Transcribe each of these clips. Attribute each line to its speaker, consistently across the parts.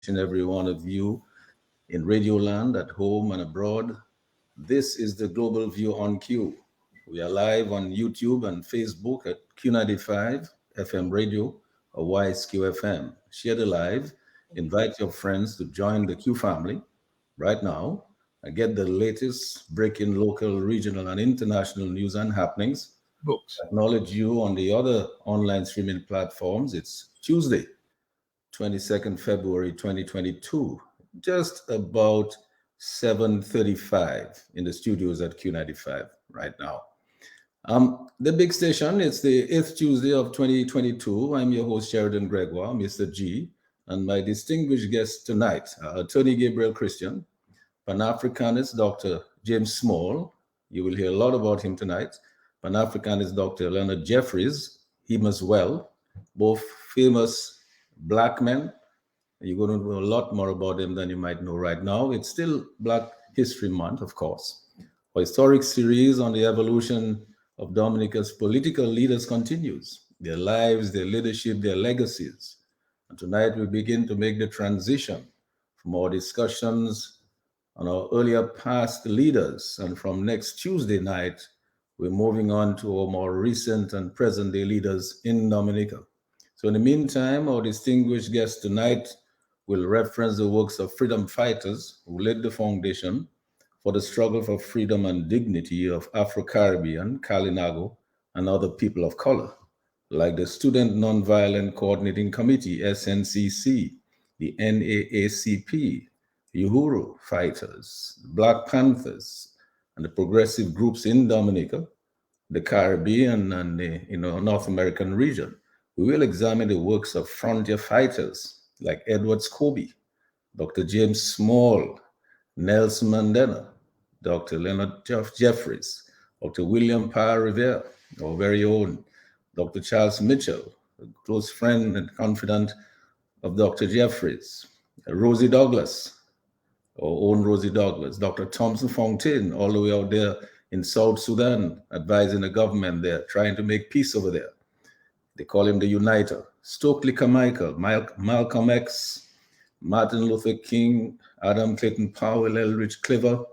Speaker 1: and every one of you in Radio Land, at home and abroad. This is the Global View on Q. We are live on YouTube and Facebook at Q95 FM Radio or YSQFM. Share the live. Invite your friends to join the Q family right now and get the latest breaking local, regional, and international news and happenings.
Speaker 2: Books.
Speaker 1: Acknowledge you on the other online streaming platforms. It's Tuesday, 22nd February 2022, just about 7:35 in the studios at Q95 right now. The big station, it's the 8th Tuesday of 2022. I'm your host, Sheridan Gregoire, Mr. G, and my distinguished guest tonight, Attorney Gabriel Christian, Pan-Africanist Dr. James Small. You will hear a lot about him tonight. Pan-Africanist Dr. Leonard Jeffries, him as well, both famous Black men. You're going to know a lot more about them than you might know right now. It's still Black History Month, of course. Our historic series on the evolution of Dominica's political leaders continues, their lives, their leadership, their legacies. And tonight we begin to make the transition from our discussions on our earlier past leaders. And from next Tuesday night, we're moving on to our more recent and present day leaders in Dominica. So in the meantime, our distinguished guest tonight will reference the works of freedom fighters who laid the foundation for the struggle for freedom and dignity of Afro-Caribbean, Kalinago, and other people of color, like the Student Nonviolent Coordinating Committee, SNCC, the NAACP, Uhuru Fighters, Black Panthers, and the progressive groups in Dominica, the Caribbean, and the North American region. We will examine the works of frontier fighters like Edward Scobie, Dr. James Small, Nelson Mandela, Dr. Leonard Jeffries, Dr. William Parr Rivera, our very own Dr. Charles Mitchell, a close friend and confidant of Dr. Jeffries, Rosie Douglas, our own Rosie Douglas, Dr. Thompson Fontaine, all the way out there in South Sudan, advising the government there, trying to make peace over there. They call him the Uniter. Stokely Carmichael, Malcolm X, Martin Luther King, Adam Clayton Powell, Elridge Cliver,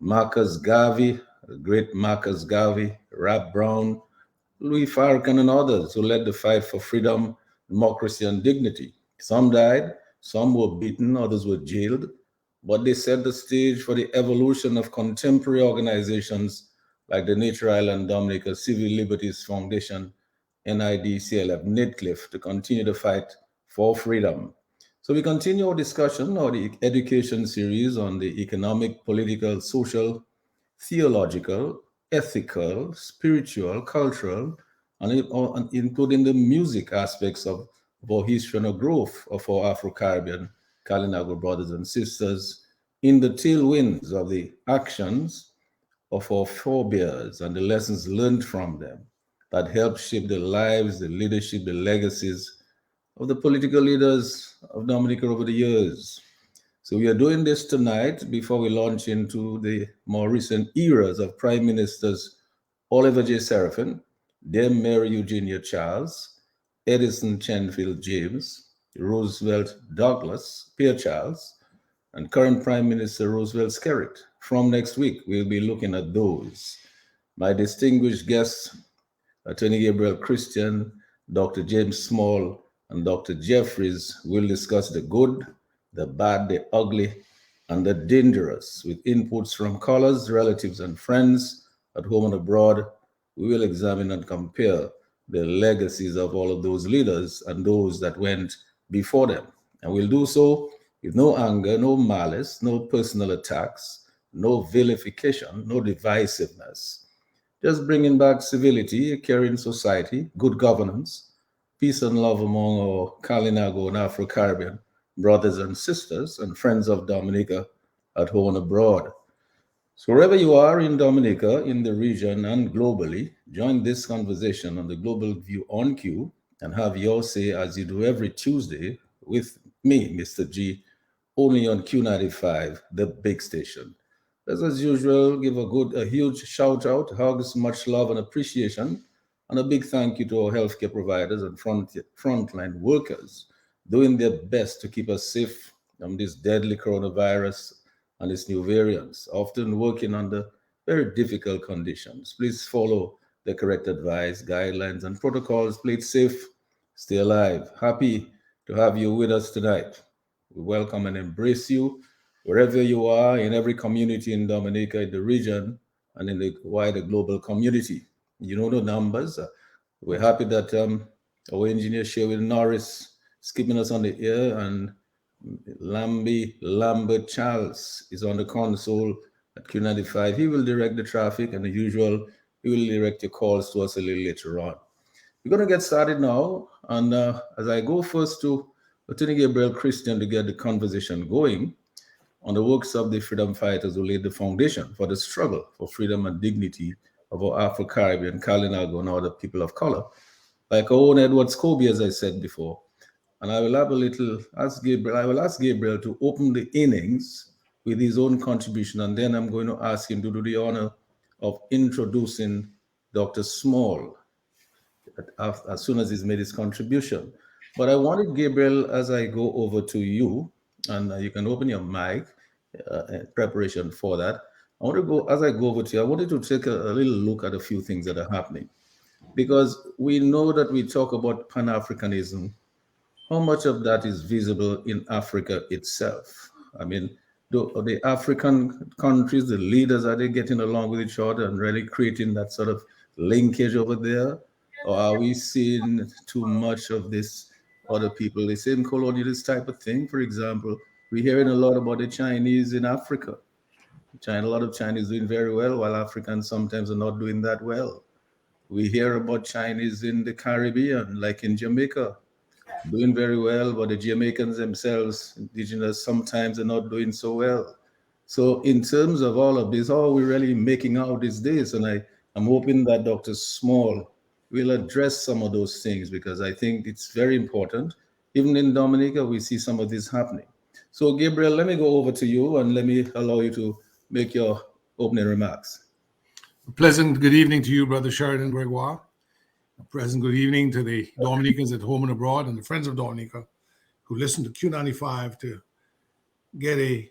Speaker 1: Marcus Garvey, the great Marcus Garvey, Rap Brown, Louis Farrakhan, and others who led the fight for freedom, democracy, and dignity. Some died, some were beaten, others were jailed, but they set the stage for the evolution of contemporary organizations like the Nature Island Dominica Civil Liberties Foundation, NIDCLF, NIDCLIF, to continue the fight for freedom. So we continue our discussion or the education series on the economic, political, social, theological, ethical, spiritual, cultural, and including the music aspects of our history and the growth of our Afro-Caribbean Kalinago brothers and sisters in the tailwinds of the actions of our forebears and the lessons learned from them that help shape the lives, the leadership, the legacies of the political leaders of Dominica over the years. So we are doing this tonight before we launch into the more recent eras of Prime Ministers Oliver J. Serafin, Dame Mary Eugenia Charles, Edison Chenfield James, Roosevelt Douglas, Pierre Charles, and current Prime Minister Roosevelt Skerrit. From next week, we'll be looking at those. My distinguished guests, Attorney Gabriel Christian, Dr. James Small, and Dr. Jeffries will discuss the good, the bad, the ugly, and the dangerous with inputs from callers, relatives, and friends at home and abroad. We will examine and compare the legacies of all of those leaders and those that went before them. And we'll do so with no anger, no malice, no personal attacks, no vilification, no divisiveness. Just bringing back civility, a caring society, good governance, peace and love among our Kalinago and Afro-Caribbean brothers and sisters and friends of Dominica at home and abroad. So wherever you are in Dominica, in the region, and globally, join this conversation on the Global View on Q and have your say as you do every Tuesday with me, Mr. G, only on Q95, the big station. As usual, give a huge shout out, hugs, much love and appreciation, and a big thank you to our healthcare providers and frontline workers doing their best to keep us safe this deadly coronavirus and its new variants, often working under very difficult conditions. Please follow the correct advice, guidelines, and protocols. Play it safe, stay alive. Happy to have you with us tonight. We welcome and embrace you wherever you are, in every community in Dominica, in the region, and in the wider global community. You know the numbers. We're happy that our engineer Sheridan Norris is keeping us on the air, and Lambert Charles is on the console at Q95. He will direct the traffic, and the usual, he will direct your calls to us a little later on. We're going to get started now, and as I go first to Lieutenant Gabriel Christian to get the conversation going on the works of the freedom fighters who laid the foundation for the struggle for freedom and dignity of our Afro-Caribbean, Kalinago, and other people of color, like our own Edward Scobie, as I said before. And I will have I will ask Gabriel to open the innings with his own contribution, and then I'm going to ask him to do the honor of introducing Dr. Small as soon as he's made his contribution. But I wanted, Gabriel, as I go over to you, and you can open your mic in preparation for that. As I go over to you, I wanted to take a little look at a few things that are happening. Because we know that we talk about Pan-Africanism, how much of that is visible in Africa itself? I mean, the African countries, the leaders, are they getting along with each other and really creating that sort of linkage over there? Or are we seeing too much of this other people, the same colonialist type of thing? For example, we're hearing a lot about the Chinese in Africa. A lot of Chinese doing very well, while Africans sometimes are not doing that well. We hear about Chinese in the Caribbean, like in Jamaica, doing very well, but the Jamaicans themselves, indigenous, sometimes are not doing so well. So in terms of all of this, how are we really making out these days? And I'm hoping that Dr. Small will address some of those things, because I think it's very important. Even in Dominica, we see some of this happening. So Gabriel, let me go over to you and let me allow you to make your opening remarks.
Speaker 2: A pleasant good evening to you, Brother Sheridan Gregoire. A pleasant good evening to the Dominicans at home and abroad and the friends of Dominica who listen to Q95 to get a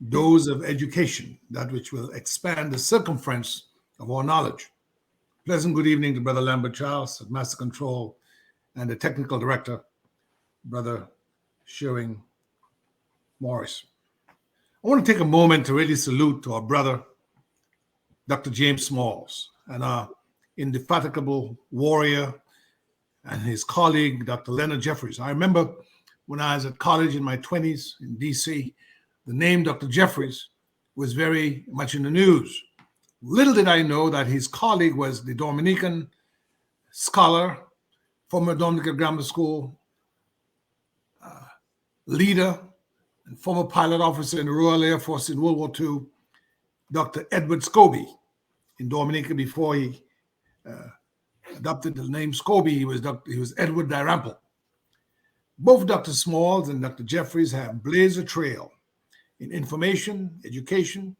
Speaker 2: dose of education, that which will expand the circumference of our knowledge. Pleasant good evening to Brother Lambert Charles at Master Control and the Technical Director, Brother Sherwin Morris. I want to take a moment to really salute to our brother, Dr. James Smalls, and our indefatigable warrior and his colleague, Dr. Leonard Jeffries. I remember when I was at college in my 20s in DC, the name Dr. Jeffries was very much in the news. Little did I know that his colleague was the Dominican scholar, former Dominican Grammar School leader, and former pilot officer in the Royal Air Force in World War II, Dr. Edward Scobie. In Dominica, before he adopted the name Scobie, he was Edward Dalrymple. Both Dr. Smalls and Dr. Jeffries have blazed a trail in information, education,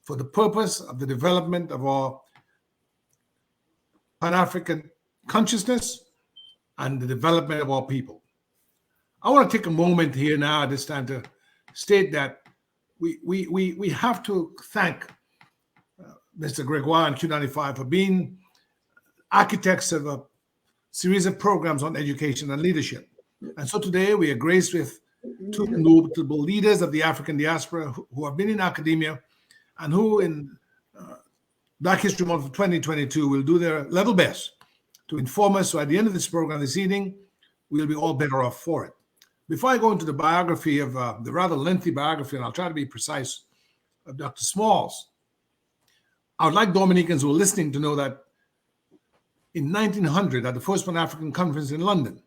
Speaker 2: for the purpose of the development of our Pan-African consciousness and the development of our people. I want to take a moment here now at this time to state that we have to thank Mr. Gregoire and Q95 for being architects of a series of programs on education and leadership. And so today we are graced with two notable leaders of the African diaspora who have been in academia and who in Black History Month of 2022 will do their level best to inform us. So at the end of this program this evening, we'll be all better off for it. Before I go into the biography of the rather lengthy biography, and I'll try to be precise, of Dr. Smalls, I would like Dominicans who are listening to know that in 1900, at the first Pan-African Conference in London,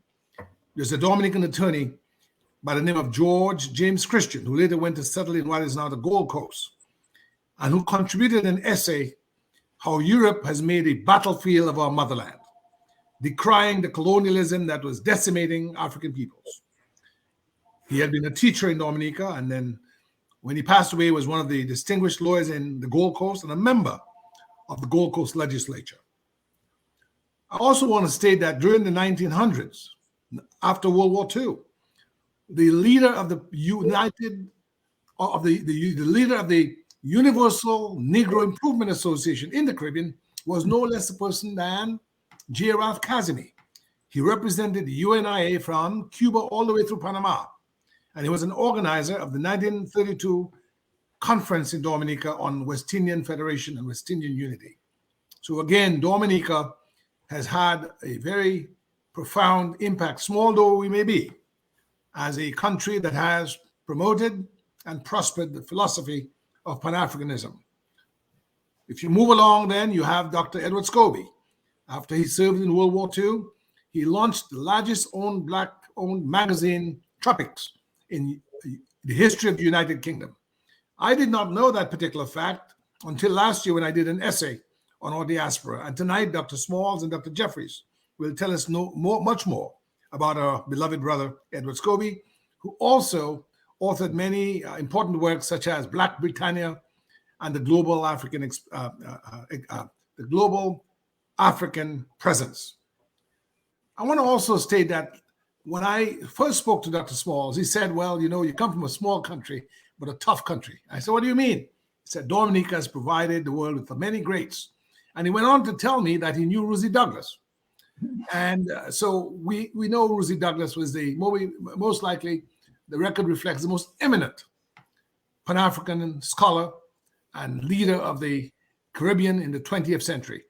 Speaker 2: there's a Dominican attorney by the name of George James Christian, who later went to settle in what is now the Gold Coast, and who contributed an essay, How Europe Has Made a Battlefield of Our Motherland, decrying the colonialism that was decimating African peoples. He had been a teacher in Dominica, and then when he passed away, was one of the distinguished lawyers in the Gold Coast and a member of the Gold Coast legislature. I also want to state that during the 1900s, after World War II, the leader of the leader of the Universal Negro Improvement Association in the Caribbean was no less a person than J. Ralph Kazemi. He represented the UNIA from Cuba all the way through Panama, and he was an organizer of the 1932 conference in Dominica on West Indian Federation and West Indian Unity. So again, Dominica has had a very profound impact, small though we may be, as a country that has promoted and prospered the philosophy of Pan-Africanism. If you move along, then you have Dr. Edward Scobie. After he served in World War II, he launched the largest Black-owned magazine, Tropics, in the history of the United Kingdom. I did not know that particular fact until last year when I did an essay on our diaspora. And tonight, Dr. Smalls and Dr. Jeffries will tell us much more about our beloved brother, Edward Scobie, who also authored many important works such as Black Britannia and the Global African Presence. I want to also state that when I first spoke to Dr. Smalls, he said, well, you know, you come from a small country, but a tough country. I said, what do you mean? He said, Dominica has provided the world with many greats. And he went on to tell me that he knew Ruzy Douglas. And so we know Ruzy Douglas was most likely, the record reflects, the most eminent Pan-African scholar and leader of the Caribbean in the 20th century.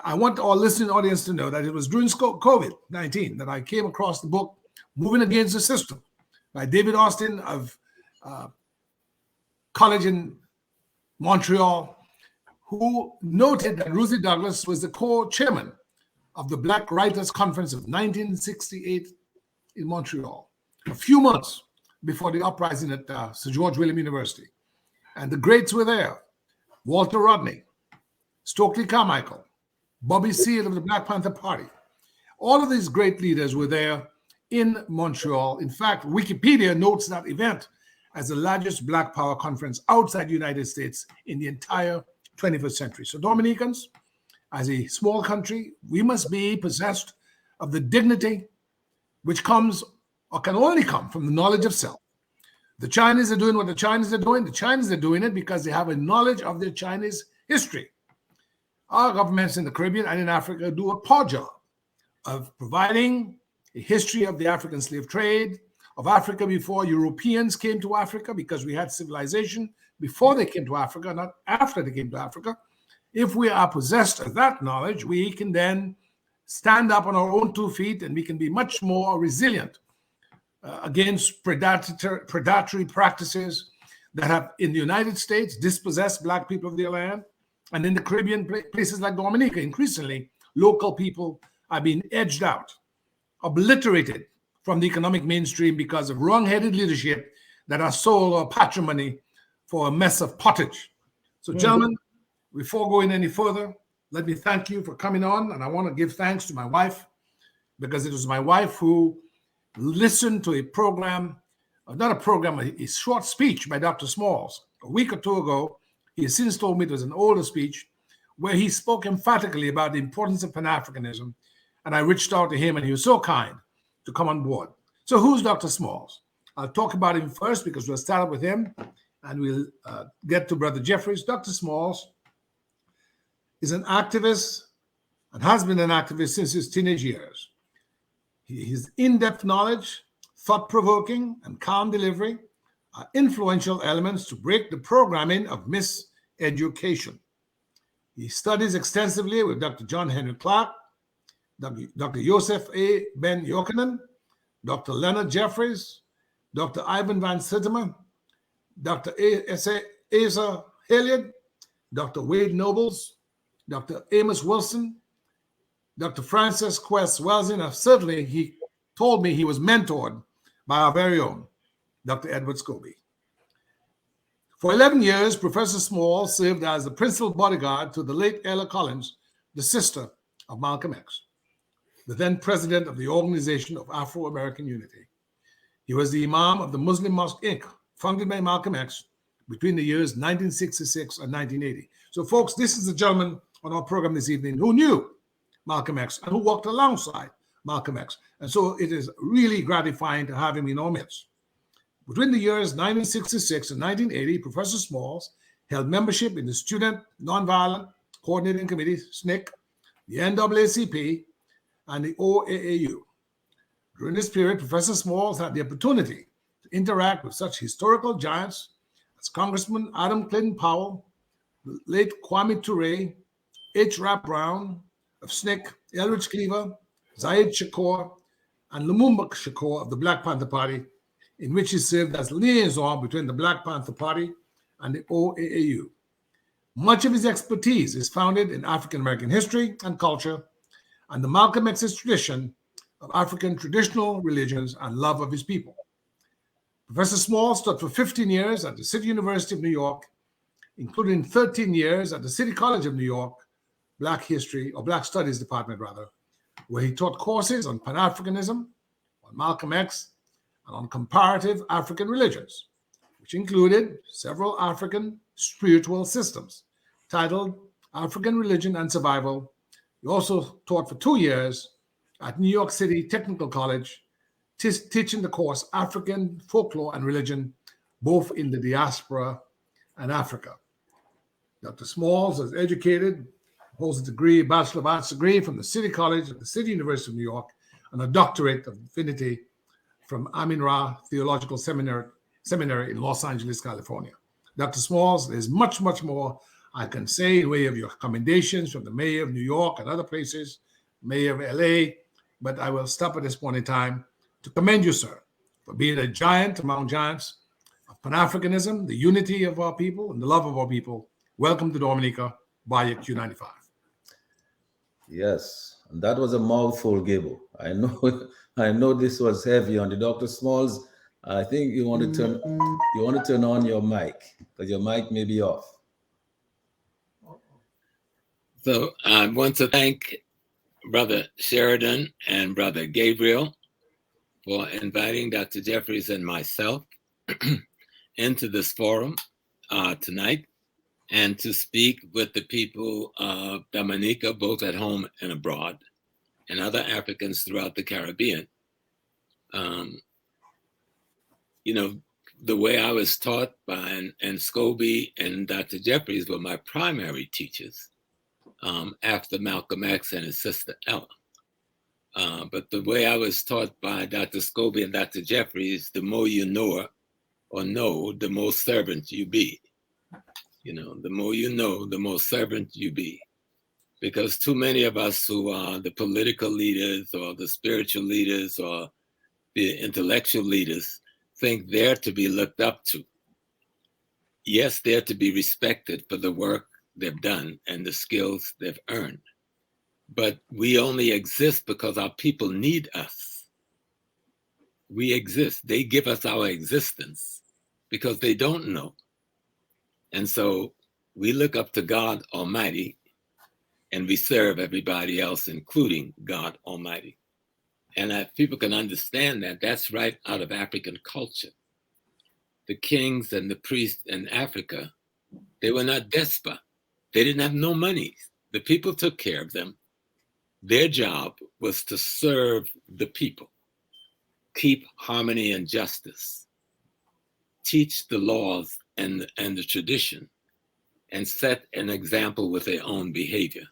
Speaker 2: I want our listening audience to know that it was during COVID-19 that I came across the book, Moving Against the System, by David Austin of College in Montreal, who noted that Ruzy Douglas was the co-chairman of the Black Writers Conference of 1968 in Montreal, a few months before the uprising at Sir George William University. And the greats were there: Walter Rodney, Stokely Carmichael, Bobby Seale of the Black Panther Party. All of these great leaders were there in Montreal. In fact, Wikipedia notes that event as the largest Black Power conference outside the United States in the entire 21st century. So Dominicans, as a small country, we must be possessed of the dignity which comes or can only come from the knowledge of self. The Chinese are doing what the Chinese are doing. The Chinese are doing it because they have a knowledge of their Chinese history. Our governments in the Caribbean and in Africa do a poor job of providing a history of the African slave trade, of Africa before Europeans came to Africa, because we had civilization before they came to Africa, not after they came to Africa. If we are possessed of that knowledge, we can then stand up on our own 2 feet, and we can be much more resilient against predatory practices that have, in the United States, dispossessed Black people of their land. And in the Caribbean, places like Dominica, increasingly, local people are being edged out, obliterated from the economic mainstream because of wrong-headed leadership that has sold our patrimony for a mess of pottage. So, gentlemen, before going any further, let me thank you for coming on. And I want to give thanks to my wife, because it was my wife who listened to a program, a short speech by Dr. Smalls a week or two ago. He has since told me it was an older speech where he spoke emphatically about the importance of Pan-Africanism. And I reached out to him, and he was so kind to come on board. So who's Dr. Smalls? I'll talk about him first because we'll start with him, and we'll get to Brother Jeffries. Dr. Smalls is an activist and has been an activist since his teenage years. His in-depth knowledge, thought-provoking, and calm delivery are influential elements to break the programming of miseducation. He studies extensively with Dr. John Henry Clark, Dr. Joseph A. Ben Yochanan, Dr. Leonard Jeffries, Dr. Ivan Van Sertima, Dr. Asa Hilliard, Dr. Wade Nobles, Dr. Amos Wilson, Dr. Francis Quest Wellesley, and certainly he told me he was mentored by our very own Dr. Edward Scobie. For 11 years, Professor Smalls served as the principal bodyguard to the late Ella Collins, the sister of Malcolm X, the then president of the Organization of Afro-American Unity. He was the Imam of the Muslim Mosque, Inc., founded by Malcolm X between the years 1966 and 1980. So, folks, this is the gentleman on our program this evening who knew Malcolm X and who walked alongside Malcolm X. And so it is really gratifying to have him in our midst. Between the years 1966 and 1980, Professor Smalls held membership in the Student Nonviolent Coordinating Committee, SNCC, the NAACP, and the OAAU. During this period, Professor Smalls had the opportunity to interact with such historical giants as Congressman Adam Clayton Powell, the late Kwame Ture, H. Rap Brown of SNCC, Elridge Cleaver, Zayed Shakur, and Lumumba Shakur of the Black Panther Party, in which he served as liaison between the Black Panther Party and the OAAU. Much of his expertise is founded in African American history and culture and the Malcolm X's tradition of African traditional religions and love of his people. Professor Smalls taught for 15 years at the City University of New York, including 13 years at the City College of New York, Black History, or Black Studies Department rather, where he taught courses on Pan-Africanism, on Malcolm X, and on comparative African religions, which included several African spiritual systems titled African Religion and Survival. He also taught for 2 years at New York City Technical College, teaching the course African Folklore and Religion, both in the Diaspora and Africa. Dr. Smalls is educated, holds a degree, Bachelor of Arts degree from the City College of the City University of New York, and a doctorate of divinity from Amin Ra Theological Seminary in Los Angeles, California. Dr. Smalls, there's much, much more I can say in way of your commendations from the Mayor of New York and other places, Mayor of LA, but I will stop at this point in time to commend you, sir, for being a giant among giants of Pan-Africanism, the unity of our people, and the love of our people. Welcome to Dominica via Q95.
Speaker 1: Yes, and that was a mouthful, Gabriel. I know this was heavy on the Dr. Smalls. I think you want to turn on your mic because your mic may be off.
Speaker 3: So I want to thank Brother Sheridan and Brother Gabriel for inviting Dr. Jeffries and myself into this forum tonight and to speak with the people of Dominica, both at home and abroad, and other Africans throughout the Caribbean. The way I was taught by and Scobie and Dr. Jeffries were my primary teachers after Malcolm X and his sister Ella. But the way I was taught by Dr. Scobie and Dr. Jeffries, the more you know, the more servant you be. The more you know, the more servant you be. Because too many of us who are the political leaders or the spiritual leaders or the intellectual leaders think they're to be looked up to. Yes, they're to be respected for the work they've done and the skills they've earned. But we only exist because our people need us. We exist. They give us our existence because they don't know. And so we look up to God Almighty and we serve everybody else, including God Almighty. And if people can understand that, that's right out of African culture. The kings and the priests in Africa, they were not despots. They didn't have no money. The people took care of them. Their job was to serve the people, keep harmony and justice, teach the laws and the tradition, and set an example with their own behavior.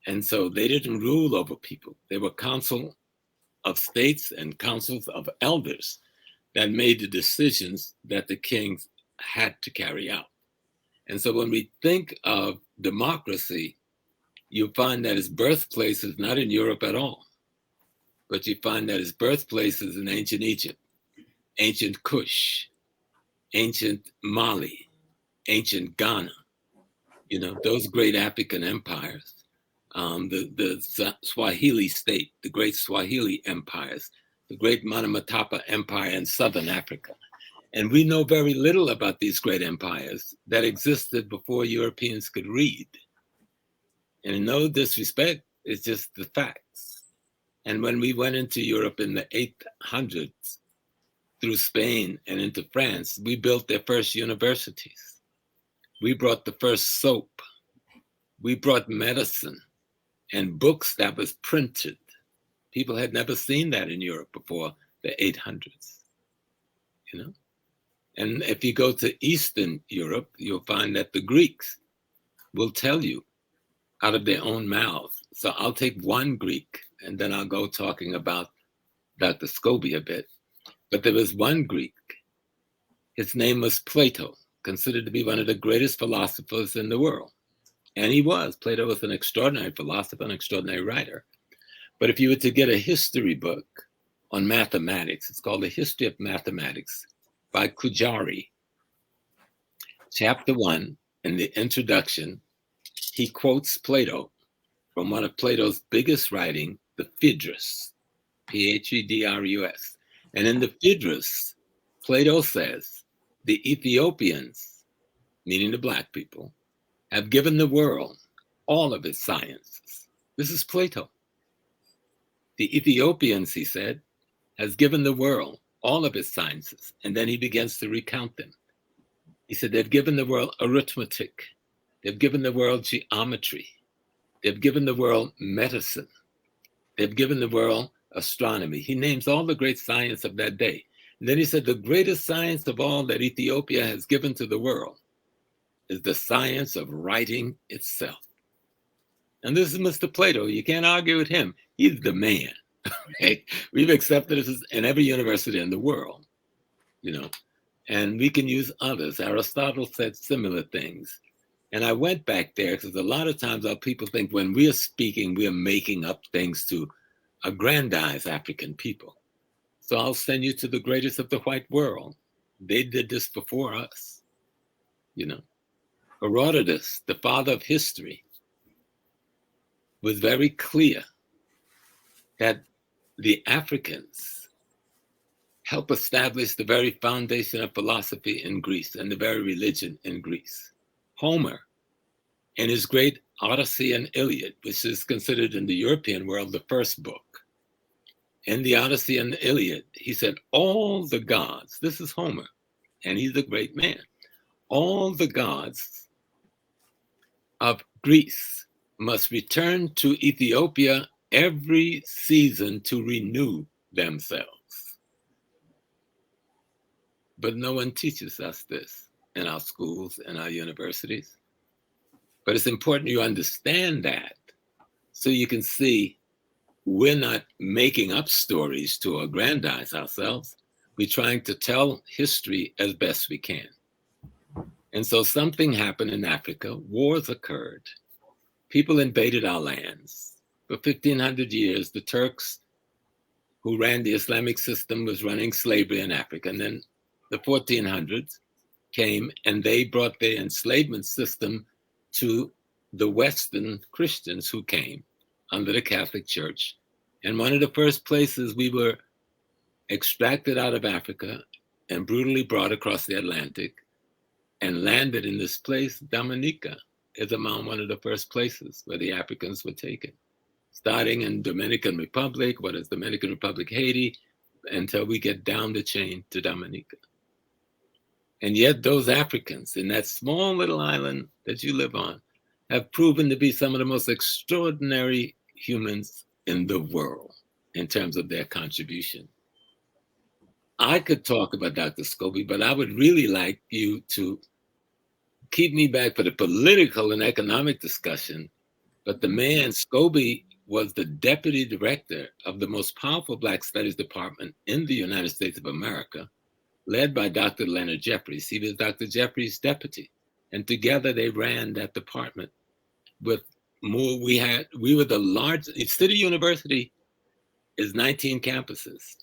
Speaker 3: And so they didn't rule over people. They were council of states and councils of elders that made the decisions that the kings had to carry out. And so when we think of democracy, you find that its birthplace is not in Europe at all, but you find that its birthplace is in ancient Egypt, ancient Kush, ancient Mali, ancient Ghana, those great African empires, the Swahili state, the great Swahili empires, the great Manamatapa Empire in Southern Africa. And we know very little about these great empires that existed before Europeans could read. And in no disrespect, it's just the facts. And when we went into Europe in the 800s, through Spain and into France, we built their first universities. We brought the first soap. We brought medicine and books that was printed. People had never seen that in Europe before the 800s, you know? And if you go to Eastern Europe, you'll find that the Greeks will tell you out of their own mouths. So I'll take one Greek and then I'll go talking about Dr. Scobie a bit. But there was one Greek. His name was Plato, considered to be one of the greatest philosophers in the world. And he was. Plato was an extraordinary philosopher, an extraordinary writer. But if you were to get a history book on mathematics, it's called The History of Mathematics by Kujari. Chapter 1, in the introduction, he quotes Plato from one of Plato's biggest writing, the Phaedrus, P-H-E-D-R-U-S. And in the Phaedrus, Plato says, the Ethiopians, meaning the Black people, have given the world all of its sciences. This is Plato. The Ethiopians, he said, has given the world all of its sciences. And then he begins to recount them. He said, they've given the world arithmetic. They've given the world geometry. They've given the world medicine. They've given the world astronomy. He names all the great science of that day. And then he said, the greatest science of all that Ethiopia has given to the world is the science of writing itself. And this is Mr. Plato. You can't argue with him. He's the man. Right? We've accepted this in every university in the world, you know, and we can use others. Aristotle said similar things. And I went back there because a lot of times our people think when we are speaking, we are making up things to aggrandize African people. So I'll send you to the greatest of the white world. They did this before us, you know. Herodotus, the father of history, was very clear that the Africans helped establish the very foundation of philosophy in Greece and the very religion in Greece. Homer, in his great Odyssey and Iliad, which is considered in the European world the first book, in the Odyssey and the Iliad, he said, all the gods, this is Homer, and he's a great man, all the gods of Greece must return to Ethiopia every season to renew themselves. But no one teaches us this in our schools and our universities. But it's important you understand that so you can see we're not making up stories to aggrandize ourselves. We're trying to tell history as best we can. And so something happened in Africa. Wars occurred. People invaded our lands. For 1,500 years, the Turks who ran the Islamic system was running slavery in Africa. And then the 1400s came and they brought their enslavement system to the Western Christians who came under the Catholic Church. And one of the first places we were extracted out of Africa and brutally brought across the Atlantic and landed in this place, Dominica, is among one of the first places where the Africans were taken. Starting in Dominican Republic, what is Dominican Republic, Haiti, until we get down the chain to Dominica. And yet those Africans in that small little island that you live on have proven to be some of the most extraordinary humans in the world in terms of their contribution. I could talk about Dr. Scobie, but I would really like you to keep me back for the political and economic discussion. But the man, Scobie, was the deputy director of the most powerful Black Studies department in the United States of America, led by Dr. Leonard Jeffries. He was Dr. Jeffries' deputy. And together they ran that department with more. We were the largest. City University is 19 campuses.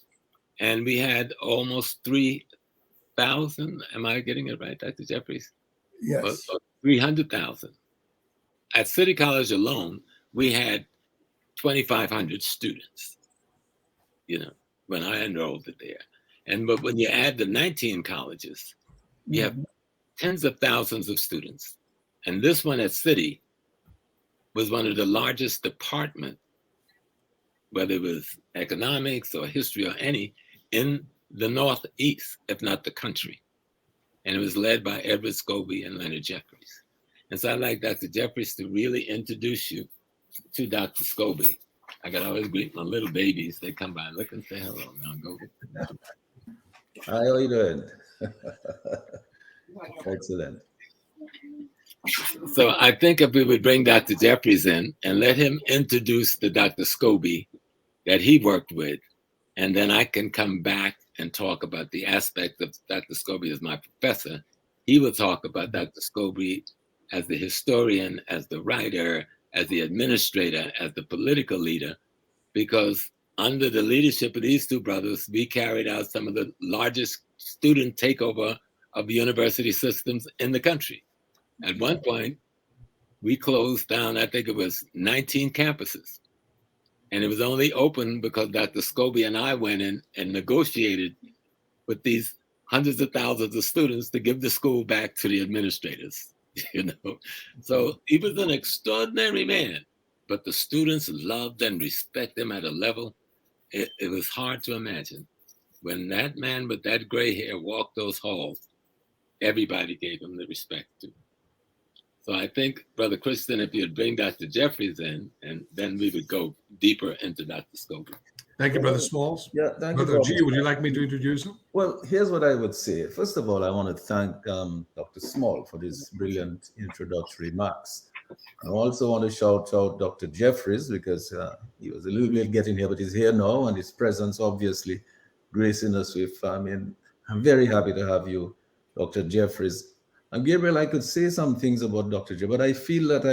Speaker 3: And we had almost 3,000. Am I getting it right, Dr. Jeffries?
Speaker 4: Yes.
Speaker 3: 300,000. At City College alone, we had 2,500 students, you know, when I enrolled there. But when you add the 19 colleges, you have tens of thousands of students. And this one at City was one of the largest departments, whether it was economics or history or any, in the Northeast, if not the country. And it was led by Edward Scobie and Leonard Jeffries. And so I'd like Dr. Jeffries to really introduce you to Dr. Scobie. I could always greet my little babies. They come by, look and say hello. Now go.
Speaker 1: Hi, how you doing? Excellent.
Speaker 3: So I think if we would bring Dr. Jeffries in and let him introduce the Dr. Scobie that he worked with, and then I can come back and talk about the aspect of Dr. Scobie as my professor. He will talk about Dr. Scobie as the historian, as the writer, as the administrator, as the political leader, because under the leadership of these two brothers, we carried out some of the largest student takeover of university systems in the country. At one point, we closed down, I think it was 19 campuses. And it was only open because Dr. Scobie and I went in and negotiated with these hundreds of thousands of students to give the school back to the administrators, you know. So he was an extraordinary man, but the students loved and respected him at a level it was hard to imagine. When that man with that gray hair walked those halls, everybody gave him the respect too. So I think, Brother Christian, if you'd bring Dr. Jeffries in, and then we would go deeper into Dr. Scobie.
Speaker 2: Thank you, Brother Smalls.
Speaker 1: Yeah, thank
Speaker 2: Brother
Speaker 1: you.
Speaker 2: G, would you like me to introduce him?
Speaker 1: Well, here's what I would say. First of all, I want to thank Dr. Small for this brilliant introductory remarks. I also want to shout out Dr. Jeffries because he was a little bit getting here, but he's here now, and his presence obviously gracing us with, I'm very happy to have you, Dr. Jeffries. And Gabriel, I could say some things about Dr. J, but I feel that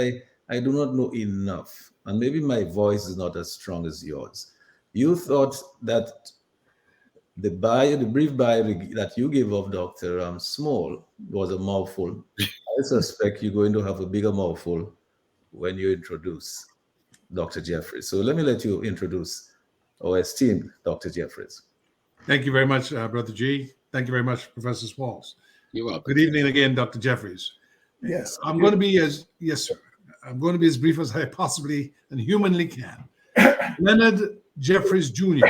Speaker 1: I do not know enough, and maybe my voice is not as strong as yours. You thought that the brief bio that you gave of Dr. Small was a mouthful. I suspect you're going to have a bigger mouthful when you introduce Dr. Jeffries. So let me let you introduce our esteemed Dr. Jeffries.
Speaker 2: Thank you very much, Brother G. Thank you very much, Professor Smalls.
Speaker 3: You're welcome.
Speaker 2: Good evening again, Dr. Jeffries.
Speaker 4: Yes.
Speaker 2: I'm going to be as brief as I possibly and humanly can. Leonard Jeffries Jr.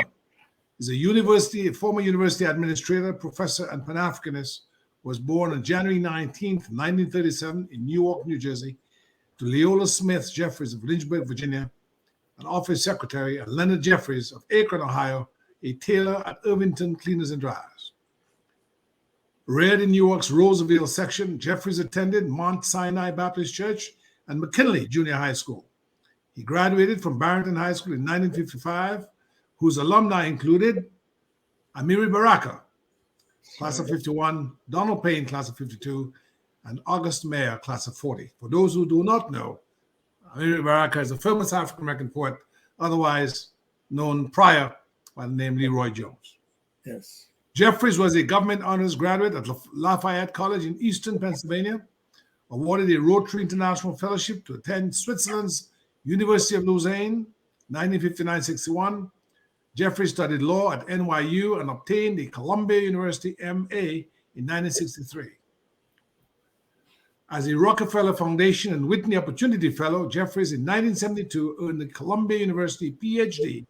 Speaker 2: is a former university administrator, professor, and Pan-Africanist. Was born on January 19th, 1937 in Newark, New Jersey, to Leola Smith Jeffries of Lynchburg, Virginia, an office secretary, and Leonard Jeffries of Akron, Ohio, a tailor at Irvington Cleaners and Dryers. Reared in Newark's Roosevelt section, Jeffries attended Mount Sinai Baptist Church and McKinley Junior High School. He graduated from Barrington High School in 1955, whose alumni included Amiri Baraka, class of 51, Donald Payne, class of 52, and August Mayer, class of 40. For those who do not know, Amiri Baraka is a famous African-American poet, otherwise known prior by the name Leroy Jones.
Speaker 4: Yes.
Speaker 2: Jeffries was a government honors graduate at Lafayette College in Eastern Pennsylvania, awarded a Rotary International Fellowship to attend Switzerland's University of Lausanne, 1959-61. Jeffries studied law at NYU and obtained a Columbia University MA in 1963. As a Rockefeller Foundation and Whitney Opportunity Fellow, Jeffries in 1972 earned the Columbia University PhD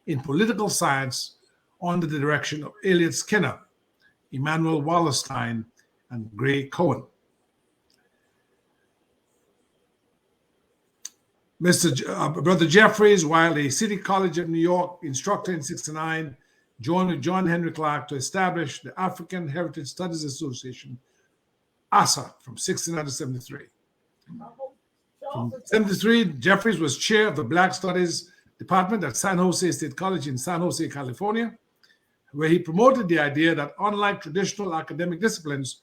Speaker 2: in political science under the direction of Elliot Skinner, Emmanuel Wallerstein, and Gray Cohen. Brother Jeffries, while a City College of New York instructor in 1969, joined with John Henry Clark to establish the African Heritage Studies Association, ASA, from 1969 to 1973. From 1973, Jeffries was chair of the Black Studies Department at San Jose State College in San Jose, California, where he promoted the idea that unlike traditional academic disciplines,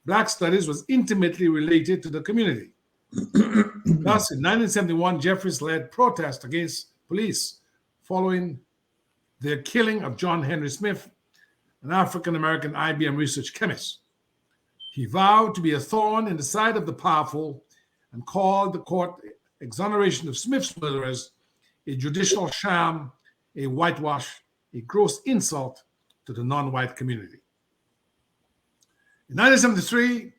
Speaker 2: Black studies was intimately related to the community. Thus, in 1971, Jeffries led protests against police following their killing of John Henry Smith, an African-American IBM research chemist. He vowed to be a thorn in the side of the powerful and called the court exoneration of Smith's murderers a judicial sham, a whitewash, a gross insult to the non-white community. In 1973,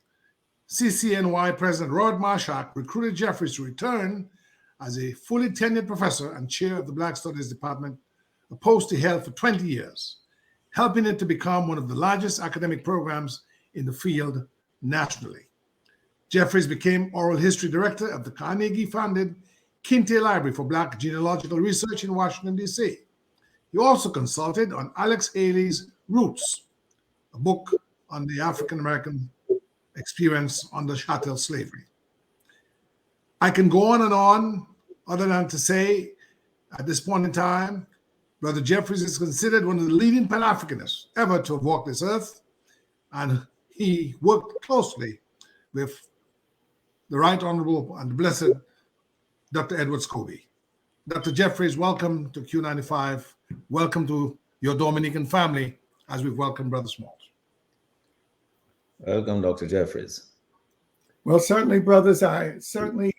Speaker 2: CCNY President Robert Marshak recruited Jeffries to return as a fully tenured professor and chair of the Black Studies Department, a post he held for 20 years, helping it to become one of the largest academic programs in the field nationally. Jeffries became oral history director of the Carnegie-funded Kinte Library for Black Genealogical Research in Washington, D.C. He also consulted on Alex Haley's Roots, a book on the African-American experience under chattel slavery. I can go on and on, other than to say, at this point in time, Brother Jeffries is considered one of the leading Pan-Africanists ever to have walked this earth, and he worked closely with the Right Honorable and Blessed Dr. Edward Scobie. Dr. Jeffries, welcome to Q95. Welcome to your Dominican family, as we've welcomed Brother Smalls.
Speaker 1: Welcome, Dr. Jeffries.
Speaker 4: Well, certainly, brothers, I certainly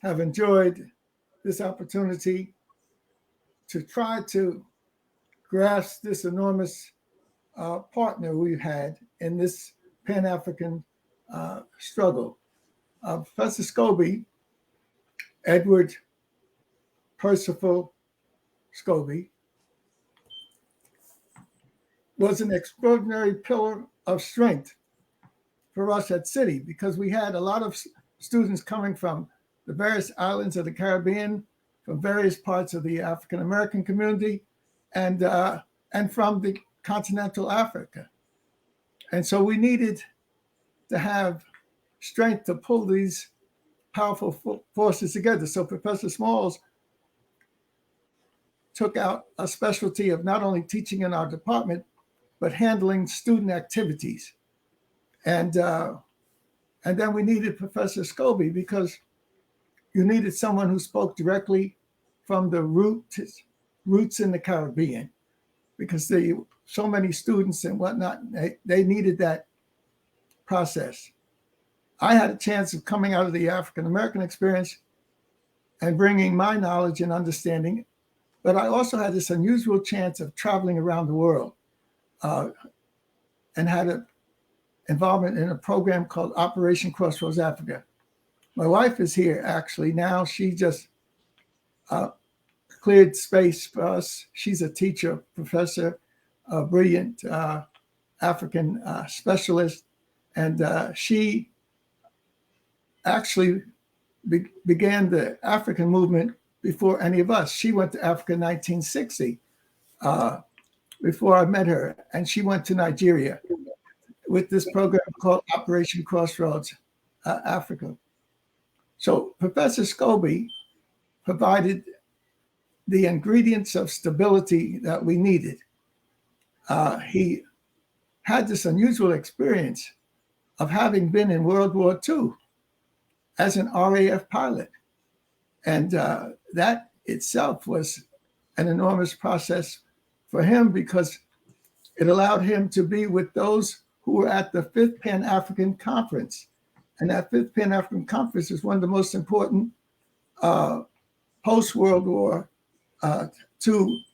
Speaker 4: have enjoyed this opportunity to try to grasp this enormous partner we've had in this Pan-African struggle. Professor Scobie, Edward Percival Scobie, was an extraordinary pillar of strength for us at City, because we had a lot of students coming from the various islands of the Caribbean, from various parts of the African American community, and from the continental Africa. And so we needed to have strength to pull these powerful forces together. So Professor Smalls took out a specialty of not only teaching in our department, but handling student activities. And then we needed Professor Scobie, because you needed someone who spoke directly from the roots in the Caribbean, because so many students and whatnot, they needed that process. I had a chance of coming out of the African American experience and bringing my knowledge and understanding, but I also had this unusual chance of traveling around the world and had an involvement in a program called Operation Crossroads Africa. My wife is here actually now. She just cleared space for us. She's a teacher, professor, a brilliant African specialist, and she actually began the African movement before any of us. She went to Africa in 1960 before I met her, and she went to Nigeria with this program called Operation Crossroads Africa. So Professor Scobie provided the ingredients of stability that we needed. He had this unusual experience of having been in World War II as an RAF pilot. And that itself was an enormous process for him, because it allowed him to be with those who were at the 5th Pan-African Conference. And that 5th Pan-African Conference is one of the most important post-World War II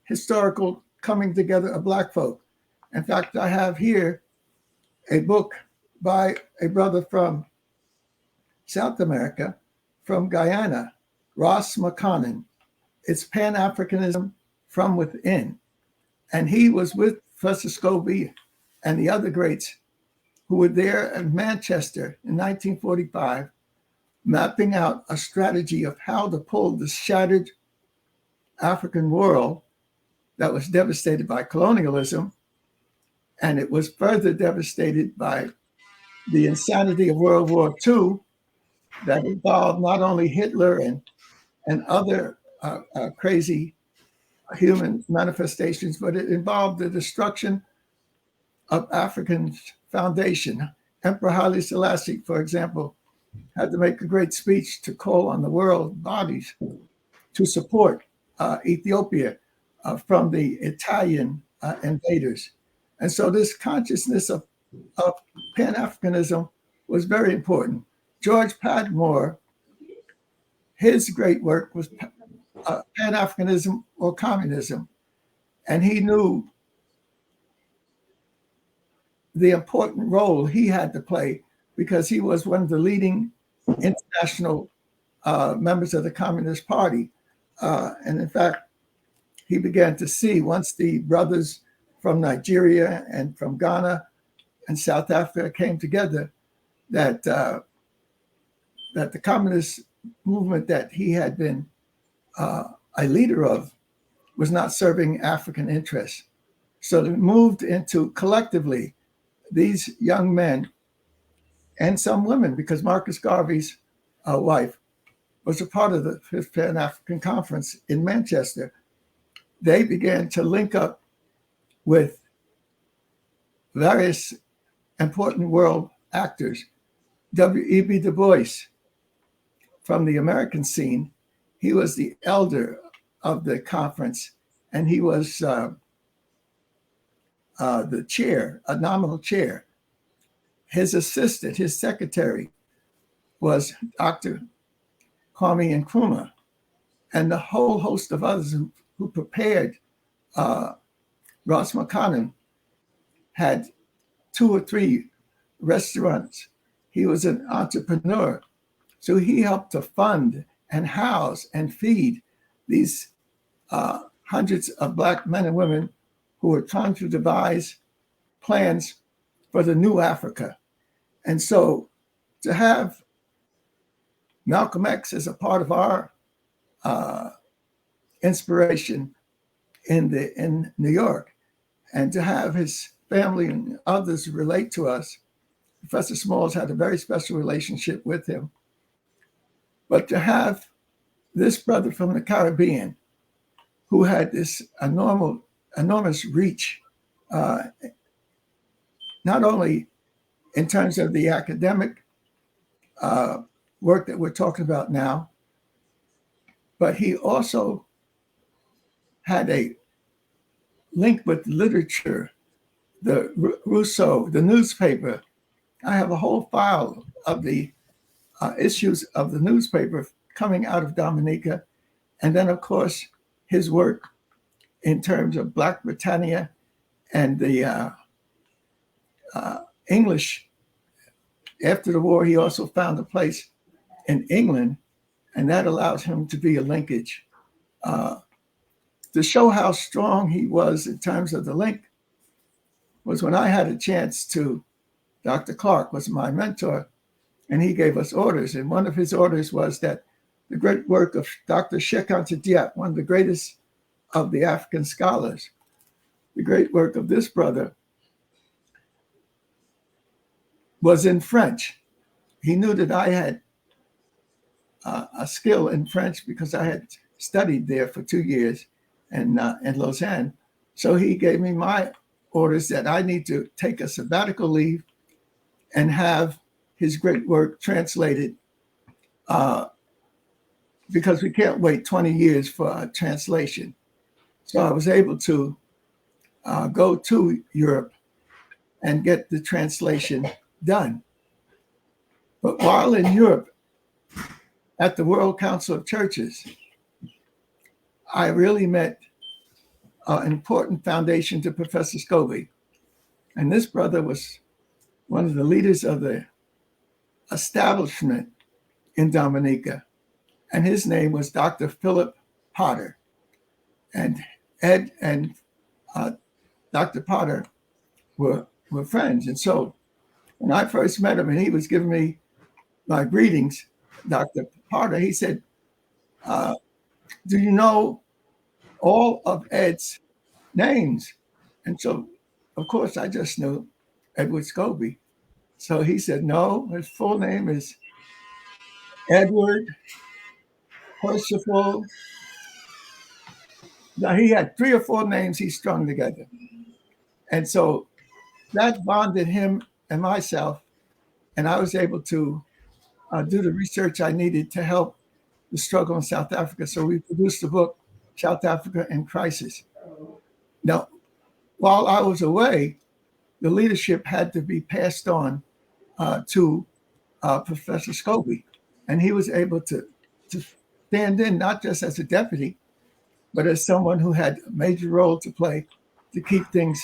Speaker 4: historical coming together of Black folk. In fact, I have here a book by a brother from South America, from Guyana, Ross McConnell. It's Pan-Africanism from Within. And he was with Professor Scobie and the other greats who were there in Manchester in 1945, mapping out a strategy of how to pull the shattered African world that was devastated by colonialism, and it was further devastated by the insanity of World War II that involved not only Hitler and other crazy human manifestations, but it involved the destruction of African foundation. Emperor Haile Selassie, for example, had to make a great speech to call on the world bodies to support Ethiopia from the Italian invaders. And so this consciousness of Pan-Africanism was very important. George Padmore, his great work was Pan-Africanism or communism. And he knew the important role he had to play, because he was one of the leading international members of the Communist Party. And in fact, he began to see, once the brothers from Nigeria and from Ghana and South Africa came together, that the communists movement that he had been a leader of was not serving African interests. So they moved into collectively these young men and some women, because Marcus Garvey's wife was a part of the Fifth Pan-African Conference in Manchester. They began to link up with various important world actors. W.E.B. Du Bois, from the American scene, he was the elder of the conference, and he was the chair, a nominal chair. His assistant, his secretary, was Dr. Kwame Nkrumah, and the whole host of others who prepared Ross McConnell had 2 or 3 restaurants. He was an entrepreneur. So he helped to fund and house and feed these hundreds of Black men and women who were trying to devise plans for the new Africa. And so to have Malcolm X as a part of our inspiration in New York, and to have his family and others relate to us. Professor Smalls had a very special relationship with him. But to have this brother from the Caribbean, who had this enormous reach, not only in terms of the academic work that we're talking about now, but he also had a link with literature, the Rousseau, the newspaper. I have a whole file of the issues of the newspaper coming out of Dominica. And then, of course, his work in terms of Black Britannia and the English. After the war, he also found a place in England, and that allows him to be a linkage. To show how strong he was in terms of the link was when I had a chance to, Dr. Clark was my mentor, and he gave us orders. And one of his orders was that the great work of Dr. Cheikh Anta Diop, one of the greatest of the African scholars, the great work of this brother was in French. He knew that I had a skill in French because I had studied there for 2 years in Lausanne. So he gave me my orders that I need to take a sabbatical leave and have his great work translated, because we can't wait 20 years for a translation. So I was able to go to Europe and get the translation done. But while in Europe, at the World Council of Churches, I really met an important foundation to Professor Scobie. And this brother was one of the leaders of the establishment in Dominica. And his name was Dr. Philip Potter. And Ed and Dr. Potter were friends. And so when I first met him and he was giving me my greetings, Dr. Potter, he said, do you know all of Ed's names? And so, of course, I just knew Edward Scobie. So he said, no, his full name is Edward Percival. Now, he had 3 or 4 names he strung together. And so that bonded him and myself, and I was able to do the research I needed to help the struggle in South Africa. So we produced the book, South Africa in Crisis. Now, while I was away, the leadership had to be passed on to Professor Scobie, and he was able to stand in not just as a deputy, but as someone who had a major role to play to keep things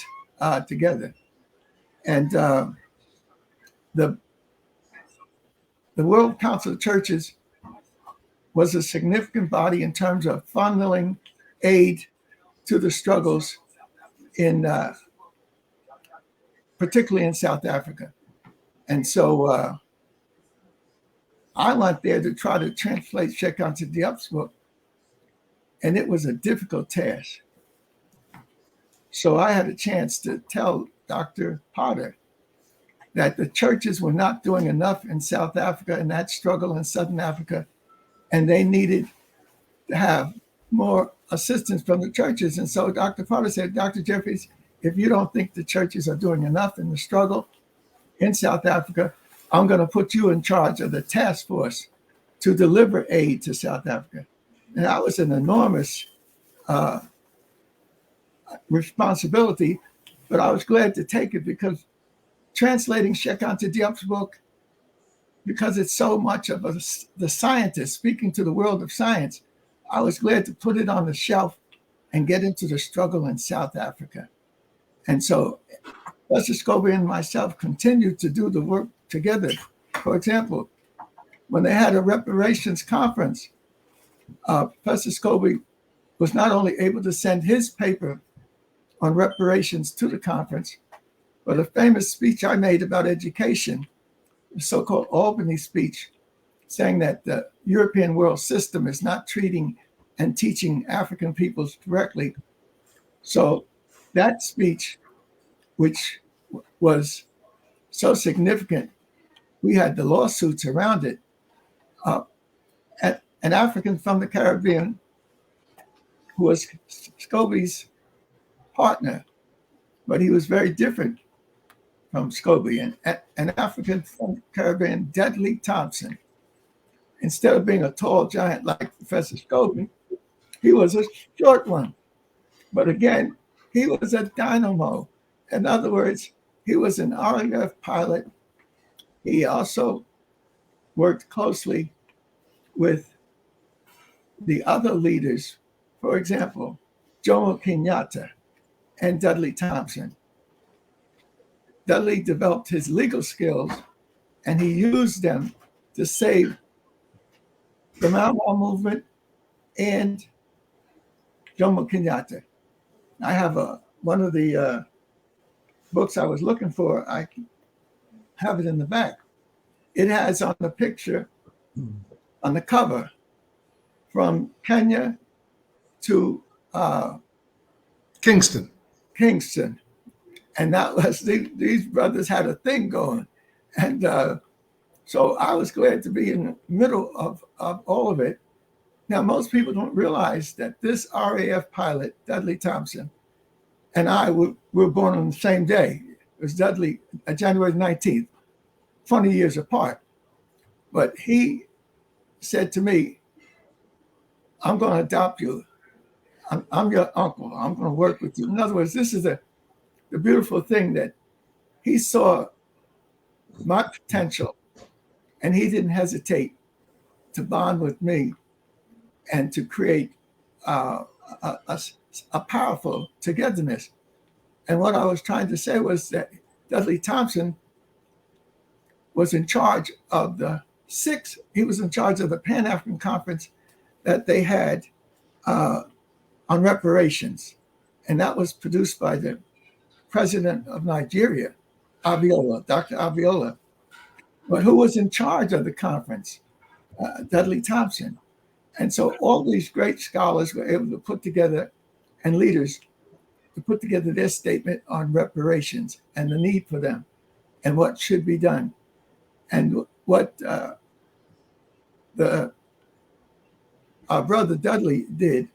Speaker 4: together. And the World Council of Churches was a significant body in terms of funneling aid to the struggles in, particularly in South Africa. And so I went there to try to translate Sheridan Diop's book, and it was a difficult task. So I had a chance to tell Dr. Potter that the churches were not doing enough in South Africa in that struggle in Southern Africa, and they needed to have more assistance from the churches. And so Dr. Potter said, Dr. Jeffries, if you don't think the churches are doing enough in the struggle in South Africa, I'm going to put you in charge of the task force to deliver aid to South Africa. And that was an enormous responsibility, but I was glad to take it because translating Sheridan Diop's book, because it's so much of the scientist speaking to the world of science, I was glad to put it on the shelf and get into the struggle in South Africa. And so Professor Scobie and myself continued to do the work together. For example, when they had a reparations conference, Professor Scobie was not only able to send his paper on reparations to the conference, but a famous speech I made about education, the so-called Albany speech, saying that the European world system is not treating and teaching African peoples directly. So that speech, which was so significant, we had the lawsuits around it. An African from the Caribbean who was Scobie's partner, but he was very different from Scobie. And an African from the Caribbean, Dudley Thompson, instead of being a tall giant like Professor Scobie, he was a short one. But again, he was a dynamo. In other words, he was an RAF pilot. He also worked closely with the other leaders, for example, Jomo Kenyatta and Dudley Thompson. Dudley developed his legal skills and he used them to save the Mau Mau movement and Jomo Kenyatta. I have one of the books I was looking for. I have it in the back. It has on the picture, on the cover, from Kenya to
Speaker 2: Kingston.
Speaker 4: And that was, these brothers had a thing going. And so I was glad to be in the middle of all of it. Now, most people don't realize that this RAF pilot, Dudley Thompson, and I were born on the same day. It was Dudley, January 19th, 20 years apart. But he said to me, I'm going to adopt you. I'm your uncle. I'm going to work with you. In other words, this is the beautiful thing, that he saw my potential and he didn't hesitate to bond with me and to create a powerful togetherness. And what I was trying to say was that Dudley Thompson was in charge of he was in charge of the Pan-African Conference that they had on reparations. And that was produced by the president of Nigeria, Dr. Abiola. But who was in charge of the conference? Dudley Thompson. And so all these great scholars were able to put together, and leaders, to put together their statement on reparations and the need for them and what should be done. And what our brother Dudley did,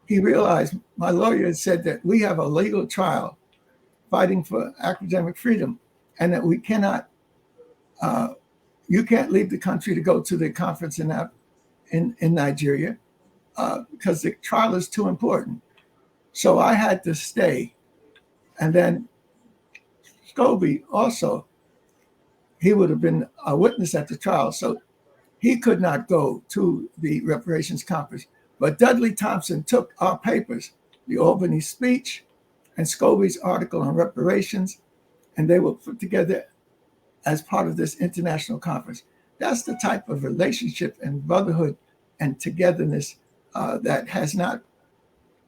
Speaker 4: he realized, my lawyer had said that we have a legal trial fighting for academic freedom, and that we cannot, you can't leave the country to go to the conference in Nigeria because the trial is too important. So I had to stay. And then Scobie also, he would have been a witness at the trial. So he could not go to the reparations conference. But Dudley Thompson took our papers, the Albany speech and Scobie's article on reparations, and they were put together as part of this international conference. That's the type of relationship and brotherhood and togetherness that has not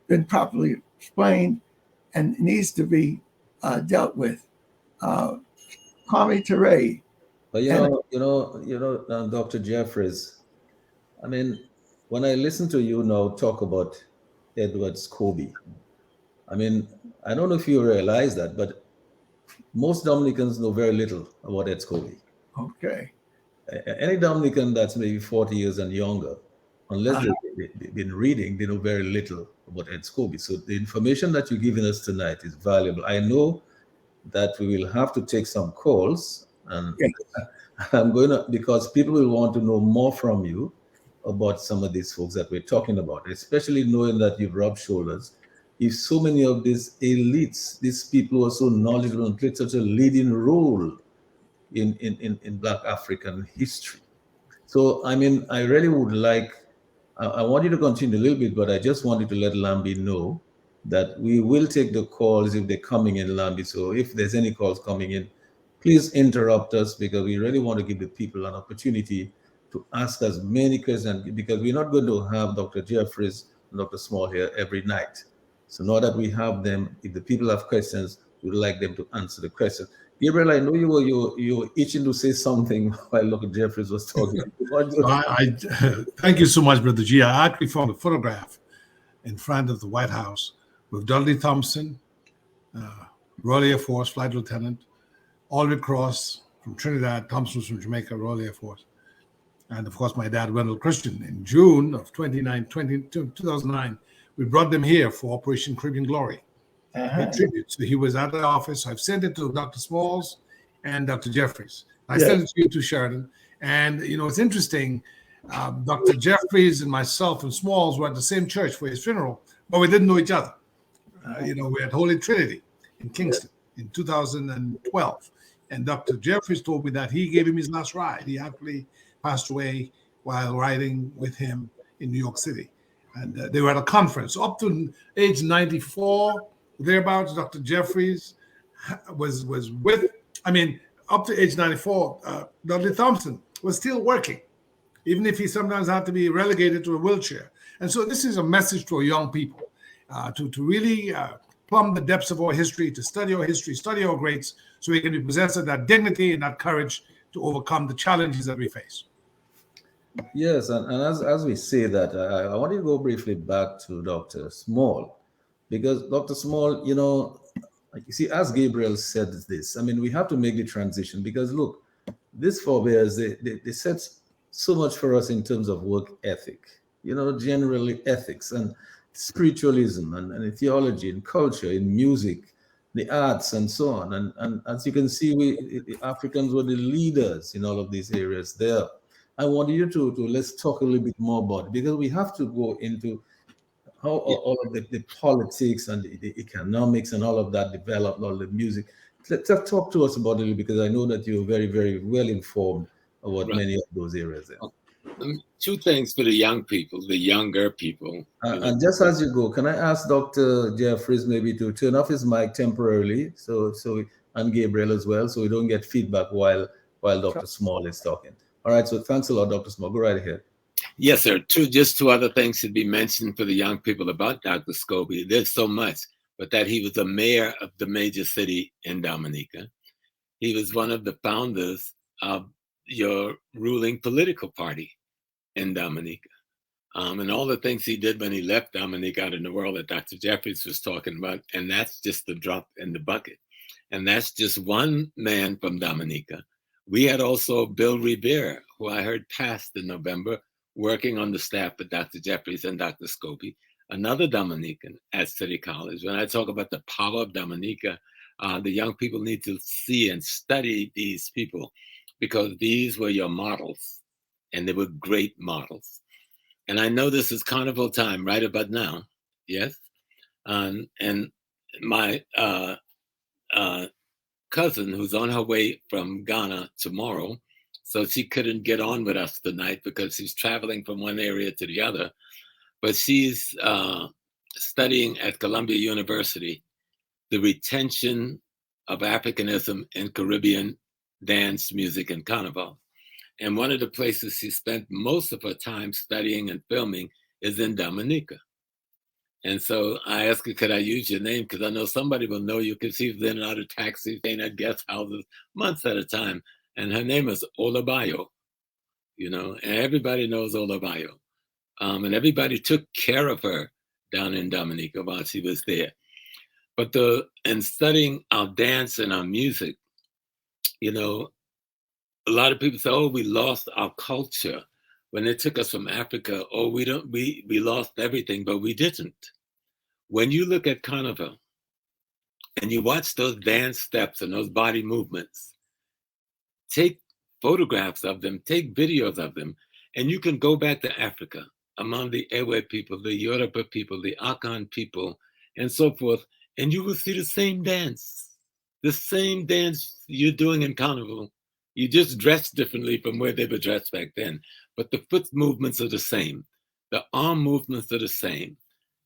Speaker 4: been properly explained and needs to be dealt with. Kwame Ture,
Speaker 1: But Dr. Jeffries, I mean, when I listen to you now talk about Edward Scobie, I mean, I don't know if you realize that, but most Dominicans know very little about Ed Scobie.
Speaker 4: Okay.
Speaker 1: Any Dominican that's maybe 40 years and younger, unless they've been reading, they know very little about Ed Scobie. So the information that you're giving us tonight is valuable. I know that we will have to take some calls, and
Speaker 4: Yes.
Speaker 1: I'm going to, because people will want to know more from you about some of these folks that we're talking about, especially knowing that you've rubbed shoulders. If so many of these elites, these people who are so knowledgeable and played such a leading role in Black African history. So, I mean, I really would like, I want you to continue a little bit, but I just wanted to let Lambi know that we will take the calls if they're coming in, Lambi. So if there's any calls coming in, please interrupt us, because we really want to give the people an opportunity to ask as many questions, because we're not going to have Dr. Jeffries and Dr. Small here every night. So now that we have them, if the people have questions, we'd like them to answer the question. Gabriel, I know you were itching to say something while Dr. Jeffries was talking.
Speaker 2: Thank you so much, Brother G. I actually found a photograph in front of the White House with Dudley Thompson, Royal Air Force Flight Lieutenant, Aldrich Cross from Trinidad, Thompson was from Jamaica, Royal Air Force, and of course my dad, Wendell Christian. In June of 2009, we brought them here for Operation Caribbean Glory. Tribute. So he was at the office. I've sent it to Dr. Smalls and Dr. Jeffries. I sent it to you, to Sheridan. And, it's interesting. Dr. Jeffries and myself and Smalls were at the same church for his funeral, but we didn't know each other. We had Holy Trinity in Kingston in 2012. And Dr. Jeffries told me that he gave him his last ride. He actually passed away while riding with him in New York City. And they were at a conference. Up to age 94, thereabouts, Dr. Jeffries was with, up to age 94, Dudley Thompson was still working, even if he sometimes had to be relegated to a wheelchair. And so this is a message to our young people, to really plumb the depths of our history, to study our history, study our greats, so we can be possessed of that dignity and that courage to overcome the challenges that we face.
Speaker 1: Yes, and as we say that, I want to go briefly back to Dr. Small. Because Dr. Small, you see, as Gabriel said this, we have to make the transition, because look, these forebears, they said so much for us in terms of work ethic, generally ethics and spiritualism and theology and culture, in music, the arts and so on. And as you can see, the Africans were the leaders in all of these areas there. I want you to let's talk a little bit more about it, because we have to go into how all of the politics and the economics and all of that developed, all the music. Talk to us about it, because I know that you're very, very well informed about many of those areas there.
Speaker 3: Two things for the young people, the younger people.
Speaker 1: And just as you go, can I ask Dr. Jeffries maybe to turn off his mic temporarily, and Gabriel as well, so we don't get feedback while Dr. Small is talking. All right, so thanks a lot, Dr. Small. Go right ahead.
Speaker 3: Yes, sir. Just two other things should be mentioned for the young people about Dr. Scobie. There's so much, but that he was the mayor of the major city in Dominica. He was one of the founders of your ruling political party in Dominica. And all the things he did when he left Dominica out in the world that Dr. Jeffries was talking about, and that's just the drop in the bucket. And that's just one man from Dominica. We had also Bill Revere, who I heard passed in November, working on the staff of Dr. Jeffries and Dr. Scobie, another Dominican at City College. When I talk about the power of Dominica, the young people need to see and study these people, because these were your models, and they were great models. And I know this is carnival time right about now, yes? And my cousin, who's on her way from Ghana tomorrow, so she couldn't get on with us tonight because she's traveling from one area to the other, but she's studying at Columbia University, the retention of Africanism in Caribbean dance, music, and carnival. And one of the places she spent most of her time studying and filming is in Dominica. And so I asked her, could I use your name? Because I know somebody will know you, because she's in and out of taxis, staying at guest houses months at a time. and her name is Olabayo, you know, and everybody knows Olabayo. And everybody took care of her down in Dominica while she was there. But in studying our dance and our music, you know, a lot of people say, oh, we lost our culture when they took us from Africa. Oh, we lost everything, but we didn't. When you look at Carnival and you watch those dance steps and those body movements, take photographs of them, take videos of them, and you can go back to Africa among the Ewe people, the Yoruba people, the Akan people, and so forth, and you will see the same dance you're doing in Carnival. You just dress differently from where they were dressed back then, but the foot movements are the same. The arm movements are the same.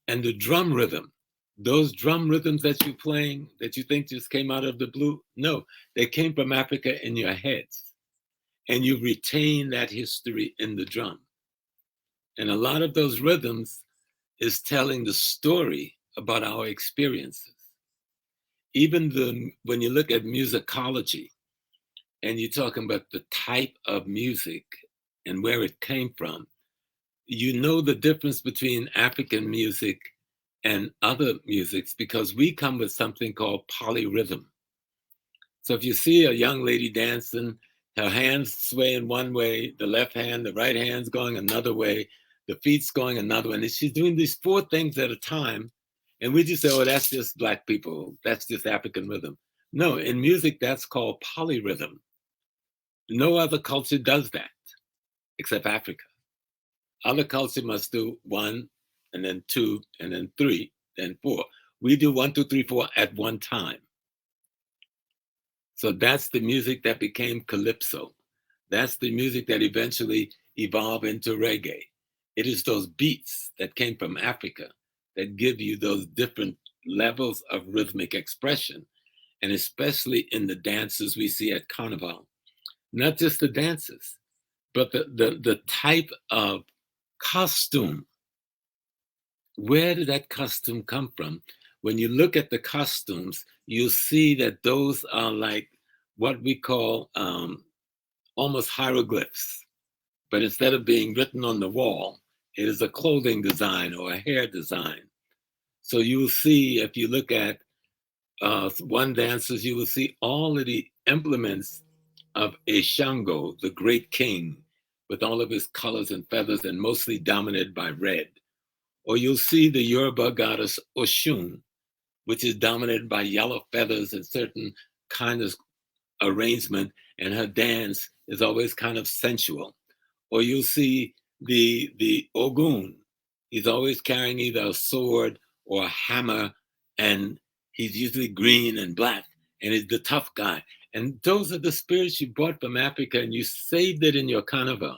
Speaker 3: And the drum rhythm, those drum rhythms that you're playing that you think just came out of the blue, no, they came from Africa in your heads. And you retain that history in the drum. And a lot of those rhythms is telling the story about our experiences. Even when you look at musicology and you're talking about the type of music and where it came from, you know the difference between African music and other musics because we come with something called polyrhythm. So if you see a young lady dancing, her hands swaying one way, the left hand, the right hand's going another way, the feet's going another way, and she's doing these 4 things at a time, and we just say, oh, that's just Black people, that's just African rhythm. No, in music, that's called polyrhythm. No other culture does that, except Africa. Other culture must do 1, and then 2, and then 3, then 4. We do 1, 2, 3, 4 at one time. So that's the music that became calypso. That's the music that eventually evolved into reggae. It is those beats that came from Africa that give you those different levels of rhythmic expression, and especially in the dances we see at Carnival. Not just the dances, but the type of costume. Where did that costume come from? When you look at the costumes, you'll see that those are like what we call almost hieroglyphs. But instead of being written on the wall, it is a clothing design or a hair design. So you will see, if you look at one dancers, you will see all of the implements of a Shango, the great king, with all of his colors and feathers and mostly dominated by red. Or you'll see the Yoruba goddess Oshun, which is dominated by yellow feathers and certain kind of arrangement, and her dance is always kind of sensual. Or you'll see the Ogun. He's always carrying either a sword or a hammer, and he's usually green and black, and he's the tough guy. And those are the spirits you brought from Africa, and you saved it in your carnival.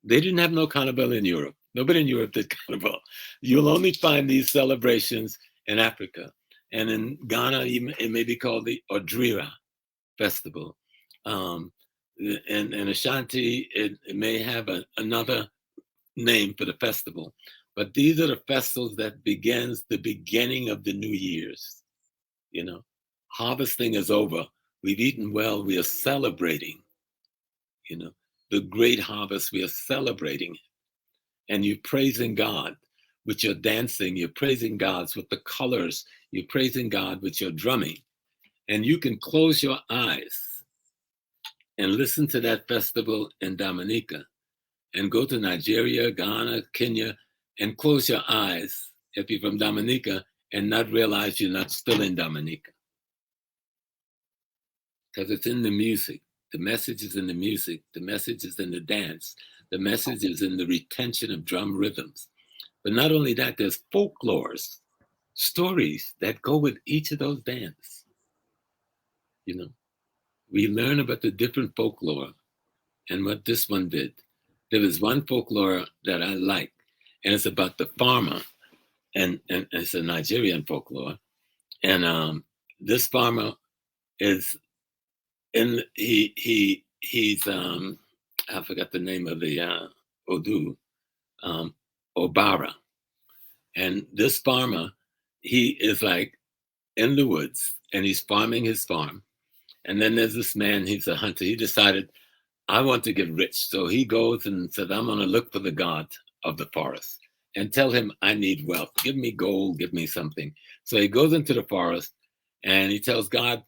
Speaker 3: They didn't have no carnival in Europe. Nobody in Europe did carnival. You'll only find these celebrations in Africa. And in Ghana, it may be called the Odrira Festival. And Ashanti, it may have another name for the festival. But these are the festivals that begins the beginning of the New Year's. You know, harvesting is over. We've eaten well. We are celebrating, you know, the great harvest. We are celebrating it. And you're praising God with your dancing. You're praising God with the colors. You're praising God with your drumming. And you can close your eyes and listen to that festival in Dominica, and go to Nigeria, Ghana, Kenya, and close your eyes if you're from Dominica and not realize you're not still in Dominica. Because it's in the music. The message is in the music. The message is in the dance. The message is in the retention of drum rhythms. But not only that, there's folklores, stories that go with each of those dances. You know, we learn about the different folklore and what this one did. There was one folklore that I like, and it's about the farmer, and it's a Nigerian folklore. And this farmer is he's I forgot the name of the Odu, Obara. And this farmer, he is like in the woods, and he's farming his farm, And then there's this man, he's a hunter. He decided, I want to get rich. So he goes and says, I'm going to look for the god of the forest and tell him I need wealth. Give me gold, give me something. So he goes into the forest and he tells God,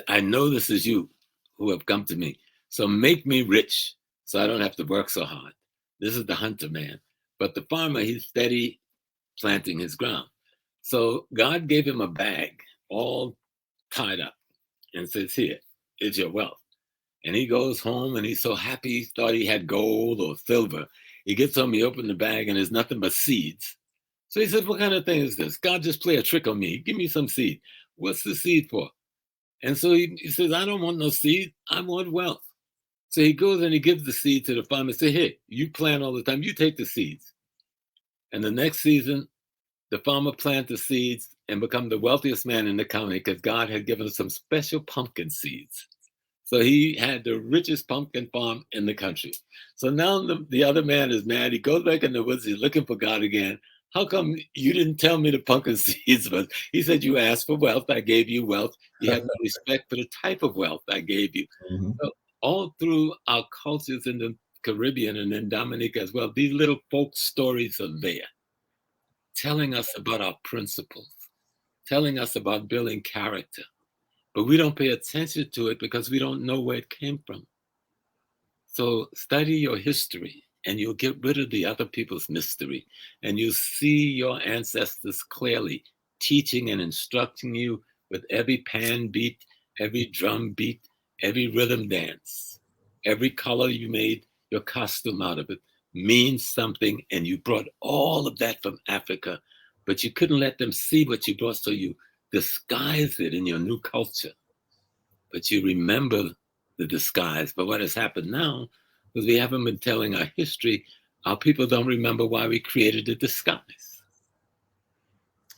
Speaker 3: I know this is you who have come to me. So make me rich so I don't have to work so hard. This is the hunter man. But the farmer, he's steady planting his ground. So God gave him a bag all tied up and says, here is your wealth. And he goes home and he's so happy. He thought he had gold or silver. He gets home, he opens the bag and there's nothing but seeds. So he said, what kind of thing is this? God just play a trick on me. Give me some seed. What's the seed for? And so he says, I don't want no seed. I want wealth. So he goes and he gives the seed to the farmer and says, here, you plant all the time. You take the seeds. And the next season, the farmer planted the seeds and become the wealthiest man in the county because God had given him some special pumpkin seeds. So he had the richest pumpkin farm in the country. So now the other man is mad. He goes back in the woods. He's looking for God again. How come you didn't tell me the pumpkin seeds was? He said, you asked for wealth. I gave you wealth. You had no respect for the type of wealth I gave you.
Speaker 1: Mhm.
Speaker 3: So all through our cultures in the Caribbean and in Dominica as well, these little folk stories are there, telling us about our principles, telling us about building character. But we don't pay attention to it because we don't know where it came from. So study your history and you'll get rid of the other people's mystery. And you'll see your ancestors clearly teaching and instructing you with every pan beat, every drum beat, every rhythm dance. Every color you made your costume out of it means something. And you brought all of that from Africa, but you couldn't let them see what you brought. So you disguise it in your new culture, but you remember the disguise. But what has happened now, because we haven't been telling our history, our people don't remember why we created the disguise.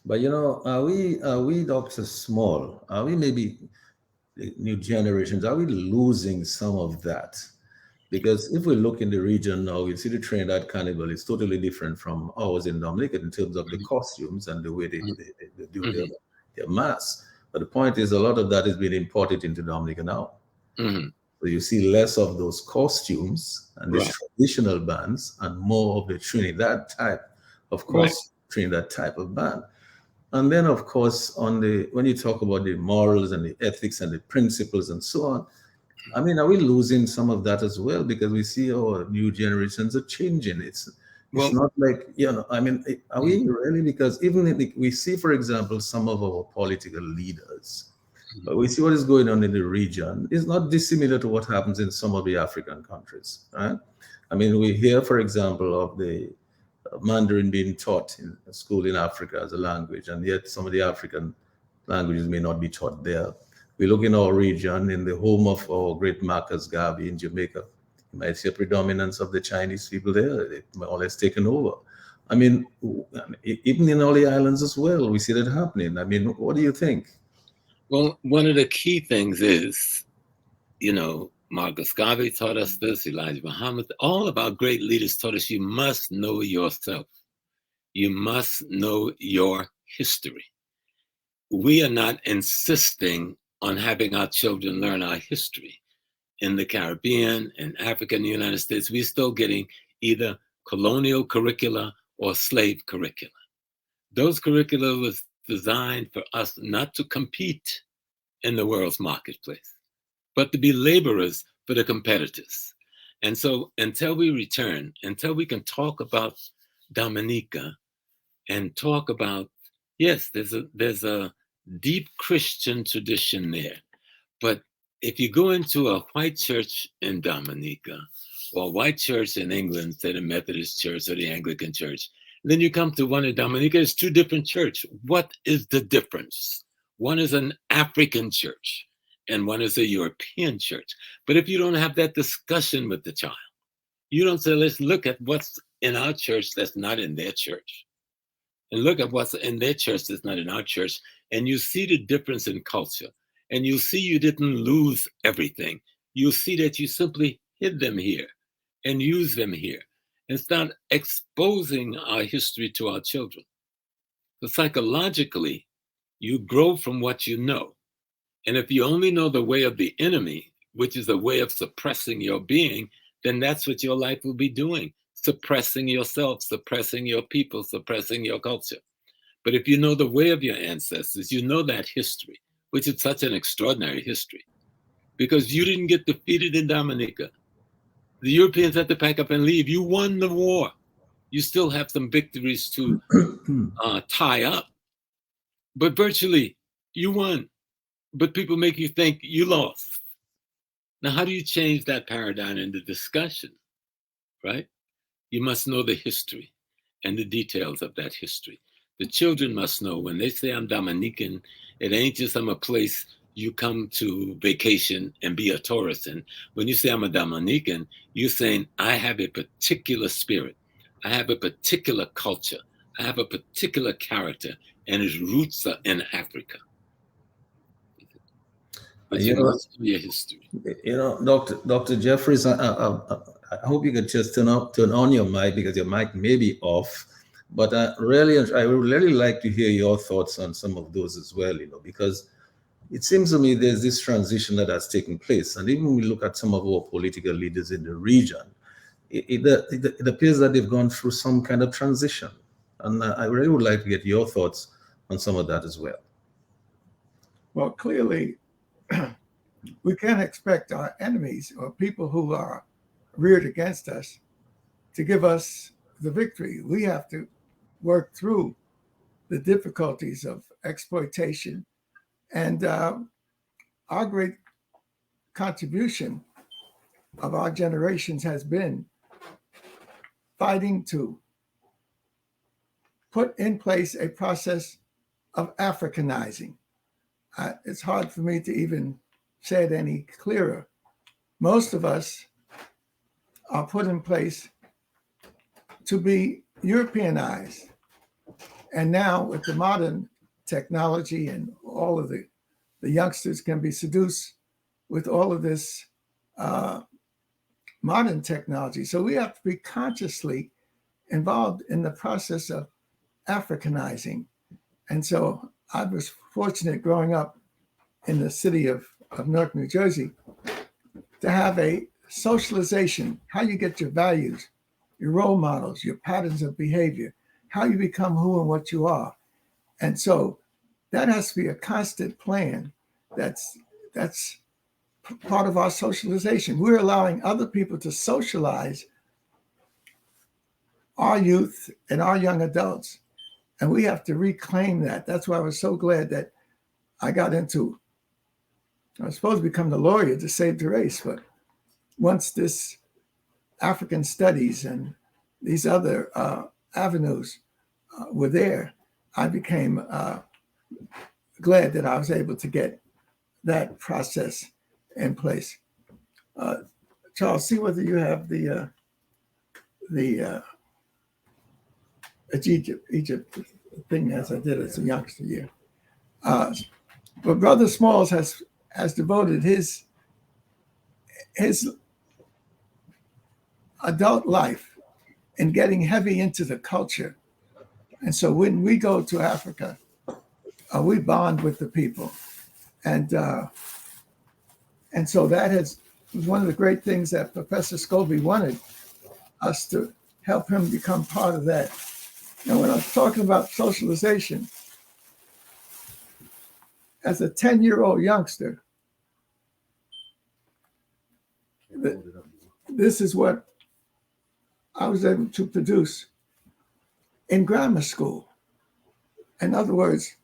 Speaker 1: But are we Dr. Small? Are we maybe the new generations? Are we losing some of that? Because if we look in the region now, we see the Trinidad Carnival is totally different from ours in Dominica in terms of the costumes and the way they do their mass. But the point is, a lot of that is being imported into Dominica now.
Speaker 3: Mm-hmm.
Speaker 1: So you see less of those costumes and these traditional bands and more of the Trinidad type, of course, Trinidad type of band. And then, of course, when you talk about the morals and the ethics and the principles and so on, I mean, are we losing some of that as well? Because we see our new generations are changing. It's not like, I mean, are we really? Because even we see, for example, some of our political leaders, we see what is going on in the region. It's not dissimilar to what happens in some of the African countries, right? I mean, we hear, for example, of the Mandarin being taught in school in Africa as a language, and yet some of the African languages may not be taught there. We look in our region, in the home of our great Marcus Garvey in Jamaica, you might see a predominance of the Chinese people there. They've more or less taken over. I mean, even in all the islands as well, we see that happening. I mean, what do you think?
Speaker 3: Well, one of the key things is, Marcus Garvey taught us this, Elijah Muhammad, all of our great leaders taught us you must know yourself. You must know your history. We are not insisting on having our children learn our history. In the Caribbean, in Africa, in the United States, we're still getting either colonial curricula or slave curricula. Those curricula was designed for us not to compete in the world's marketplace, but to be laborers for the competitors. And so until we return, until we can talk about Dominica and talk about, yes, there's a deep Christian tradition there. But if you go into a white church in Dominica or a white church in England, say the Methodist Church or the Anglican Church, then you come to one in Dominica, it's two different churches. What is the difference? One is an African church and one is a European church. But if you don't have that discussion with the child, you don't say, let's look at what's in our church that's not in their church. And look at what's in their church that's not in our church. And you see the difference in culture. And you see you didn't lose everything. You see that you simply hid them here and use them here and start exposing our history to our children. But psychologically, you grow from what you know. And if you only know the way of the enemy, which is a way of suppressing your being, then that's what your life will be doing. Suppressing yourself, suppressing your people, suppressing your culture. But if you know the way of your ancestors, you know that history, which is such an extraordinary history, because you didn't get defeated in Dominica. The Europeans had to pack up and leave. You won the war. You still have some victories to tie up, but virtually you won. But people make you think you lost. Now, how do you change that paradigm in the discussion, right? You must know the history and the details of that history. The children must know when they say I'm Dominican, it ain't just I'm a place you come to vacation and be a tourist in. When you say I'm a Dominican, you're saying I have a particular spirit. I have a particular culture. I have a particular character, and its roots are in Africa. But you must know your history.
Speaker 1: You know, Dr. Jeffries, I hope you can just turn on your mic, because your mic may be off. But I would really like to hear your thoughts on some of those as well, you know, because it seems to me there's this transition that has taken place. And even when we look at some of our political leaders in the region, it appears that they've gone through some kind of transition. And I really would like to get your thoughts on some of that as well.
Speaker 4: Well, clearly, we can't expect our enemies or people who are reared against us to give us the victory. We have to work through the difficulties of exploitation. And our great contribution of our generations has been fighting to put in place a process of Africanizing. It's hard for me to even say it any clearer. Most of us are put in place to be Europeanized. And now with the modern technology and all of the youngsters can be seduced with all of this modern technology. So we have to be consciously involved in the process of Africanizing. And so I was fortunate growing up in the city of Newark, New Jersey, to have a socialization, how you get your values, your role models, your patterns of behavior, how you become who and what you are. And so that has to be a constant plan. That's part of our socialization. We're allowing other people to socialize our youth and our young adults. And we have to reclaim that. That's why I was so glad that I was supposed to become the lawyer to save the race. But once this African studies and these other avenues were there, I became glad that I was able to get that process in place. Charles, see whether you have the Egypt thing as I did as a youngster here. But Brother Smalls has devoted his adult life in getting heavy into the culture. And so when we go to Africa, we bond with the people. And so that was one of the great things that Professor Scobie wanted us to help him become part of that. And when I'm talking about socialization, as a 10-year-old youngster, this is what I was able to produce in grammar school. In other words,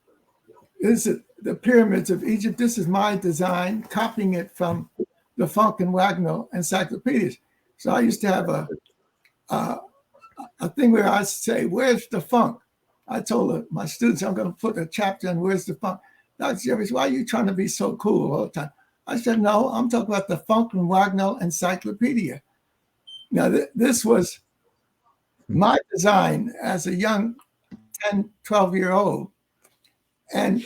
Speaker 4: this is the pyramids of Egypt. This is my design, copying it from the Funk and Wagnall encyclopedias. So I used to have a thing where I say, "Where's the funk?" I told my students, I'm going to put a chapter on "Where's the funk?" Dr. Jeffries, why are you trying to be so cool all the time? I said, no, I'm talking about the Funk and Wagnall encyclopedia. Now, this was my design as a young 10, 12-year-old. And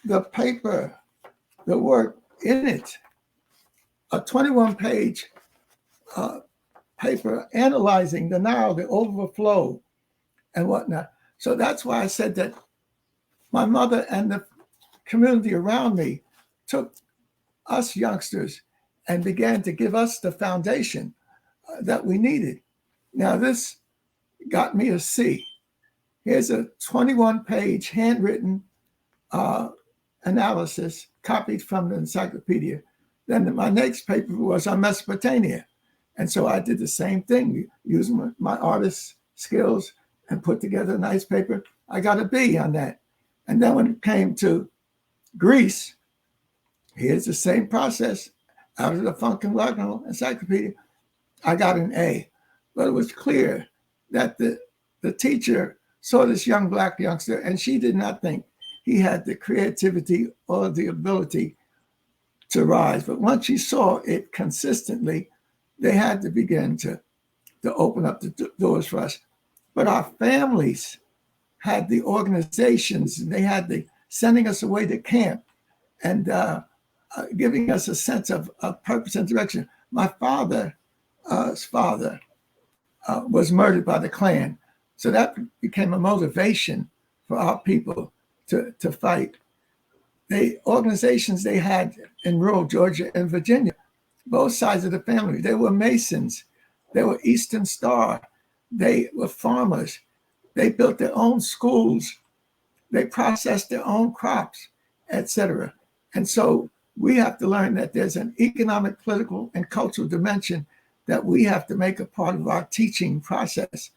Speaker 4: the paper, the work in it, a 21-page paper analyzing the Nile, the overflow, and whatnot. So that's why I said that my mother and the community around me took us youngsters and began to give us the foundation that we needed. Now, this got me a C. Here's a 21-page handwritten analysis copied from the encyclopedia. Then my next paper was on Mesopotamia. And so I did the same thing, using my artist skills and put together a nice paper. I got a B on that. And then when it came to Greece, here's the same process. Out of the Funkadelic Encyclopedia, I got an A. But it was clear that the teacher saw this young Black youngster, and she did not think he had the creativity or the ability to rise. But once she saw it consistently, they had to begin to open up the doors for us. But our families had the organizations, and they had the sending us away to camp and giving us a sense of purpose and direction. My father's father was murdered by the Klan. So that became a motivation for our people to fight. The organizations they had in rural Georgia and Virginia, both sides of the family, they were Masons, they were Eastern Star, they were farmers, they built their own schools, they processed their own crops, etc. And so we have to learn that there's an economic, political, and cultural dimension that we have to make a part of our teaching process.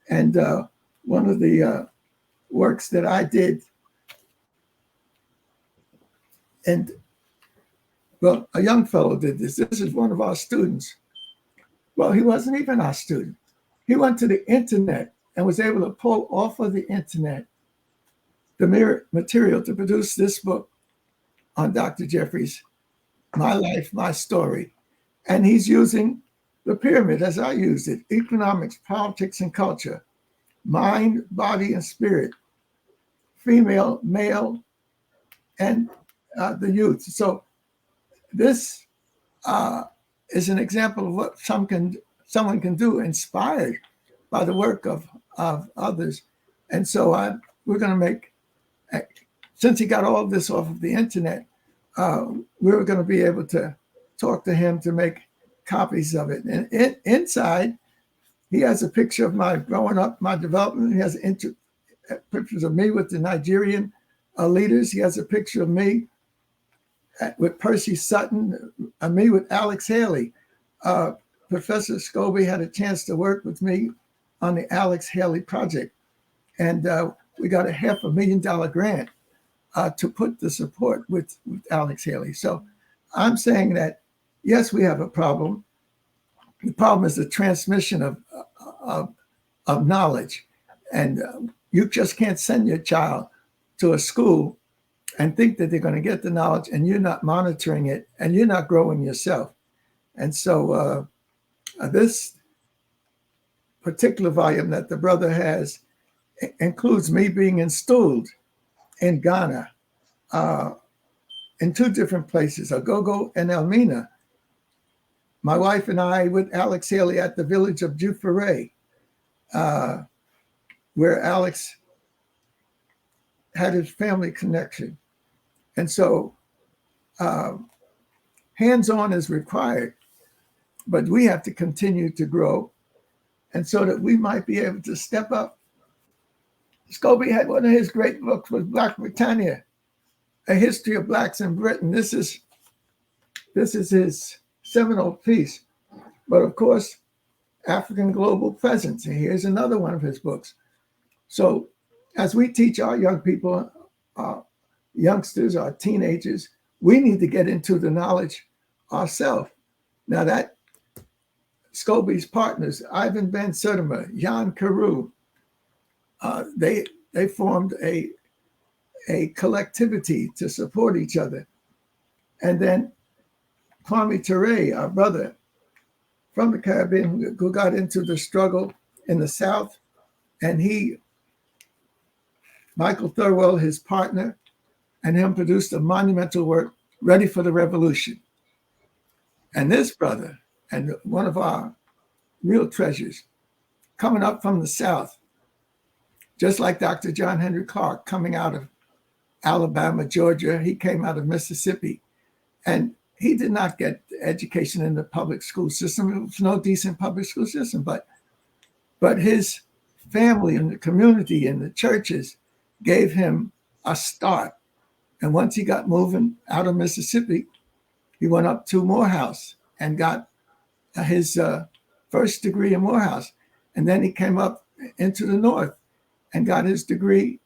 Speaker 4: And one of the works that I did, and well, a young fellow did this. This is one of our students. Well, he wasn't even our student. He went to the internet and was able to pull off of the internet the material to produce this book on Dr. Jeffries, My Life, My Story. And he's using the pyramid as I used it: economics, politics, and culture, mind, body, and spirit, female, male, and the youth. So this is an example of what someone can do, inspired by the work of others. And so we're going to make, since he got all of this off of the internet, we're going to be able to talk to him to make copies of it. And inside, he has a picture of my growing up, my development. He has pictures of me with the Nigerian leaders. He has a picture of me with Percy Sutton, me with Alex Haley. Professor Scobie had a chance to work with me on the Alex Haley project. And we got a $500,000 grant to put the support with Alex Haley. So I'm saying that, yes, we have a problem. The problem is the transmission of knowledge. And you just can't send your child to a school and think that they're going to get the knowledge, and you're not monitoring it, and you're not growing yourself. And so this particular volume that the brother has includes me being installed in Ghana, in two different places, Agogo and Elmina. My wife and I with Alex Haley at the village of Jufere, where Alex had his family connection. And so hands-on is required, but we have to continue to grow, and so that we might be able to step up. Scobie had one of his great books was Black Britannia, A History of Blacks in Britain. This is his seminal piece. But of course, African Global Presence. And here's another one of his books. So as we teach our young people, our youngsters, our teenagers, we need to get into the knowledge ourselves. Now that Scobie's partners, Ivan Ben Sertimer, Jan Carew, they formed a collectivity to support each other. And then Kwame Ture, our brother from the Caribbean, who got into the struggle in the South, and Michael Thurwell, his partner, and him produced a monumental work, Ready for the Revolution. And this brother, and one of our real treasures, coming up from the South, just like Dr. John Henry Clark coming out of Alabama, Georgia, he came out of Mississippi. And he did not get education in the public school system. There was no decent public school system, but his family and the community and the churches gave him a start. And once he got moving out of Mississippi, he went up to Morehouse and got his first degree in Morehouse. And then he came up into the North and got his degree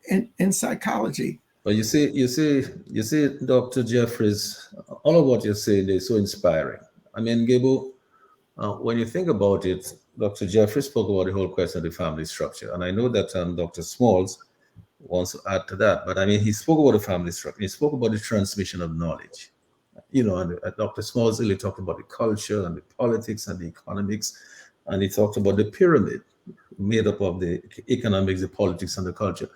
Speaker 4: in psychology.
Speaker 1: But you see, Dr. Jeffries, all of what you're saying is so inspiring. I mean, Gabriel, when you think about it, Dr. Jeffries spoke about the whole question of the family structure. And I know that Dr. Smalls wants to add to that. But I mean, he spoke about the family structure. He spoke about the transmission of knowledge. You know, and Dr. Smalls really talked about the culture and the politics and the economics. And he talked about the pyramid made up of the economics, the politics, and the culture.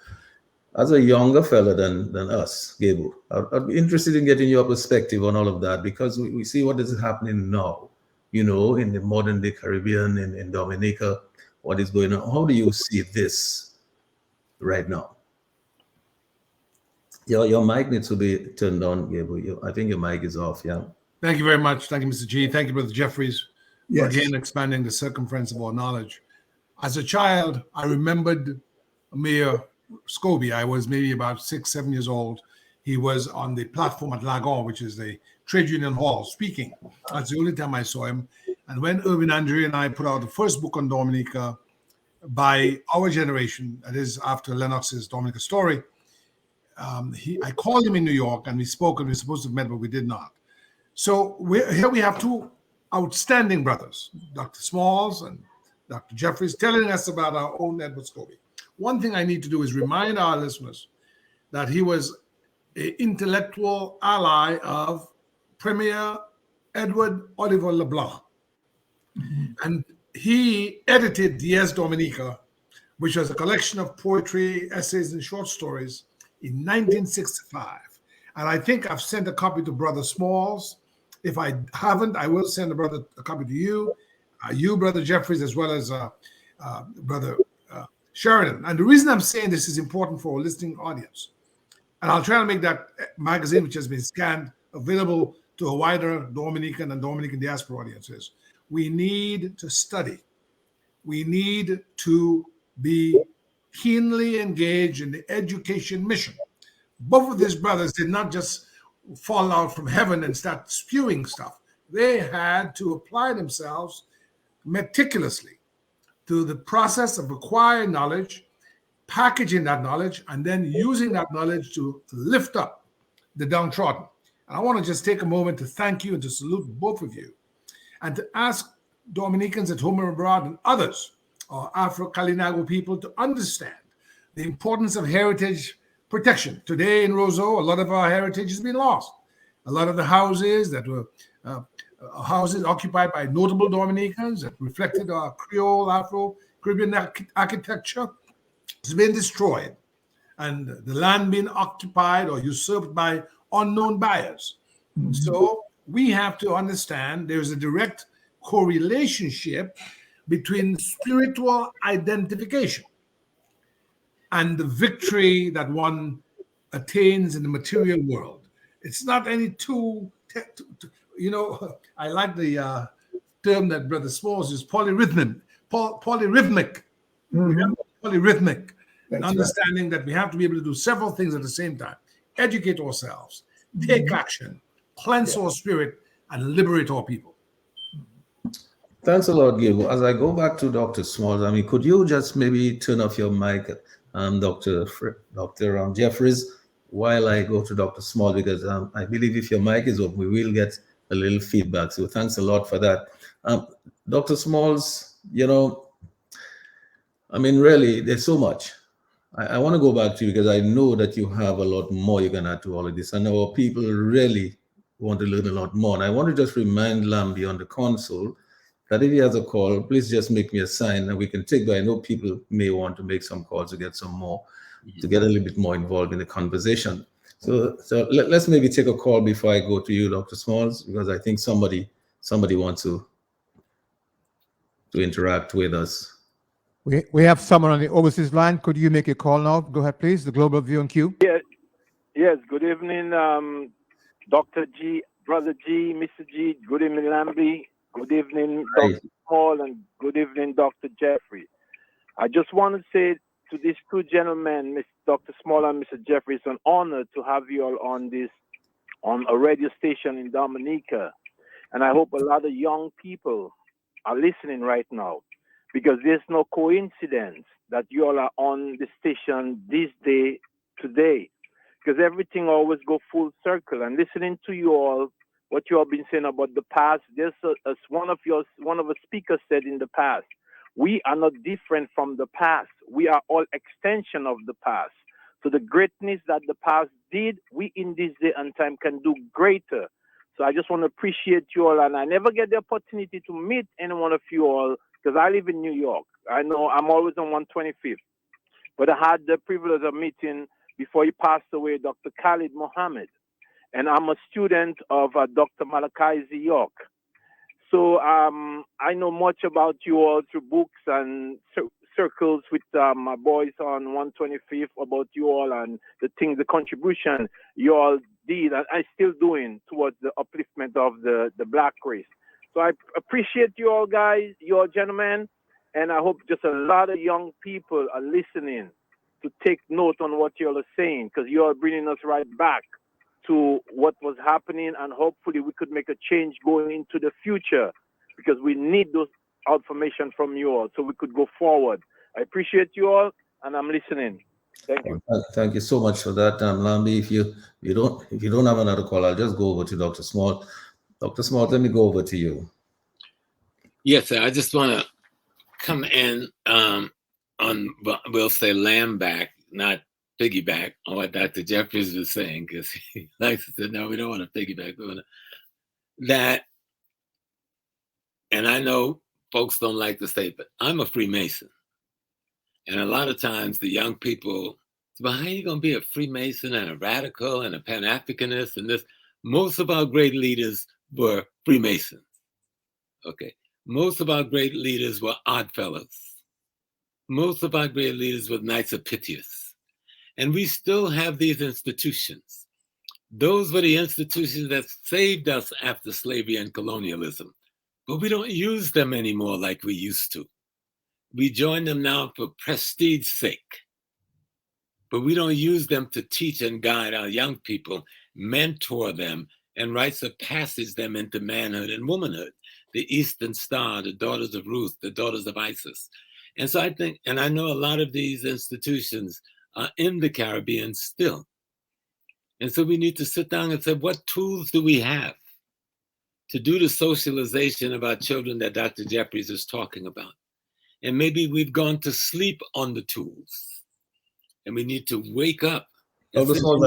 Speaker 1: As a younger fella than us, Gabriel, I'd be interested in getting your perspective on all of that, because we see what is happening now, you know, in the modern day Caribbean, in Dominica, what is going on. How do you see this right now? Your mic needs to be turned on, Gabriel. I think your mic is off, yeah.
Speaker 2: Thank you very much. Thank you, Mr. G. Thank you, Brother Jeffries,
Speaker 4: Yes.
Speaker 2: for again expanding the circumference of our knowledge. As a child, I remembered Mayor Scobie. I was maybe about 6, 7 years old. He was on the platform at Lagon, which is the trade union hall, speaking. That's the only time I saw him. And when Irvin Andre and I put out the first book on Dominica by our generation, that is after Lennox's Dominica story, I called him in New York and we spoke, and we were supposed to have met, but we did not. So here we have two outstanding brothers, Dr. Smalls and Dr. Jeffries, telling us about our own Edward Scobie. One thing I need to do is remind our listeners that he was an intellectual ally of Premier Edward Oliver LeBlanc. Mm-hmm. And he edited Dies Dominica, which was a collection of poetry, essays, and short stories in 1965. And I think I've sent a copy to Brother Smalls. If I haven't, I will send a copy to you, Brother Jeffries, as well as Brother Sheridan. And the reason I'm saying this is important for our listening audience, and I'll try to make that magazine, which has been scanned, available to a wider Dominican and Dominican diaspora audiences. We need to study. We need to be keenly engaged in the education mission. Both of these brothers did not just fall out from heaven and start spewing stuff. They had to apply themselves meticulously to the process of acquiring knowledge, packaging that knowledge, and then using that knowledge to lift up the downtrodden. And I want to just take a moment to thank you and to salute both of you, and to ask Dominicans at home and abroad and others, or Afro-Kalinago people, to understand the importance of heritage protection. Today in Roseau, a lot of our heritage has been lost. A lot of the houses that were houses occupied by notable Dominicans that reflected our Creole, Afro-Caribbean architecture has been destroyed, and the land being occupied or usurped by unknown buyers. Mm-hmm. So we have to understand there's a direct correlationship between spiritual identification and the victory that one attains in the material world. It's not any two, I like the term that Brother Smalls used, polyrhythmic.
Speaker 4: Mm-hmm.
Speaker 2: Polyrhythmic.
Speaker 4: That's
Speaker 2: understanding that we have to be able to do several things at the same time. Educate ourselves, take action, cleanse our spirit, and liberate our people.
Speaker 1: Thanks a lot, Gabriel. As I go back to Dr. Smalls, I mean, could you just maybe turn off your mic, Dr. Jeffries, while I go to Dr. Smalls, because I believe if your mic is open, we will get a little feedback. So thanks a lot for that. Dr. Smalls, I mean, really, there's so much. I want to go back to you because I know that you have a lot more you can add to all of this. And our people really want to learn a lot more. And I want to just remind Lambi on the console that if he has a call, please just make me a sign and we can take, but I know people may want to make some calls to get some more, to get a little bit more involved in the conversation. So let's maybe take a call before I go to you, Dr. Smalls, because I think somebody wants to interact with us.
Speaker 5: We have someone on the overseas line. Could you make a call now? Go ahead, please. The Global View and Q.
Speaker 6: Yes. Good evening, Dr. G, Brother G, Mr. G, good evening, Lambie. Good evening,
Speaker 1: Right.
Speaker 6: Dr. Small, and good evening, Dr. Jeffrey. I just want to say to these two gentlemen, Dr. Small and Mr. Jeffrey, it's an honor to have you all on a radio station in Dominica. And I hope a lot of young people are listening right now, because there's no coincidence that you all are on the station this day today, because everything always go full circle. And listening to you all, what you all been saying about the past, there's as one of the speakers said in the past, we are not different from the past. We are all extension of the past. So the greatness that the past did, we in this day and time can do greater. So I just want to appreciate you all, and I never get the opportunity to meet any one of you all because I live in New York. I know I'm always on 125th, but I had the privilege of meeting, before he passed away, Dr. Khalid Mohammed, and I'm a student of Dr. Malachi Z. York. So I know much about you all through books and circles with my boys on 125th about you all and the things, the contribution you all did and I still doing towards the upliftment of the black race. So I appreciate you all guys, you all gentlemen, and I hope just a lot of young people are listening to take note on what you all are saying, because you are bringing us right back to what was happening, and hopefully we could make a change going into the future, because we need those information from you all so we could go forward. I appreciate you all, and I'm listening. Thank you.
Speaker 1: Thank you so much for that, Lambi. If you don't have another call, I'll just go over to Dr. Small. Dr. Small, let me go over to you.
Speaker 3: Yes, sir. I just want to come in on, we'll say, lamb back, not piggyback on what Dr. Jeffries was saying, because he likes to say, no, we don't want to piggyback. We want to, that, and I know folks don't like to say, but I'm a Freemason. And a lot of times the young people, well, how are you going to be a Freemason and a radical and a Pan-Africanist and this? Most of our great leaders were Freemasons. Okay. Most of our great leaders were Oddfellows. Most of our great leaders were Knights of Pythias. And we still have these institutions. Those were the institutions that saved us after slavery and colonialism. But we don't use them anymore like we used to. We join them now for prestige's sake. But we don't use them to teach and guide our young people, mentor them, and rites of passage them into manhood and womanhood. The Eastern Star, the Daughters of Ruth, the Daughters of Isis. And so I think, and I know a lot of these institutions are in the Caribbean still. And so we need to sit down and say, what tools do we have to do the socialization of our children that Dr. Jeffries is talking about? And maybe we've gone to sleep on the tools. And we need to wake up.
Speaker 1: Dr. Small,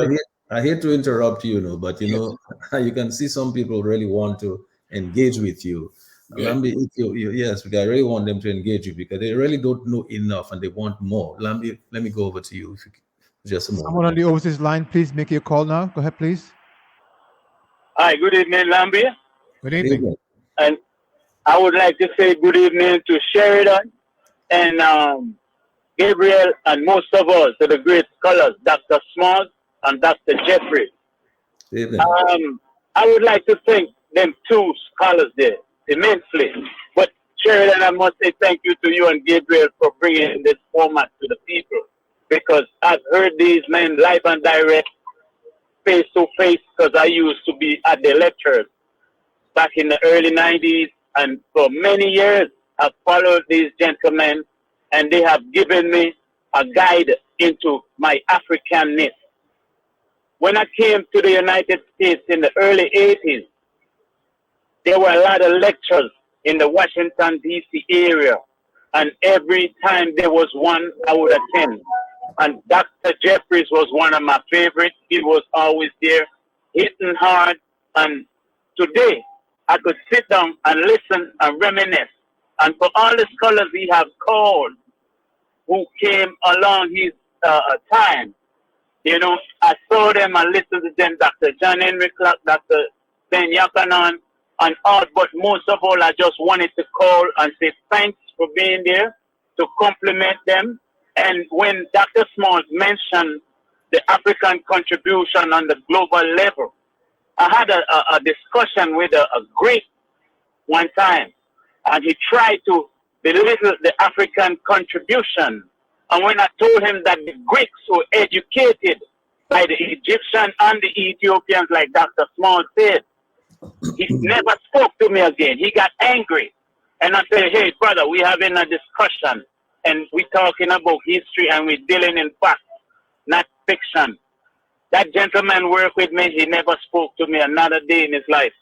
Speaker 1: I hate to interrupt you, but you can see some people really want to engage with you. Lambi, yes, I really want them to engage you because they really don't know enough and they want more. Lambi, let me go over to you. Just a moment.
Speaker 5: Someone on the overseas line, please make your call now. Go ahead, please.
Speaker 7: Hi, good evening, Lambi.
Speaker 5: Good evening.
Speaker 7: And I would like to say good evening to Sheridan and Gabriel and most of us, to the great scholars, Dr. Small and Dr. Jeffries. I would like to thank them two scholars there immensely. But Sheridan, I must say thank you to you and Gabriel for bringing this format to the people, because I've heard these men live and direct, face to face, because I used to be at the lectures back in the early 90s, and for many years I've followed these gentlemen, and they have given me a guide into my Africanness. When I came to the United States in the early 80s, there were a lot of lectures in the Washington, D.C. area, and every time there was one, I would attend. And Dr. Jeffries was one of my favorites. He was always there, hitting hard. And today, I could sit down and listen and reminisce. And for all the scholars he has called who came along his time, I saw them and listened to them, Dr. John Henry Clark, Dr. Ben Yakanan, and all, but most of all, I just wanted to call and say thanks for being there, to compliment them. And when Dr. Small mentioned the African contribution on the global level, I had a discussion with a Greek one time, and he tried to belittle the African contribution. And when I told him that the Greeks were educated by the Egyptians and the Ethiopians, like Dr. Small said, he never spoke to me again. He got angry. And I said, hey, brother, we having a discussion, and we talking about history, and we're dealing in fact, not fiction. That gentleman worked with me. He never spoke to me another day in his life.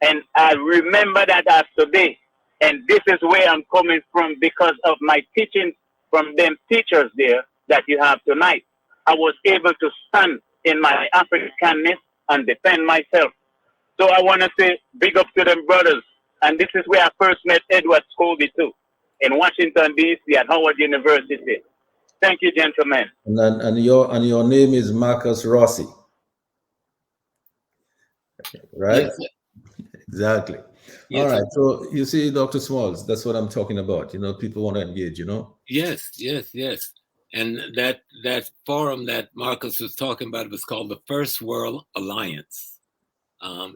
Speaker 7: And I remember that as today. And this is where I'm coming from because of my teaching from them teachers there that you have tonight. I was able to stand in my Africanness and defend myself. So I want to say big up to them brothers. And this is where I first met Edward Scobie too, in Washington, D.C. at Howard University. Thank you, gentlemen.
Speaker 1: And your name is Marcus Rossi, right?
Speaker 3: Yes.
Speaker 1: Exactly.
Speaker 3: Yes.
Speaker 1: All right. So you see, Dr. Smalls, that's what I'm talking about. You know, people want to engage, you know?
Speaker 3: Yes. And that forum that Marcus was talking about was called the First World Alliance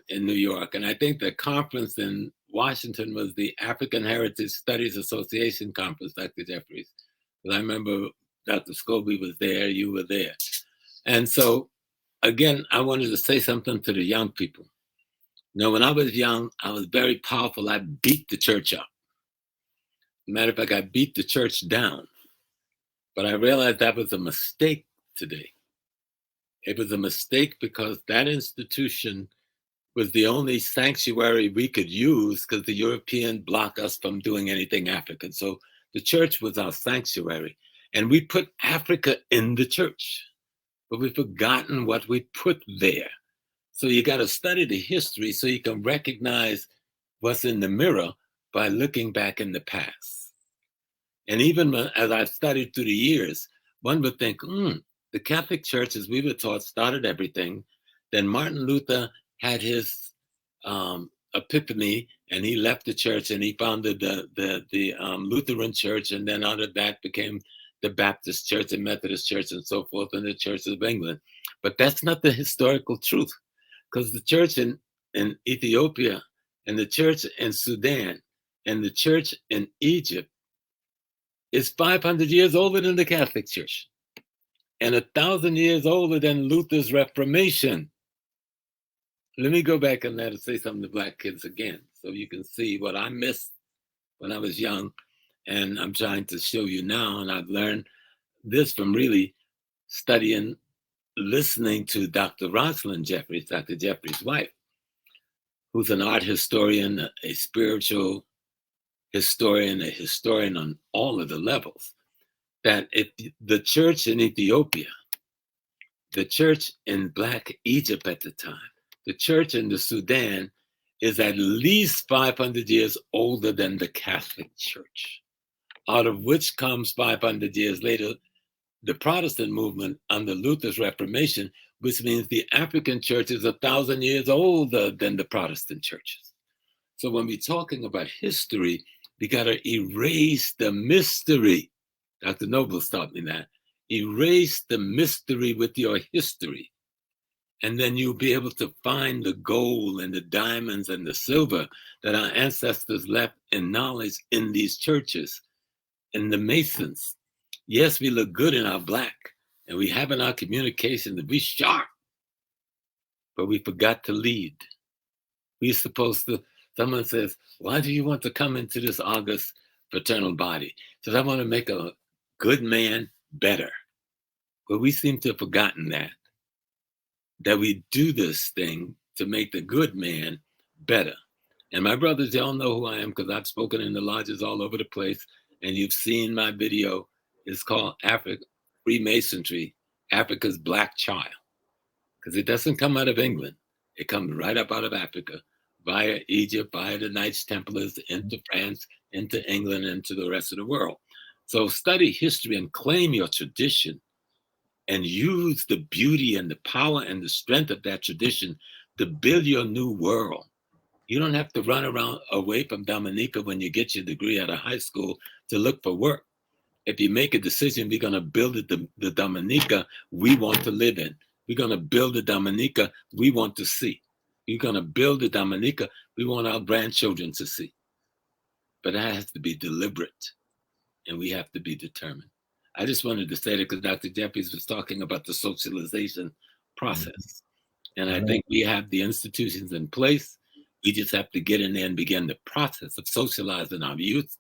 Speaker 3: in New York. And I think the conference in Washington was the African Heritage Studies Association Conference, Dr. Jeffries. Because I remember Dr. Scobie was there, you were there. And so, again, I wanted to say something to the young people. You know, when I was young, I was very powerful. I beat the church up. Matter of fact, I beat the church down. But I realized that was a mistake today. It was a mistake because that institution was the only sanctuary we could use because the European blocked us from doing anything African. So the church was our sanctuary. And we put Africa in the church, but we've forgotten what we put there. So you got to study the history so you can recognize what's in the mirror by looking back in the past. And even as I've studied through the years, one would think, the Catholic Church, as we were taught, started everything. Then Martin Luther had his epiphany, and he left the church and he founded the Lutheran Church, and then out of that became the Baptist Church and Methodist Church and so forth, and the Church of England. But that's not the historical truth, because the church in Ethiopia and the church in Sudan and the church in Egypt is 500 years older than the Catholic Church and 1,000 years older than Luther's Reformation. Let me go back on that and say something to Black kids again, so you can see what I missed when I was young, and I'm trying to show you now. And I've learned this from really studying, listening to Dr. Rosalind Jeffries, Dr. Jeffries' wife, who's an art historian, a spiritual historian, a historian on all of the levels, that if the church in Ethiopia, the church in Black Egypt at the time, the church in the Sudan is at least 500 years older than the Catholic Church, out of which comes 500 years later, the Protestant movement under Luther's Reformation, which means the African church is 1,000 years older than the Protestant churches. So when we're talking about history, we got to erase the mystery. Dr. Nobles taught me that. Erase the mystery with your history. And then you'll be able to find the gold and the diamonds and the silver that our ancestors left in knowledge in these churches. And the Masons, yes, we look good in our Black, and we have in our communication to be sharp, but we forgot to lead. We're supposed to, someone says, why do you want to come into this august fraternal body? Says, I want to make a good man better. But we seem to have forgotten that we do this thing to make the good man better. And my brothers, y'all know who I am because I've spoken in the lodges all over the place, and you've seen my video. It's called Freemasonry, Africa's Black Child, because it doesn't come out of England. It comes right up out of Africa, via Egypt, via the Knights Templars, into France, into England, into the rest of the world. So study history and claim your tradition, and use the beauty and the power and the strength of that tradition to build your new world. You don't have to run around away from Dominica when you get your degree out of high school to look for work. If you make a decision, we're going to build the Dominica we want to live in. We're going to build the Dominica we want to see. You're going to build the Dominica we want our grandchildren to see. But that has to be deliberate, and we have to be determined. I just wanted to say that because Dr. Jeffries was talking about the socialization process. And I think we have the institutions in place. We just have to get in there and begin the process of socializing our youth.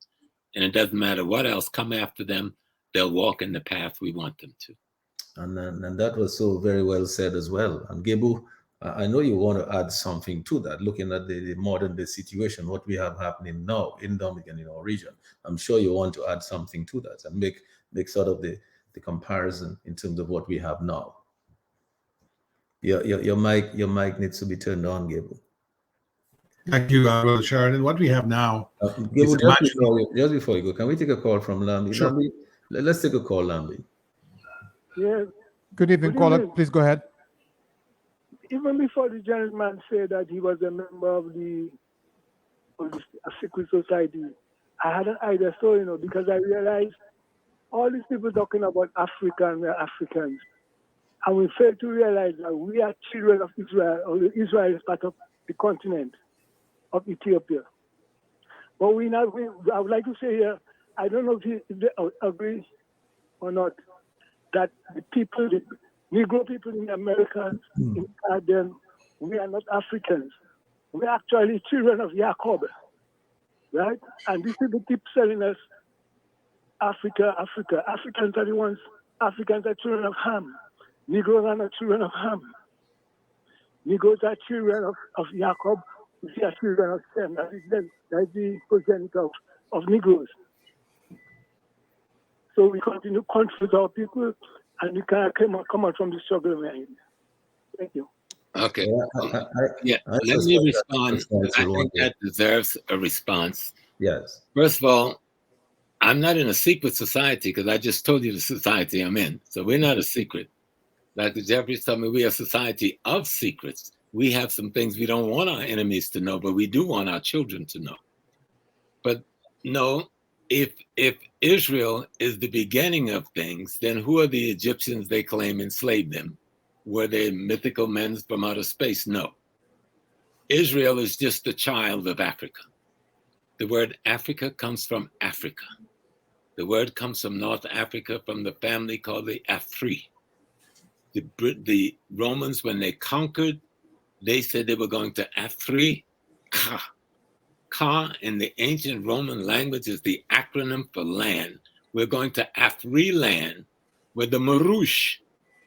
Speaker 3: And it doesn't matter what else come after them, they'll walk in the path we want them to.
Speaker 1: And that was so very well said as well. And Gabriel, I know you want to add something to that, looking at the modern day situation, what we have happening now in Dominican, in our region. I'm sure you want to add something to that and make sort of the comparison in terms of what we have now. Your mic needs to be turned on, Gabriel.
Speaker 2: Thank you, Brother Sheridan. What we have now
Speaker 1: Gabriel, just before you go, can we take a call from Lambi?
Speaker 2: Sure.
Speaker 1: Lambi, let's take a call, Lambi.
Speaker 8: Yes.
Speaker 5: Good evening, caller. Please go ahead.
Speaker 8: Even before the gentleman said that he was a member of the secret society, I had an idea. So, because I realized all these people talking about Africa and we're Africans, and we fail to realize that we are children of Israel, or Israel is part of the continent of Ethiopia. But I would like to say here, I don't know if they agree or not, that the people, the Negro people in the Americas, in Caribbean, we are not Africans. We are actually children of Jacob, right? And these people keep telling us, Africa, Africa. Africans are the ones, Africans are children of Ham. Negroes are not children of Ham. Negroes are children of Jacob. We are children of Shem. That is the progenitor of Negroes. So we continue to confuse our people, and we can't come out from the struggle. Thank you.
Speaker 3: Okay. Let me respond. I think that deserves a response.
Speaker 1: Yes.
Speaker 3: First of all, I'm not in a secret society because I just told you the society I'm in. So we're not a secret. Dr. Jeffries told me we are a society of secrets. We have some things we don't want our enemies to know, but we do want our children to know. But no, if Israel is the beginning of things, then who are the Egyptians they claim enslaved them? Were they mythical men from outer space? No. Israel is just the child of Africa. The word Africa comes from Africa. The word comes from North Africa, from the family called the Afri. The Romans, when they conquered, they said they were going to Afrika. Ka in the ancient Roman language is the acronym for land. We're going to Afri land, where the Marush,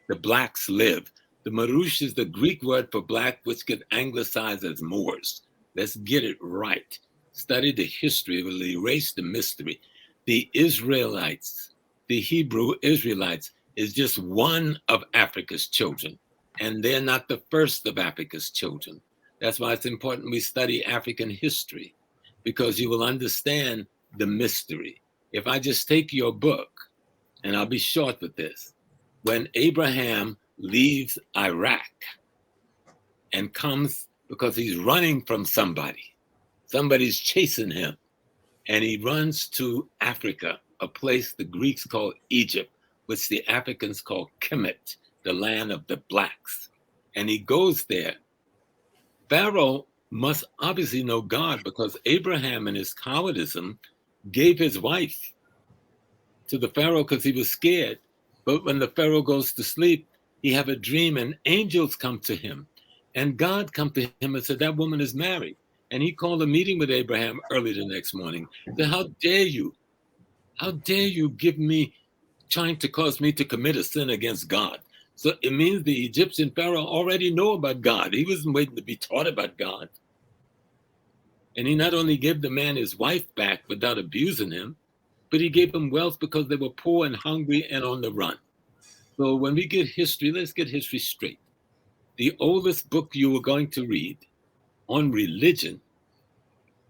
Speaker 3: the blacks, live. The Marush is the Greek word for black, which could anglicize as Moors. Let's get it right. Study the history, will erase the mystery. The Israelites, the Hebrew Israelites, is just one of Africa's children, and they're not the first of Africa's children. That's why it's important we study African history, because you will understand the mystery. If I just take your book, and I'll be short with this, when Abraham leaves Iraq and comes because he's running from somebody's chasing him, and he runs to Africa, a place the Greeks call Egypt, which the Africans call Kemet, the land of the blacks. And he goes there. Pharaoh must obviously know God, because Abraham in his cowardism gave his wife to the Pharaoh because he was scared. But when the Pharaoh goes to sleep, he have a dream and angels come to him. And God come to him and said, that woman is married. And he called a meeting with Abraham early the next morning. He said, how dare you? How dare you give me, trying to cause me to commit a sin against God? So it means the Egyptian Pharaoh already know about God. He wasn't waiting to be taught about God. And he not only gave the man his wife back without abusing him, but he gave him wealth because they were poor and hungry and on the run. So when we get history, let's get history straight. The oldest book you were going to read on religion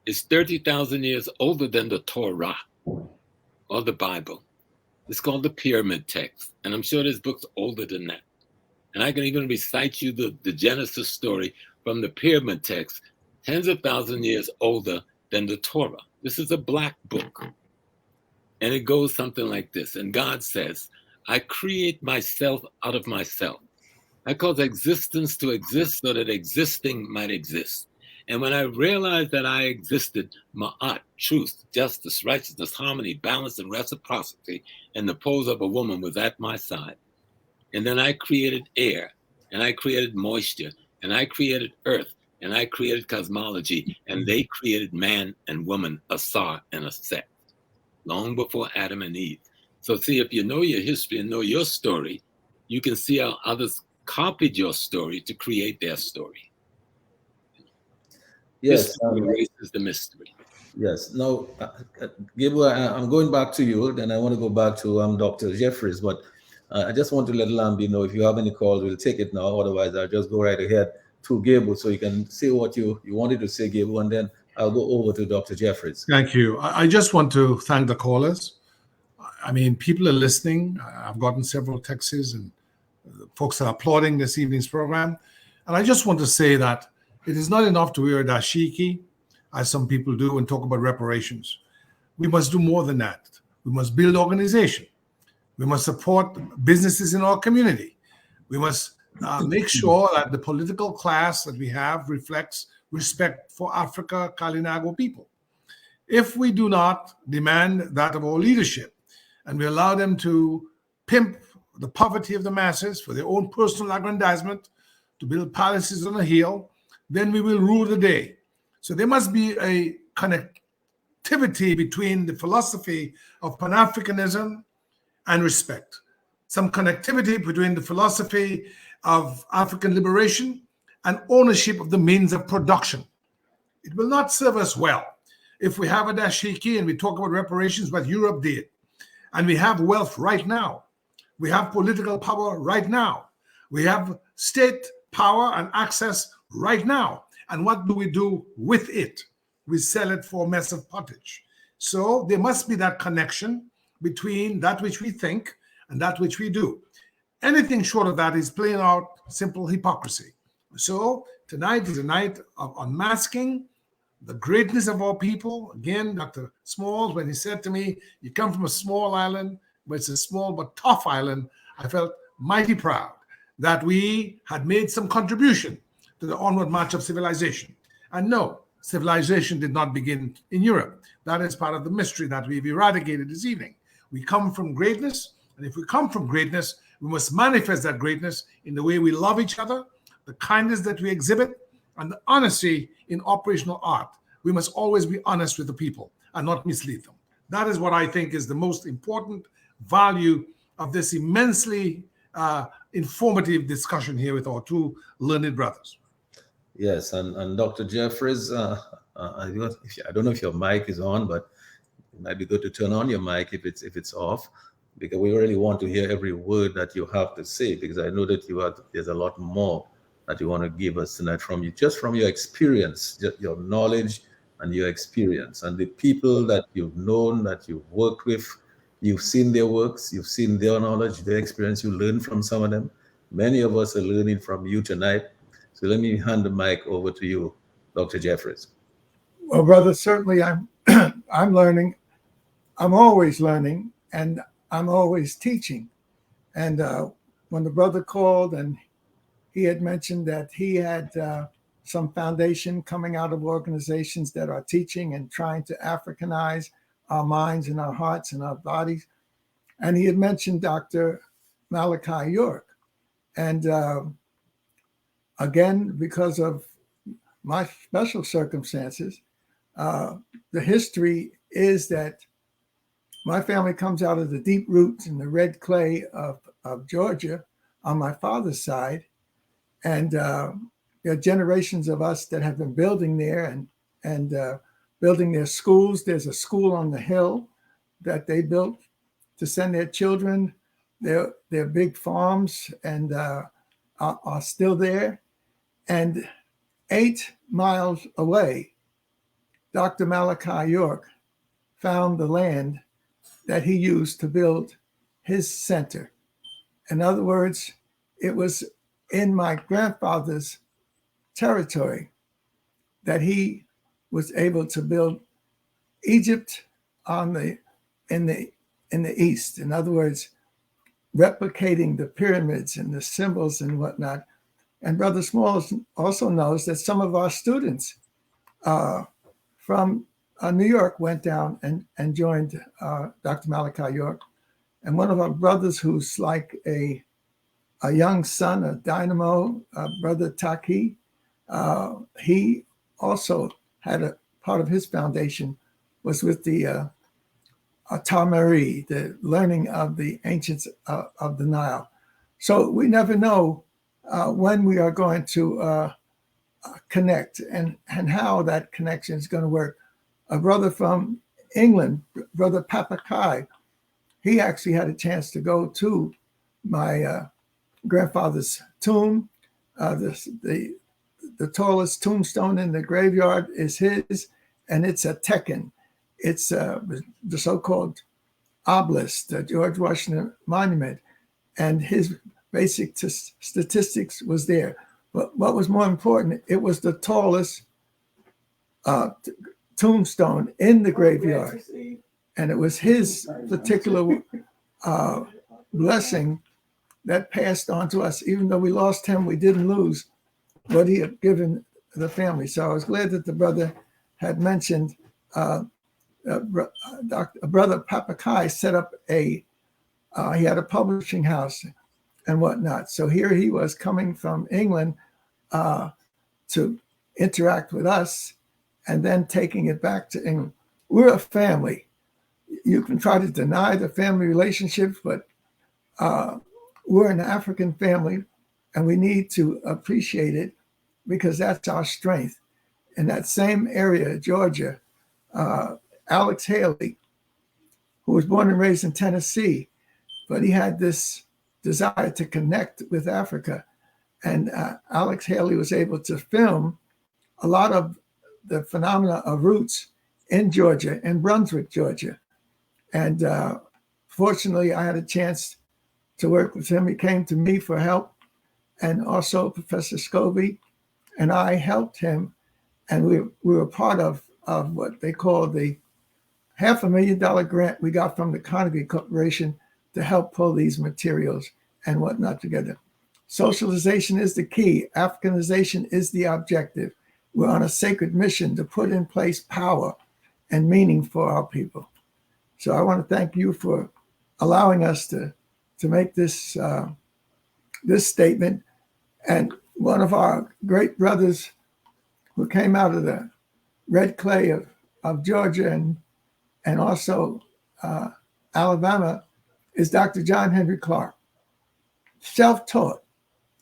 Speaker 3: is 30,000 years older than the Torah or the Bible. It's called the Pyramid Text. And I'm sure there's books older than that. And I can even recite you the Genesis story from the Pyramid Text, tens of thousands of years older than the Torah. This is a black book. And it goes something like this. And God says, I create myself out of myself. I cause existence to exist so that existing might exist. And when I realized that I existed, ma'at, truth, justice, righteousness, harmony, balance, and reciprocity, and the pose of a woman was at my side. And then I created air, and I created moisture, and I created earth, and I created cosmology, and they created man and woman, Asar and a Set, long before Adam and Eve. So see, if you know your history and know your story, you can see how others copied your story to create their story.
Speaker 1: Yes.
Speaker 3: History erases the mystery.
Speaker 1: Yes. Now, Gabriel, I'm going back to you. Then I want to go back to Dr. Jeffries, but I just want to let Lambi know if you have any calls, we'll take it now. Otherwise, I'll just go right ahead to Gabriel so you can say what you wanted to say, Gabriel, and then I'll go over to Dr. Jeffries.
Speaker 2: Thank you. I just want to thank the callers. I mean, people are listening. I've gotten several texts and folks are applauding this evening's program. And I just want to say that it is not enough to wear a dashiki, as some people do, and talk about reparations. We must do more than that. We must build organization. We must support businesses in our community. We must make sure that the political class that we have reflects respect for Africa, Kalinago people. If we do not demand that of our leadership, and we allow them to pimp the poverty of the masses for their own personal aggrandizement, to build palaces on a hill, then we will rule the day. So there must be a connectivity between the philosophy of Pan-Africanism and respect. Some connectivity between the philosophy of African liberation and ownership of the means of production. It will not serve us well if we have a dashiki and we talk about reparations, what Europe did. And we have wealth right now. We have political power right now. We have state power and access right now. And what do we do with it? We sell it for a mess of pottage. So there must be that connection between that which we think and that which we do. Anything short of that is playing out simple hypocrisy. So tonight is a night of unmasking the greatness of our people. Again, Dr. Smalls, when he said to me, you come from a small island, but it's a small but tough island, I felt mighty proud that we had made some contribution to the onward march of civilization. And no, civilization did not begin in Europe. That is part of the mystery that we've eradicated this evening. We come from greatness, and if we come from greatness, we must manifest that greatness in the way we love each other, the kindness that we exhibit, and the honesty in operational art. We must always be honest with the people and not mislead them. That is what I think is the most important value of this immensely informative discussion here with our two learned brothers.
Speaker 1: Yes, and Dr. Jeffries, I don't know if your mic is on, but it might be good to turn on your mic if it's off, because we really want to hear every word that you have to say, because I know that there's a lot more that you want to give us tonight from your experience, your knowledge and your experience, and the people that you've known, that you've worked with. You've seen their works, you've seen their knowledge, their experience, you learned from some of them. Many of us are learning from you tonight. So let me hand the mic over to you, Dr. Jeffries.
Speaker 4: Well, brother, certainly I'm learning. I'm always learning, and I'm always teaching. And when the brother called and he had mentioned that he had some foundation coming out of organizations that are teaching and trying to Africanize our minds and our hearts and our bodies. And he had mentioned Dr. Malachi York. And again, because of my special circumstances, the history is that my family comes out of the deep roots in the red clay of Georgia on my father's side. And there are generations of us that have been building there and building their schools. There's a school on the hill that they built to send their children. Their big farms and are still there. And 8 miles away, Dr. Malachi York found the land that he used to build his center. In other words, it was in my grandfather's territory that he was able to build Egypt in the east. In other words, replicating the pyramids and the symbols and whatnot. And Brother Smalls also knows that some of our students from New York went down and joined Dr. Malachi York. And one of our brothers who's like a young son, a dynamo, Brother Taki, he also had a part of his foundation was with the Tamari, the learning of the ancients of the Nile. So we never know when we are going to connect and how that connection is going to work. A brother from England, Brother Papakai, he actually had a chance to go to my grandfather's tomb. The tallest tombstone in the graveyard is his, and it's a Tekken. It's the so-called obelisk, the George Washington Monument, and his basic statistics was there. But what was more important, it was the tallest tombstone in the graveyard. And it was his particular blessing that passed on to us. Even though we lost him, we didn't lose what he had given the family. So I was glad that the brother had mentioned Brother Papakai set up he had a publishing house and whatnot. So here he was coming from England to interact with us and then taking it back to England. We're a family. You can try to deny the family relationships, but we're an African family and we need to appreciate it because that's our strength. In that same area, Georgia, Alex Haley, who was born and raised in Tennessee, but he had this desire to connect with Africa. And Alex Haley was able to film a lot of the phenomena of roots in Georgia, in Brunswick, Georgia. And fortunately, I had a chance to work with him. He came to me for help, and also Professor Scobie, and I helped him. And we were part of what they call the $500,000 grant we got from the Carnegie Corporation to help pull these materials and whatnot together. Socialization is the key. Africanization is the objective. We're on a sacred mission to put in place power and meaning for our people. So I want to thank you for allowing us to make this this statement. And one of our great brothers who came out of the red clay of Georgia and also Alabama is Dr. John Henry Clark, self-taught.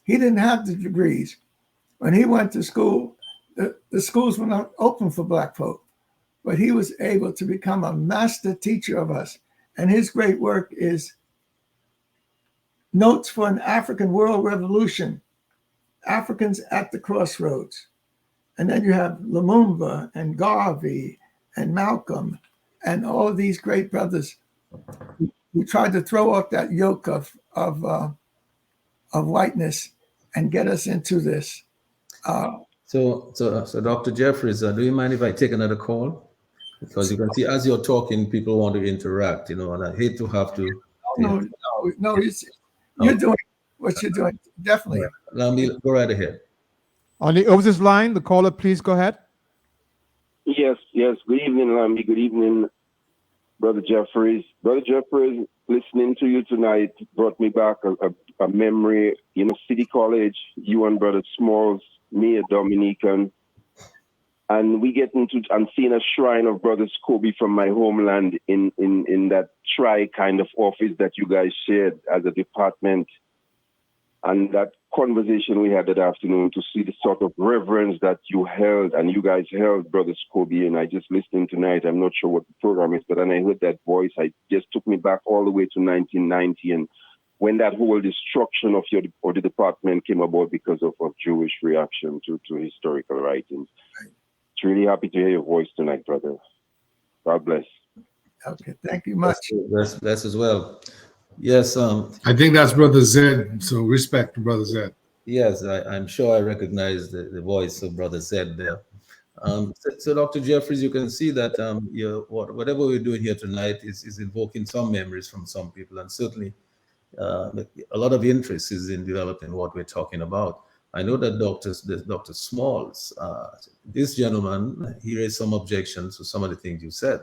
Speaker 4: He didn't have the degrees. When he went to school, the schools were not open for Black folk, but he was able to become a master teacher of us. And his great work is Notes for an African World Revolution, Africans at the Crossroads. And then you have Lumumba and Garvey and Malcolm and all of these great brothers who tried to throw off that yoke of whiteness and get us into this.
Speaker 1: So Dr. Jeffries, do you mind if I take another call? Because you can see as you're talking, people want to interact, and I hate to have to.
Speaker 4: No, you're doing what you're doing. Definitely.
Speaker 1: Let me go right ahead.
Speaker 5: On the overseas line, the caller, please go ahead.
Speaker 9: Yes. Good evening, Lambi. Good evening, Brother Jeffries. Brother Jeffries, listening to you tonight brought me back a memory. City College, you and Brother Smalls, me, a Dominican, and we get into and seeing a shrine of Brother Scobie from my homeland in that kind of office that you guys shared as a department. And that conversation we had that afternoon, to see the sort of reverence that you held and you guys held, Brother Scobie, and I just listening tonight, I'm not sure what the program is, but then I heard that voice, it just took me back all the way to 1990, and when that whole destruction of the department came about because of Jewish reaction to historical writings. It's really happy to hear your voice tonight, brother. God bless.
Speaker 4: Okay, thank you much.
Speaker 1: Bless as well. Yes.
Speaker 2: I think that's Brother Zed. So respect to Brother Zed.
Speaker 1: Yes, I'm sure I recognize the voice of Brother Zed there. So Dr. Jeffries, you can see that whatever we're doing here tonight is invoking some memories from some people, and certainly a lot of interest is in developing what we're talking about. I know that Dr. Smalls, this gentleman, he raised some objections to some of the things you said,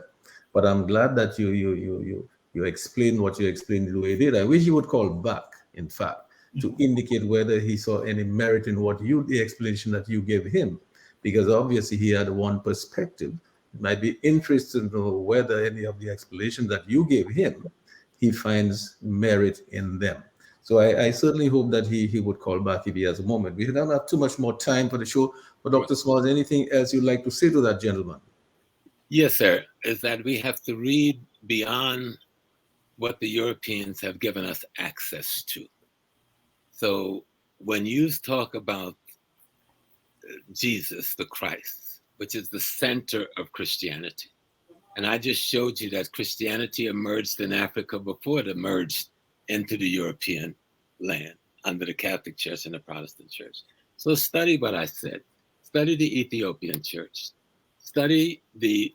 Speaker 1: but I'm glad that you explained what you explained the way you did. I wish you would call back, in fact, to indicate whether he saw any merit in the explanation that you gave him, because obviously he had one perspective. It might be interesting to know whether any of the explanations that you gave him, he finds merit in them. So I certainly hope that he would call back if he has a moment. We don't have too much more time for the show. But Dr. Smalls, anything else you'd like to say to that gentleman?
Speaker 3: Yes, sir. Is that we have to read beyond what the Europeans have given us access to. So when you talk about Jesus, the Christ, which is the center of Christianity, and I just showed you that Christianity emerged in Africa before it emerged into the European land under the Catholic Church and the Protestant Church. So study what I said. Study the Ethiopian Church. Study the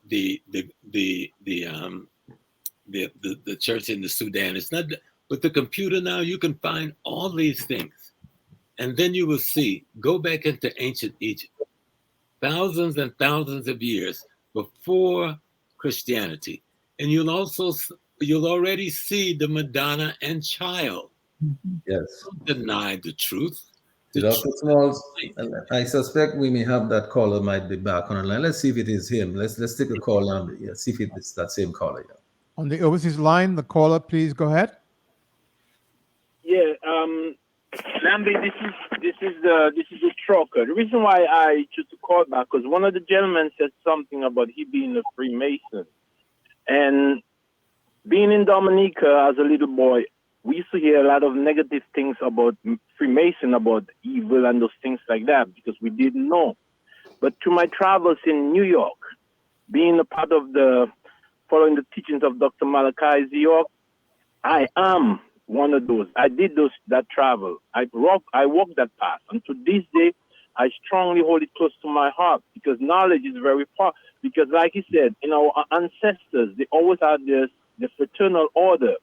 Speaker 3: church in the Sudan. It's not with the computer now. You can find all these things, and then you will see. Go back into ancient Egypt, thousands and thousands of years before Christianity, and you'll already see the Madonna and Child.
Speaker 1: Yes.
Speaker 3: Don't deny the truth.
Speaker 1: Dr. Smalls, I suspect we may have that caller might be back on the line. Let's see if it is him. Let's take a call and see if it's that same caller. Yeah.
Speaker 5: On the overseas line, the caller, please go ahead.
Speaker 6: Yeah, Lambi, this is the trucker. The reason why I chose to call back because one of the gentlemen said something about he being a Freemason, and being in Dominica as a little boy, we used to hear a lot of negative things about Freemason, about evil and those things like that, because we didn't know. But through my travels in New York, being a part of following the teachings of Dr. Malachi York, I am one of those. I did that travel. I walked that path. And to this day, I strongly hold it close to my heart because knowledge is very powerful. Because like he said, our ancestors, they always had the fraternal order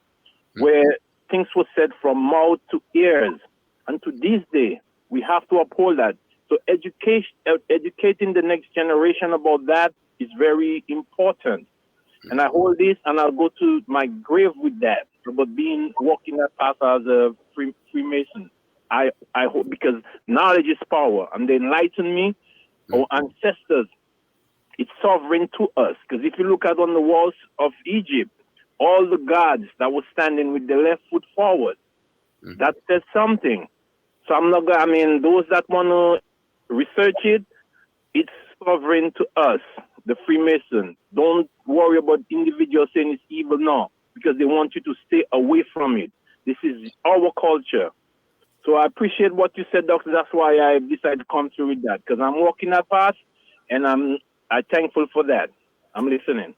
Speaker 6: where things were said from mouth to ears. And to this day, we have to uphold that. So educating the next generation about that is very important. And I hold this and I'll go to my grave with that, about walking that path as a Freemason. I hope, because knowledge is power, and they enlighten me. Our ancestors, it's sovereign to us. Because if you look at on the walls of Egypt, all the gods that were standing with the left foot forward, that says something. So those that want to research it, it's sovereign to us, the Freemason. Don't worry about individuals saying it's evil, no, because they want you to stay away from it. This is our culture. So I appreciate what you said, Doctor. That's why I decided to come through with that, because I'm walking that path, and I'm thankful for that. I'm listening.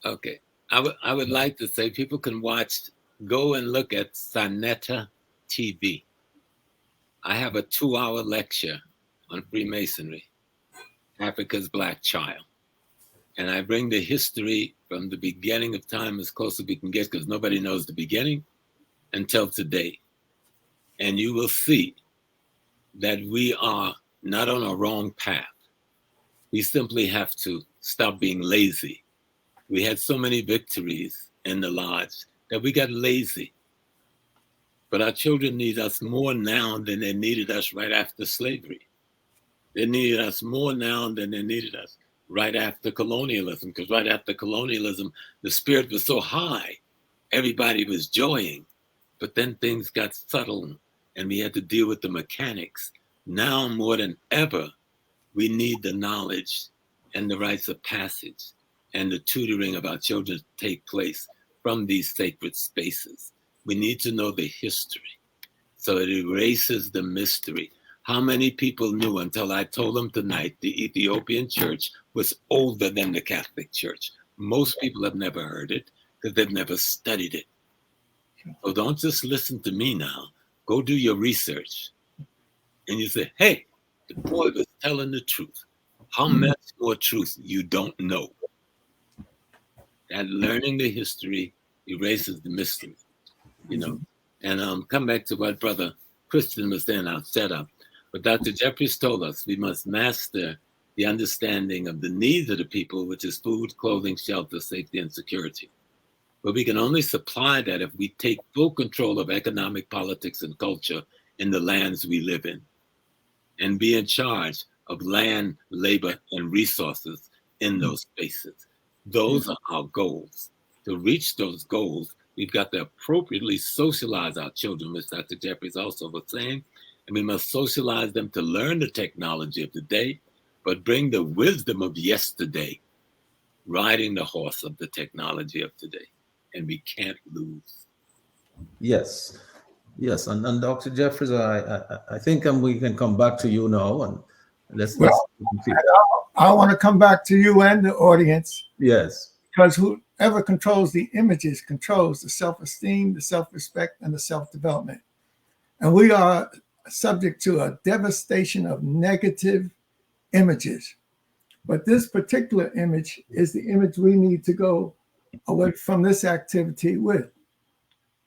Speaker 3: Okay. I would like to say people can go and look at Sanetta TV. I have a 2-hour lecture on Freemasonry, Africa's Black Child. And I bring the history from the beginning of time as close as we can get, because nobody knows the beginning, until today. And you will see that we are not on a wrong path. We simply have to stop being lazy. We had so many victories in the lodge that we got lazy. But our children need us more now than they needed us right after slavery. They needed us more now than they needed us right after colonialism, because right after colonialism, the spirit was so high, everybody was joying. But then things got subtle and we had to deal with the mechanics. Now more than ever, we need the knowledge and the rites of passage and the tutoring of our children to take place from these sacred spaces. We need to know the history so it erases the mystery. How many people knew until I told them tonight the Ethiopian church was older than the Catholic Church? Most people have never heard it because they've never studied it. So don't just listen to me now. Go do your research. And you say, hey, the boy was telling the truth. How much more truth you don't know? That learning the history erases the mystery. And come back to what Brother Christian was saying, our setup. But Dr. Jeffries told us we must master the understanding of the needs of the people, which is food, clothing, shelter, safety, and security. But we can only supply that if we take full control of economic, politics, and culture in the lands we live in, and be in charge of land, labor, and resources in those spaces. Those are our goals. To reach those goals, we've got to appropriately socialize our children, which Dr. Jeffries also was saying, and we must socialize them to learn the technology of today, but bring the wisdom of yesterday, riding the horse of the technology of today. And we can't lose.
Speaker 1: Yes. Yes. And Dr. Jeffries, I think we can come back to you now and let's
Speaker 4: I want to come back to you and the audience.
Speaker 1: Yes.
Speaker 4: Because whoever controls the images controls the self-esteem, the self-respect, and the self-development. And we are subject to a devastation of negative images. But this particular image is the image we need to go away from this activity with.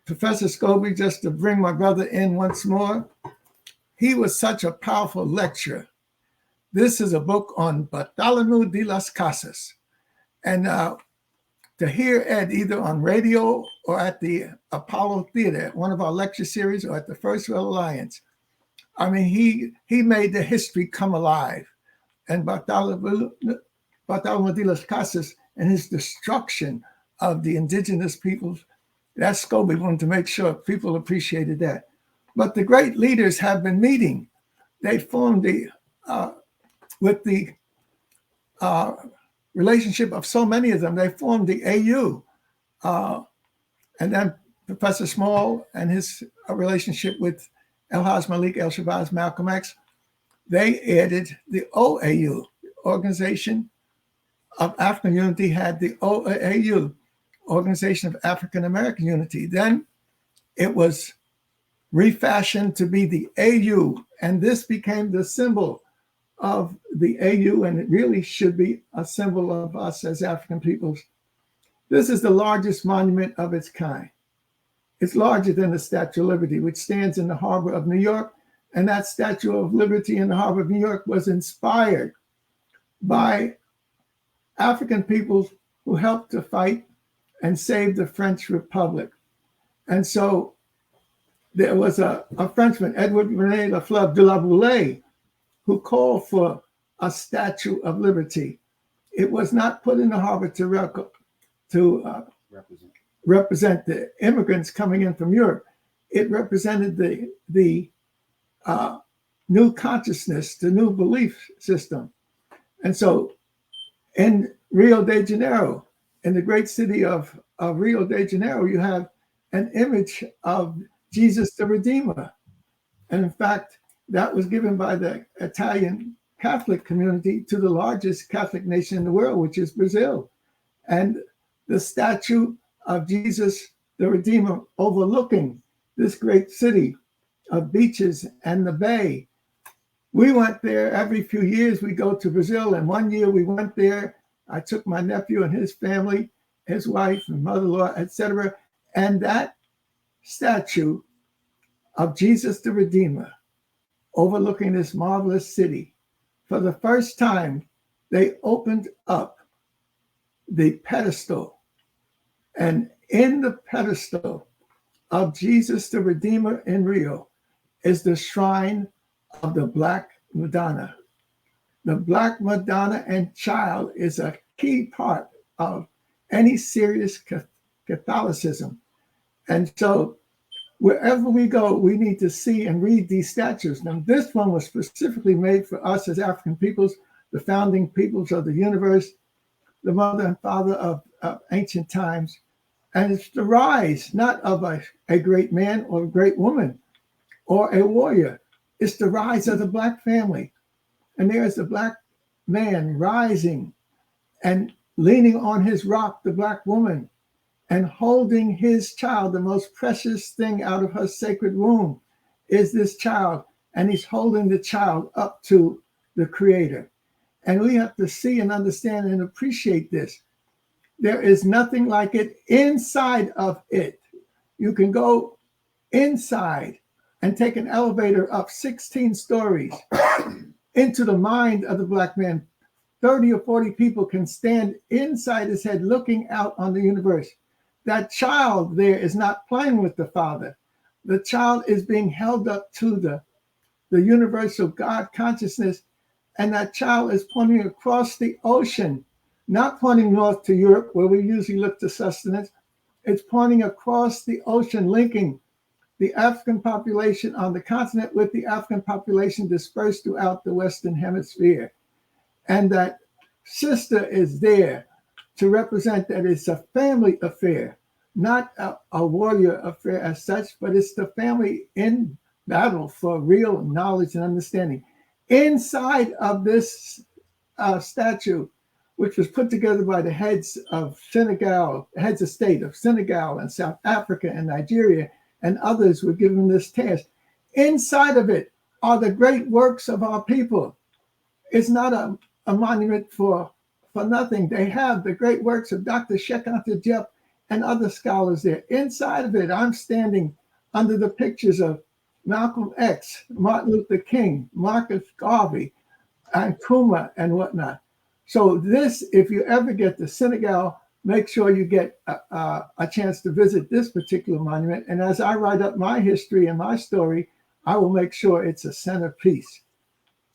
Speaker 4: Professor Scobie, just to bring my brother in once more, he was such a powerful lecturer. This is a book on Bartholomew de las Casas. And to hear Ed either on radio or at the Apollo Theater, at one of our lecture series, or at the First World Alliance, I mean, he made the history come alive. And Bartholomew de las Casas and his destruction of the indigenous peoples, that's Scobie wanted to make sure people appreciated that. But the great leaders have been meeting. They formed with the relationship of so many of them, they formed the AU. And then Professor Small and his relationship with El-Haj Malik, El-Shabazz, Malcolm X, they added the OAU, Organization of African Unity, had the OAU, Organization of African American Unity. Then it was refashioned to be the AU, and this became the symbol of the AU, and it really should be a symbol of us as African peoples. This is the largest monument of its kind. It's larger than the Statue of Liberty, which stands in the harbor of New York, and that Statue of Liberty in the harbor of New York was inspired by African peoples who helped to fight and save the French Republic. And so there was a Frenchman, Edward René Lafleur de la Boulaye, who called for a Statue of Liberty. It was not put in the harbor to represent the immigrants coming in from Europe. It represented the new consciousness, the new belief system. And so in Rio de Janeiro, in the great city of Rio de Janeiro, you have an image of Jesus the Redeemer. And in fact, that was given by the Italian Catholic community to the largest Catholic nation in the world, which is Brazil. And the statue of Jesus the Redeemer overlooking this great city of beaches and the bay. We went there every few years. We go to Brazil, and one year we went there. I took my nephew and his family, his wife and mother-in-law, etc. And that statue of Jesus the Redeemer overlooking this marvelous city, for the first time, they opened up the pedestal. And in the pedestal of Jesus the Redeemer in Rio is the shrine of the Black Madonna. The Black Madonna and child is a key part of any serious Catholicism. And so wherever we go, we need to see and read these statues. Now, this one was specifically made for us as African peoples, the founding peoples of the universe, the mother and father of ancient times. And it's the rise, not of a great man or a great woman or a warrior. It's the rise of the Black family. And there's the Black man rising and leaning on his rock, the Black woman, and holding his child. The most precious thing out of her sacred womb is this child. And he's holding the child up to the Creator. And we have to see and understand and appreciate this. There is nothing like it inside of it. You can go inside and take an elevator up 16 stories into the mind of the Black man. 30 or 40 people can stand inside his head looking out on the universe. That child there is not playing with the Father. The child is being held up to the universal God consciousness, and that child is pointing across the ocean, not pointing north to Europe, where we usually look to sustenance. It's pointing across the ocean, linking the African population on the continent with the African population dispersed throughout the Western Hemisphere. And that sister is there to represent that it's a family affair, not a warrior affair as such, but it's the family in battle for real knowledge and understanding. Inside of this statue, which was put together by the heads of Senegal, heads of state of Senegal and South Africa and Nigeria, and others were given this task. Inside of it are the great works of our people. It's not a monument for nothing. They have the great works of Dr. Sheikh Anta Diop and other scholars there. Inside of it, I'm standing under the pictures of Malcolm X, Martin Luther King, Marcus Garvey, and Nkrumah and whatnot. So this, if you ever get to Senegal, make sure you get a chance to visit this particular monument. And as I write up my history and my story, I will make sure it's a centerpiece.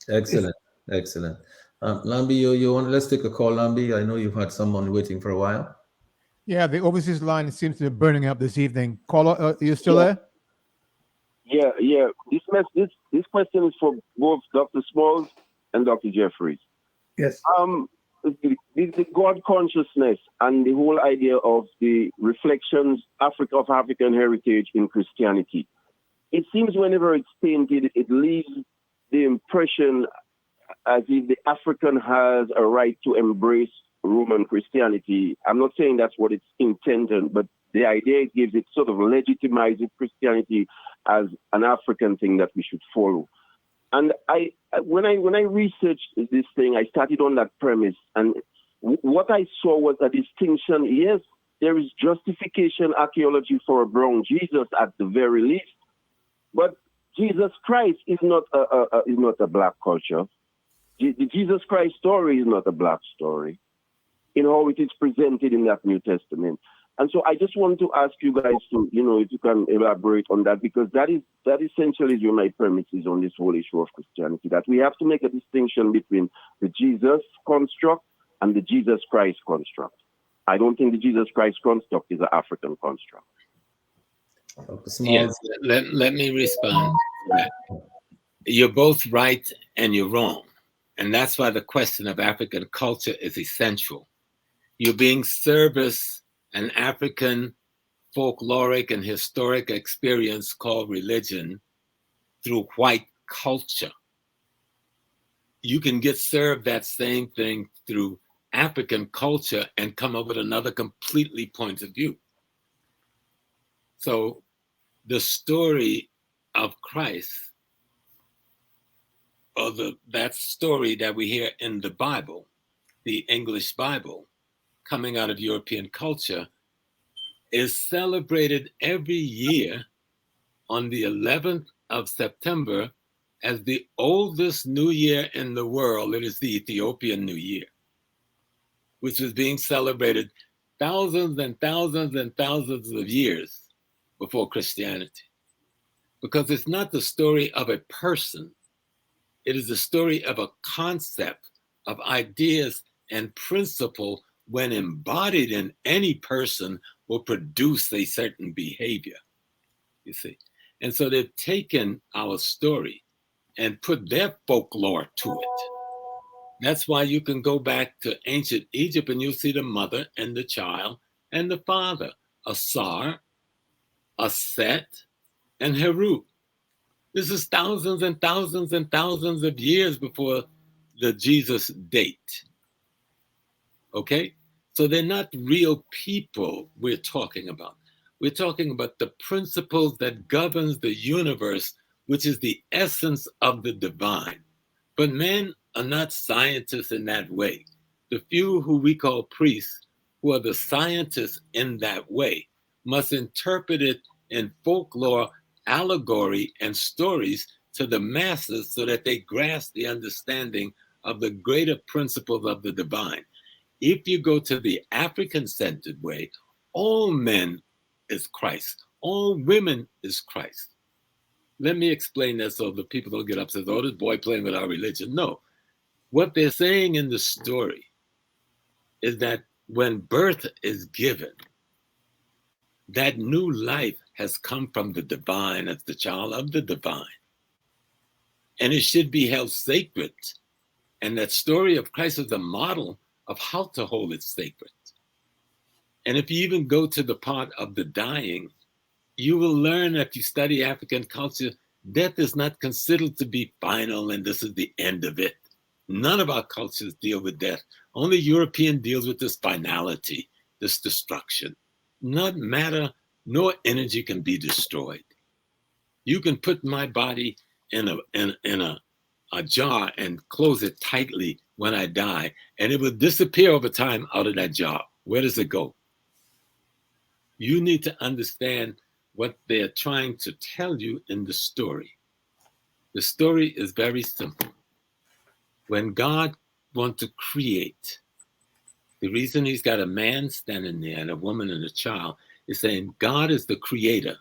Speaker 1: Excellent, excellent. Lambi, you want? Let's take a call, Lambi. I know you've had someone waiting for a while.
Speaker 5: Yeah, the overseas line seems to be burning up this evening. Caller, are you still there?
Speaker 9: Yeah. This question is for both Dr. Smalls and Dr. Jeffries.
Speaker 4: Yes.
Speaker 9: The God consciousness and the whole idea of the reflections of African heritage in Christianity. It seems whenever it's painted, it leaves the impression as if the African has a right to embrace Roman Christianity. I'm not saying that's what it's intended, but the idea it gives, it sort of legitimizes Christianity as an African thing that we should follow. And when I researched this thing, I started on that premise, and what I saw was a distinction. Yes, there is justification archaeology for a brown Jesus at the very least, but Jesus Christ is not a black culture. The Jesus Christ story is not a black story in how it is presented in that New Testament. And so I just want to ask you guys to, if you can elaborate on that, because that essentially is my premises on this whole issue of Christianity, that we have to make a distinction between the Jesus construct and the Jesus Christ construct. I don't think the Jesus Christ construct is an African construct.
Speaker 3: Yes, let me respond to that. You're both right and you're wrong. And that's why the question of African culture is essential. You're being serviced an African folkloric and historic experience called religion through white culture. You can get served that same thing through African culture and come up with another completely point of view. So the story of Christ, or that story that we hear in the Bible, the English Bible, coming out of European culture, is celebrated every year on the 11th of September as the oldest new year in the world. It is the Ethiopian New Year, which is being celebrated thousands and thousands and thousands of years before Christianity. Because it's not the story of a person, it is the story of a concept, of ideas and principle, when embodied in any person, will produce a certain behavior, you see. And so they've taken our story and put their folklore to it. That's why you can go back to ancient Egypt and you'll see the mother and the child and the father, Asar, Aset, and Heru. This is thousands and thousands and thousands of years before the Jesus date. Okay? So they're not real people we're talking about. We're talking about the principles that governs the universe, which is the essence of the divine. But men are not scientists in that way. The few who we call priests, who are the scientists in that way, must interpret it in folklore allegory and stories to the masses so that they grasp the understanding of the greater principles of the divine. If you go to the African-centered way, all men is Christ. All women is Christ. Let me explain that so the people don't get upset. Oh, this boy playing with our religion. No. What they're saying in the story is that when birth is given, that new life has come from the divine as the child of the divine. And it should be held sacred. And that story of Christ is a model of how to hold it sacred. And if you even go to the part of the dying, you will learn, if you study African culture, death is not considered to be final and this is the end of it. None of our cultures deal with death. Only European deals with this finality, this destruction. Not matter, nor energy can be destroyed. You can put my body in a jar and close it tightly when I die, and it will disappear over time out of that jar. Where does it go? You need to understand what they're trying to tell you in the story. The story is very simple. When God wants to create, the reason he's got a man standing there and a woman and a child is saying God is the creator,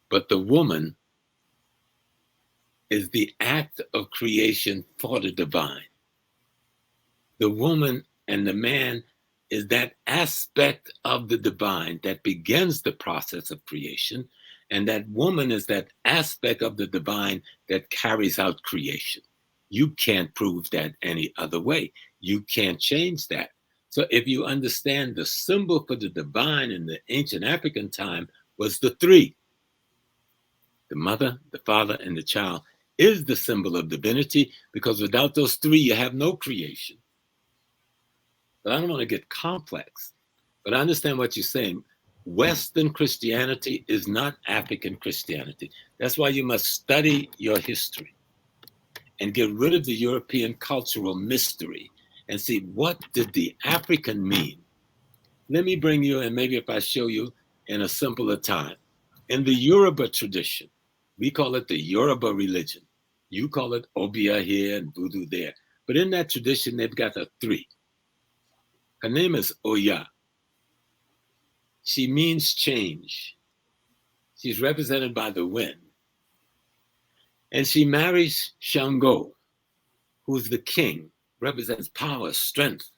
Speaker 3: but the woman is the act of creation for the divine. The woman and the man is that aspect of the divine that begins the process of creation, and that woman is that aspect of the divine that carries out creation. You can't prove that any other way. You can't change that. So if you understand the symbol for the divine in the ancient African time was the three. The mother, the father, and the child is the symbol of divinity, because without those three, you have no creation. But I don't want to get complex, but I understand what you're saying. Western Christianity is not African Christianity. That's why you must study your history and get rid of the European cultural mystery and see what did the African mean. Let me bring you, and maybe if I show you in a simpler time. In the Yoruba tradition, we call it the Yoruba religion. You call it Obia here and Voodoo there. But in that tradition, they've got a three. Her name is Oya. She means change. She's represented by the wind. And she marries Shango, who's the king, represents power, strength.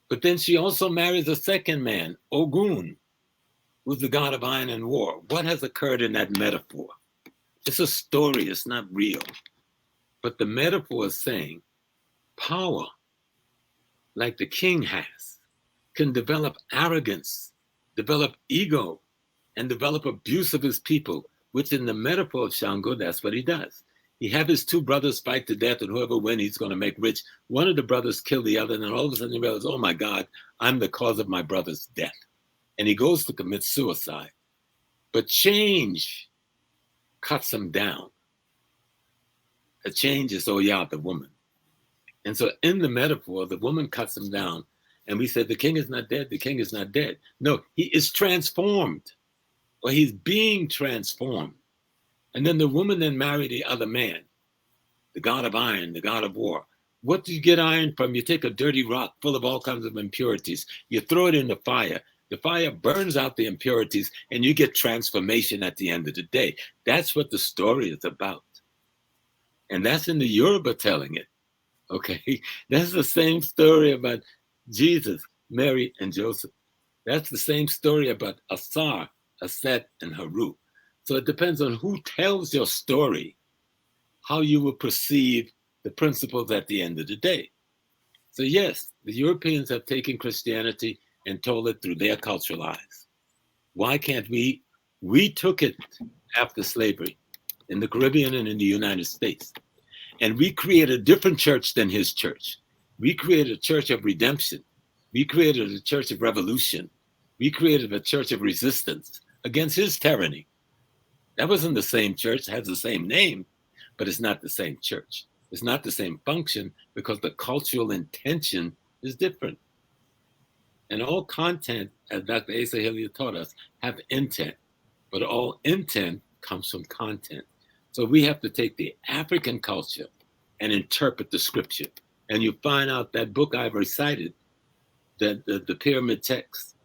Speaker 3: But then she also marries a second man, Ogun, who's the god of iron and war. What has occurred in that metaphor? It's a story, it's not real. But the metaphor is saying power, like the king has, can develop arrogance, develop ego, and develop abuse of his people, which in the metaphor of Shango, that's what he does. He have his two brothers fight to death, and whoever wins, he's going to make rich. One of the brothers kill the other, and then all of a sudden he realizes, oh my God, I'm the cause of my brother's death. And he goes to commit suicide. But change cuts him down. The change is Oya, the woman. And so in the metaphor, the woman cuts him down. And we said, the king is not dead. The king is not dead. No, he is transformed, or he's being transformed. And then the woman then married the other man, the god of iron, the god of war. What do you get iron from? You take a dirty rock full of all kinds of impurities. You throw it in the fire. The fire burns out the impurities, and you get transformation at the end of the day. That's what the story is about. And that's in the Yoruba telling it. Okay, that's the same story about Jesus, Mary, and Joseph. That's the same story about Asar, Aset, and Haru. So it depends on who tells your story, how you will perceive the principles at the end of the day. So yes, the Europeans have taken Christianity and told it through their cultural eyes. Why can't we? We took it after slavery in the Caribbean and in the United States. And we created a different church than his church. We created a church of redemption. We created a church of revolution. We created a church of resistance against his tyranny. That wasn't the same church, it has the same name, but it's not the same church. It's not the same function because the cultural intention is different. And all content, as Dr. Asa Hilliard taught us, have intent, but all intent comes from content. So we have to take the African culture and interpret the scripture. And you find out that book I recited, that the pyramid text,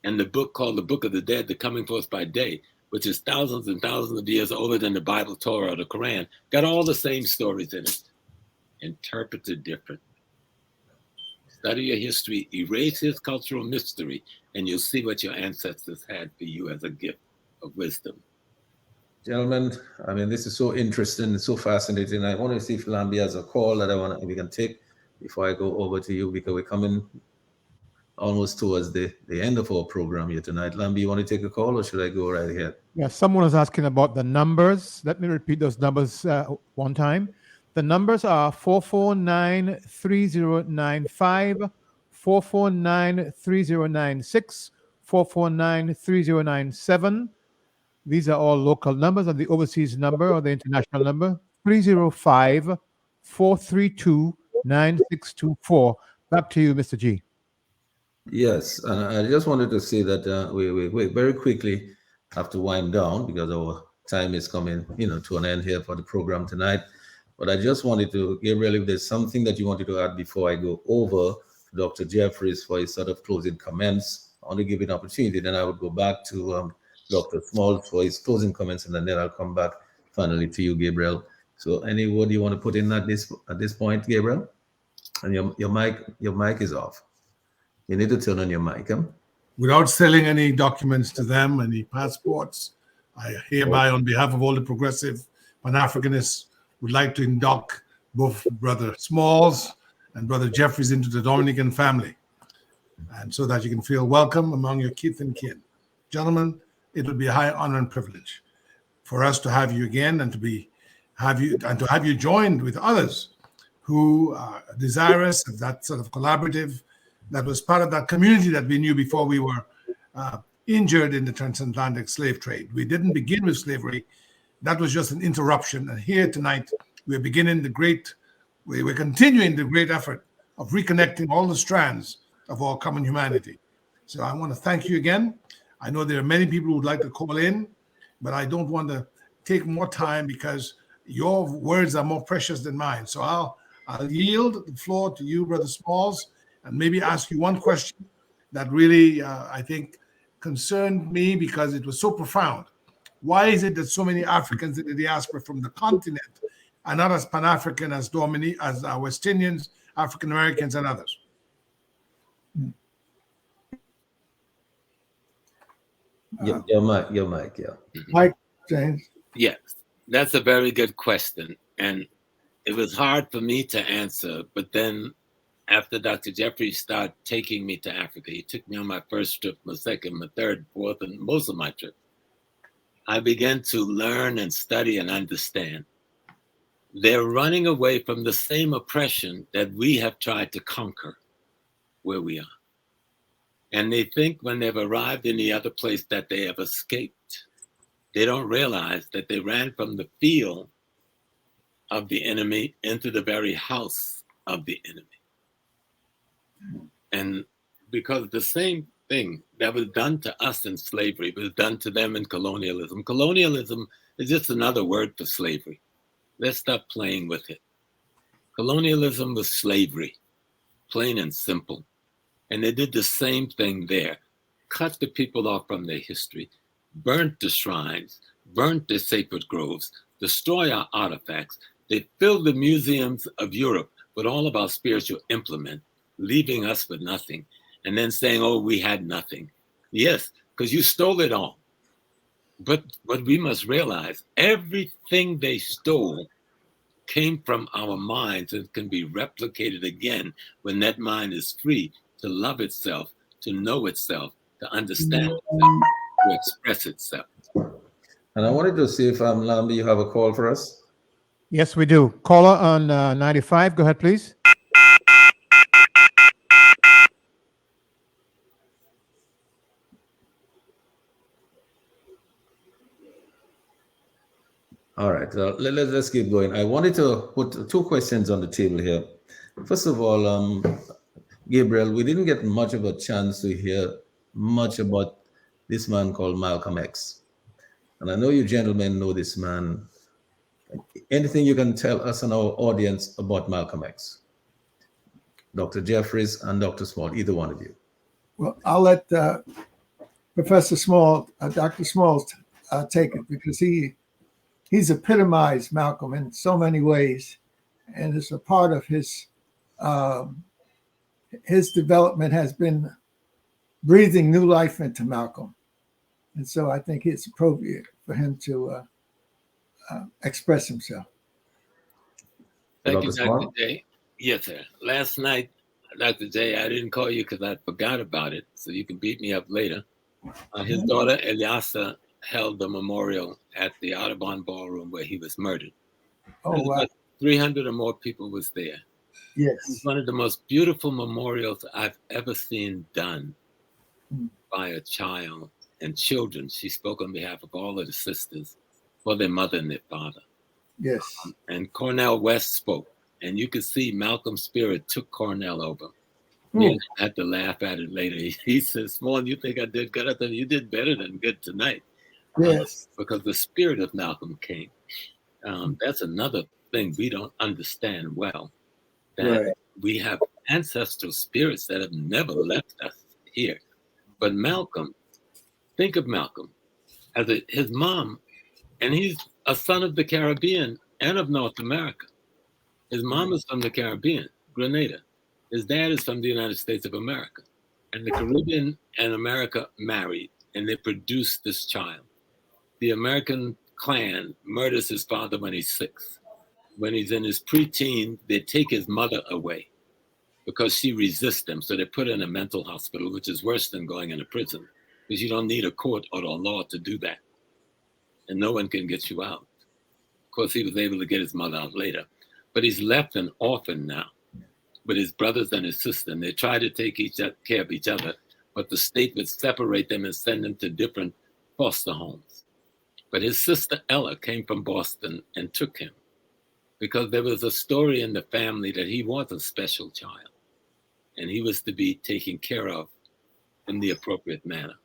Speaker 3: and the book called the Book of the Dead, the Coming Forth by Day, which is thousands and thousands of years older than the Bible, Torah, or the Quran, got all the same stories in it, interpreted different. Study your history, erase his cultural mystery, and you'll see what your ancestors had for you as a gift of wisdom.
Speaker 1: Gentlemen, I mean, this is so interesting, so fascinating. I want to see if Lambi has a call that we can take before I go over to you, because we're coming almost towards the end of our program here tonight. Lambi, you want to take a call, or should I go right ahead?
Speaker 5: Yeah, someone was asking about the numbers. Let me repeat those numbers one time. The numbers are 449-3095, 449-3096, 449-3097. These are all local numbers, and the overseas number or the international number, 305-432-9624. Back to you, Mr. G.
Speaker 1: Yes, and I just wanted to say that we very quickly have to wind down because our time is coming, to an end here for the program tonight. But I just wanted to, Gabriel, if there's something that you wanted to add before I go over to Dr. Jeffries for his sort of closing comments, I want to give you an opportunity. Then I would go back to Dr. Smalls for his closing comments, and then I'll come back finally to you, Gabriel. So, any word you want to put in at this point, Gabriel? And your mic is off. You need to turn on your mic. Huh?
Speaker 2: Without selling any documents to them, any passports, I hereby, on behalf of all the progressive Pan-Africanists, would like to induct both Brother Smalls and Brother Jeffries into the Dominican family, and so that you can feel welcome among your kith and kin. Gentlemen, it will be a high honor and privilege for us to have you again, and to have you joined with others who are desirous of that sort of collaborative that was part of that community that we knew before we were injured in the transatlantic slave trade. We didn't begin with slavery. That was just an interruption. And here tonight, we're continuing the great effort of reconnecting all the strands of our common humanity. So I want to thank you again. I know there are many people who would like to call in, but I don't want to take more time because your words are more precious than mine. So I'll yield the floor to you, Brother Smalls, and maybe ask you one question that really, I think, concerned me because it was so profound. Why is it that so many Africans in the diaspora from the continent are not as Pan-African as Domini, as West Indians, African Americans, and others?
Speaker 1: Your mic, yeah.
Speaker 4: Mike, James.
Speaker 3: Yes, that's a very good question. And it was hard for me to answer, but then after Dr. Jeffries started taking me to Africa, he took me on my first trip, my second, my third, fourth, and most of my trips. I began to learn and study and understand. They're running away from the same oppression that we have tried to conquer where we are. And they think when they've arrived in the other place that they have escaped. They don't realize that they ran from the field of the enemy into the very house of the enemy. And because the same thing that was done to us in slavery was done to them in colonialism. Colonialism is just another word for slavery. Let's stop playing with it. Colonialism was slavery, plain and simple. And they did the same thing there. Cut the people off from their history, burnt the shrines, burnt the sacred groves, destroy our artifacts. They filled the museums of Europe with all of our spiritual implement, leaving us with nothing. And then saying, oh, we had nothing. Yes, because you stole it all. But what we must realize, everything they stole came from our minds and can be replicated again when that mind is free to love itself, to know itself, to understand itself, to express itself.
Speaker 1: And I wanted to see if Lambi, you have a call for us?
Speaker 5: Yes, we do. Caller on 95. Go ahead, please.
Speaker 1: All right, let's keep going. I wanted to put two questions on the table here. First of all, Gabriel, we didn't get much of a chance to hear much about this man called Malcolm X. And I know you gentlemen know this man. Anything you can tell us and our audience about Malcolm X? Dr. Jeffries and Dr. Small, either one of you.
Speaker 4: Well, I'll let Professor Small, Dr. Smalls, take it, because he's epitomized Malcolm in so many ways, and it's a part of his development has been breathing new life into Malcolm, and so I think it's appropriate for him to express himself.
Speaker 3: Thank you,
Speaker 1: Dr.
Speaker 3: Dr.
Speaker 1: Small?
Speaker 3: J. Yes, sir. Last night, Dr. J, I didn't call you because I forgot about it, so you can beat me up later. His daughter, Eliasa, held the memorial at the Audubon Ballroom where he was murdered.
Speaker 4: Oh, wow.
Speaker 3: About 300 or more people was there.
Speaker 4: Yes.
Speaker 3: It's one of the most beautiful memorials I've ever seen done by a child and children. She spoke on behalf of all of the sisters for their mother and their father.
Speaker 4: Yes.
Speaker 3: And Cornell West spoke, and you could see Malcolm's spirit took Cornell over. Yeah, I had to laugh at it later. He says, Small, you think I did good? I thought you did better than good tonight.
Speaker 4: Yes.
Speaker 3: Because the spirit of Malcolm came. That's another thing we don't understand well. That we have ancestral spirits that have never left us here. But Malcolm, think of Malcolm as his mom, and he's a son of the Caribbean and of North America. His mom is from the Caribbean, Grenada. His dad is from the United States of America. And the Caribbean and America married, and they produced this child. The American clan murders his father when he's 6. When he's in his preteen, they take his mother away because she resists them. So they put her in a mental hospital, which is worse than going into prison, because you don't need a court or a law to do that. And no one can get you out. Of course, he was able to get his mother out later. But he's left an orphan now with his brothers and his sister. And they try to take care of each other, but the state would separate them and send them to different foster homes. But his sister Ella came from Boston and took him because there was a story in the family that he was a special child and he was to be taken care of in the appropriate manner.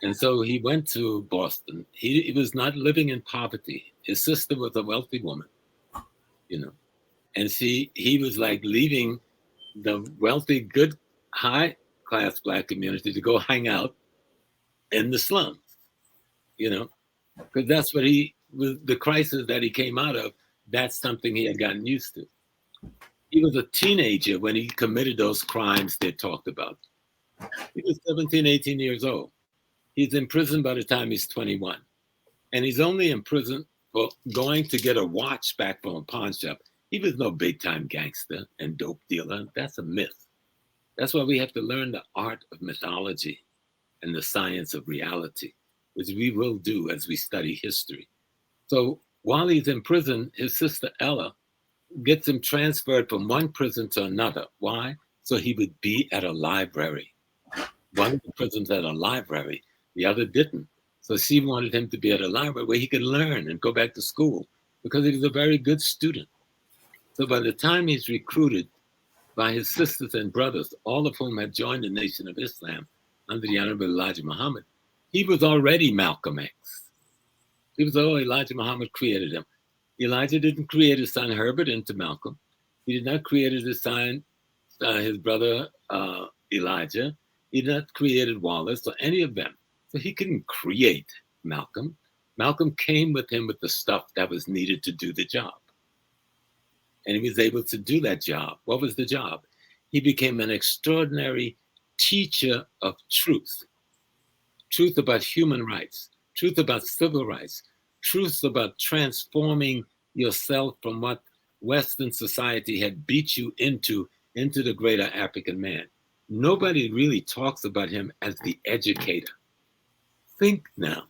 Speaker 3: And so he went to Boston. He was not living in poverty. His sister was a wealthy woman, and he was like leaving the wealthy, good, high-class Black community to go hang out in the slums, because that's what the crisis that he came out of, that's something he had gotten used to. He was a teenager when he committed those crimes they talked about. He was 17, 18 years old. He's in prison by the time he's 21. And he's only in prison for going to get a watch back from a pawn shop. He was no big-time gangster and dope dealer. That's a myth. That's why we have to learn the art of mythology and the science of reality, which we will do as we study history. So while he's in prison, his sister Ella gets him transferred from one prison to another. Why? So he would be at a library. One of the prisons had a library, the other didn't. So she wanted him to be at a library where he could learn and go back to school because he was a very good student. So by the time he's recruited by his sisters and brothers, all of whom had joined the Nation of Islam under the Honorable Elijah Muhammad, he was already Malcolm X. He was, Elijah Muhammad created him. Elijah didn't create his son Herbert into Malcolm. He did not create his son, his brother Elijah. He did not create Wallace or any of them. So he couldn't create Malcolm. Malcolm came with him with the stuff that was needed to do the job. And he was able to do that job. What was the job? He became an extraordinary teacher of truth. Truth about human rights, truth about civil rights, truth about transforming yourself from what Western society had beat you into the greater African man. Nobody really talks about him as the educator. Think now,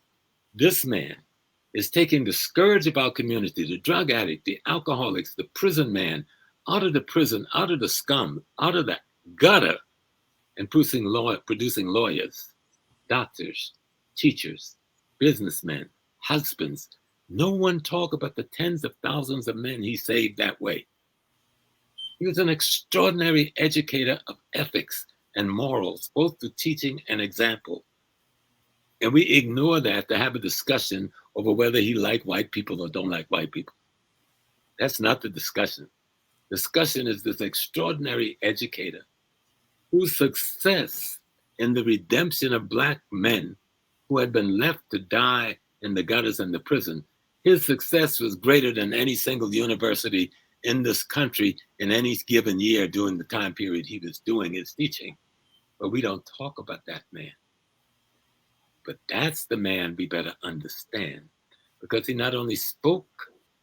Speaker 3: this man is taking the scourge of our community, the drug addict, the alcoholics, the prison man, out of the prison, out of the scum, out of the gutter, and producing lawyers, doctors, teachers, businessmen, husbands. No one talk about the tens of thousands of men he saved that way. He was an extraordinary educator of ethics and morals, both through teaching and example. And we ignore that to have a discussion over whether he liked white people or don't like white people. That's not the discussion. Discussion is this extraordinary educator whose success in the redemption of Black men who had been left to die in the gutters and the prison, his success was greater than any single university in this country in any given year during the time period he was doing his teaching. But we don't talk about that man. But that's the man we better understand, because he not only spoke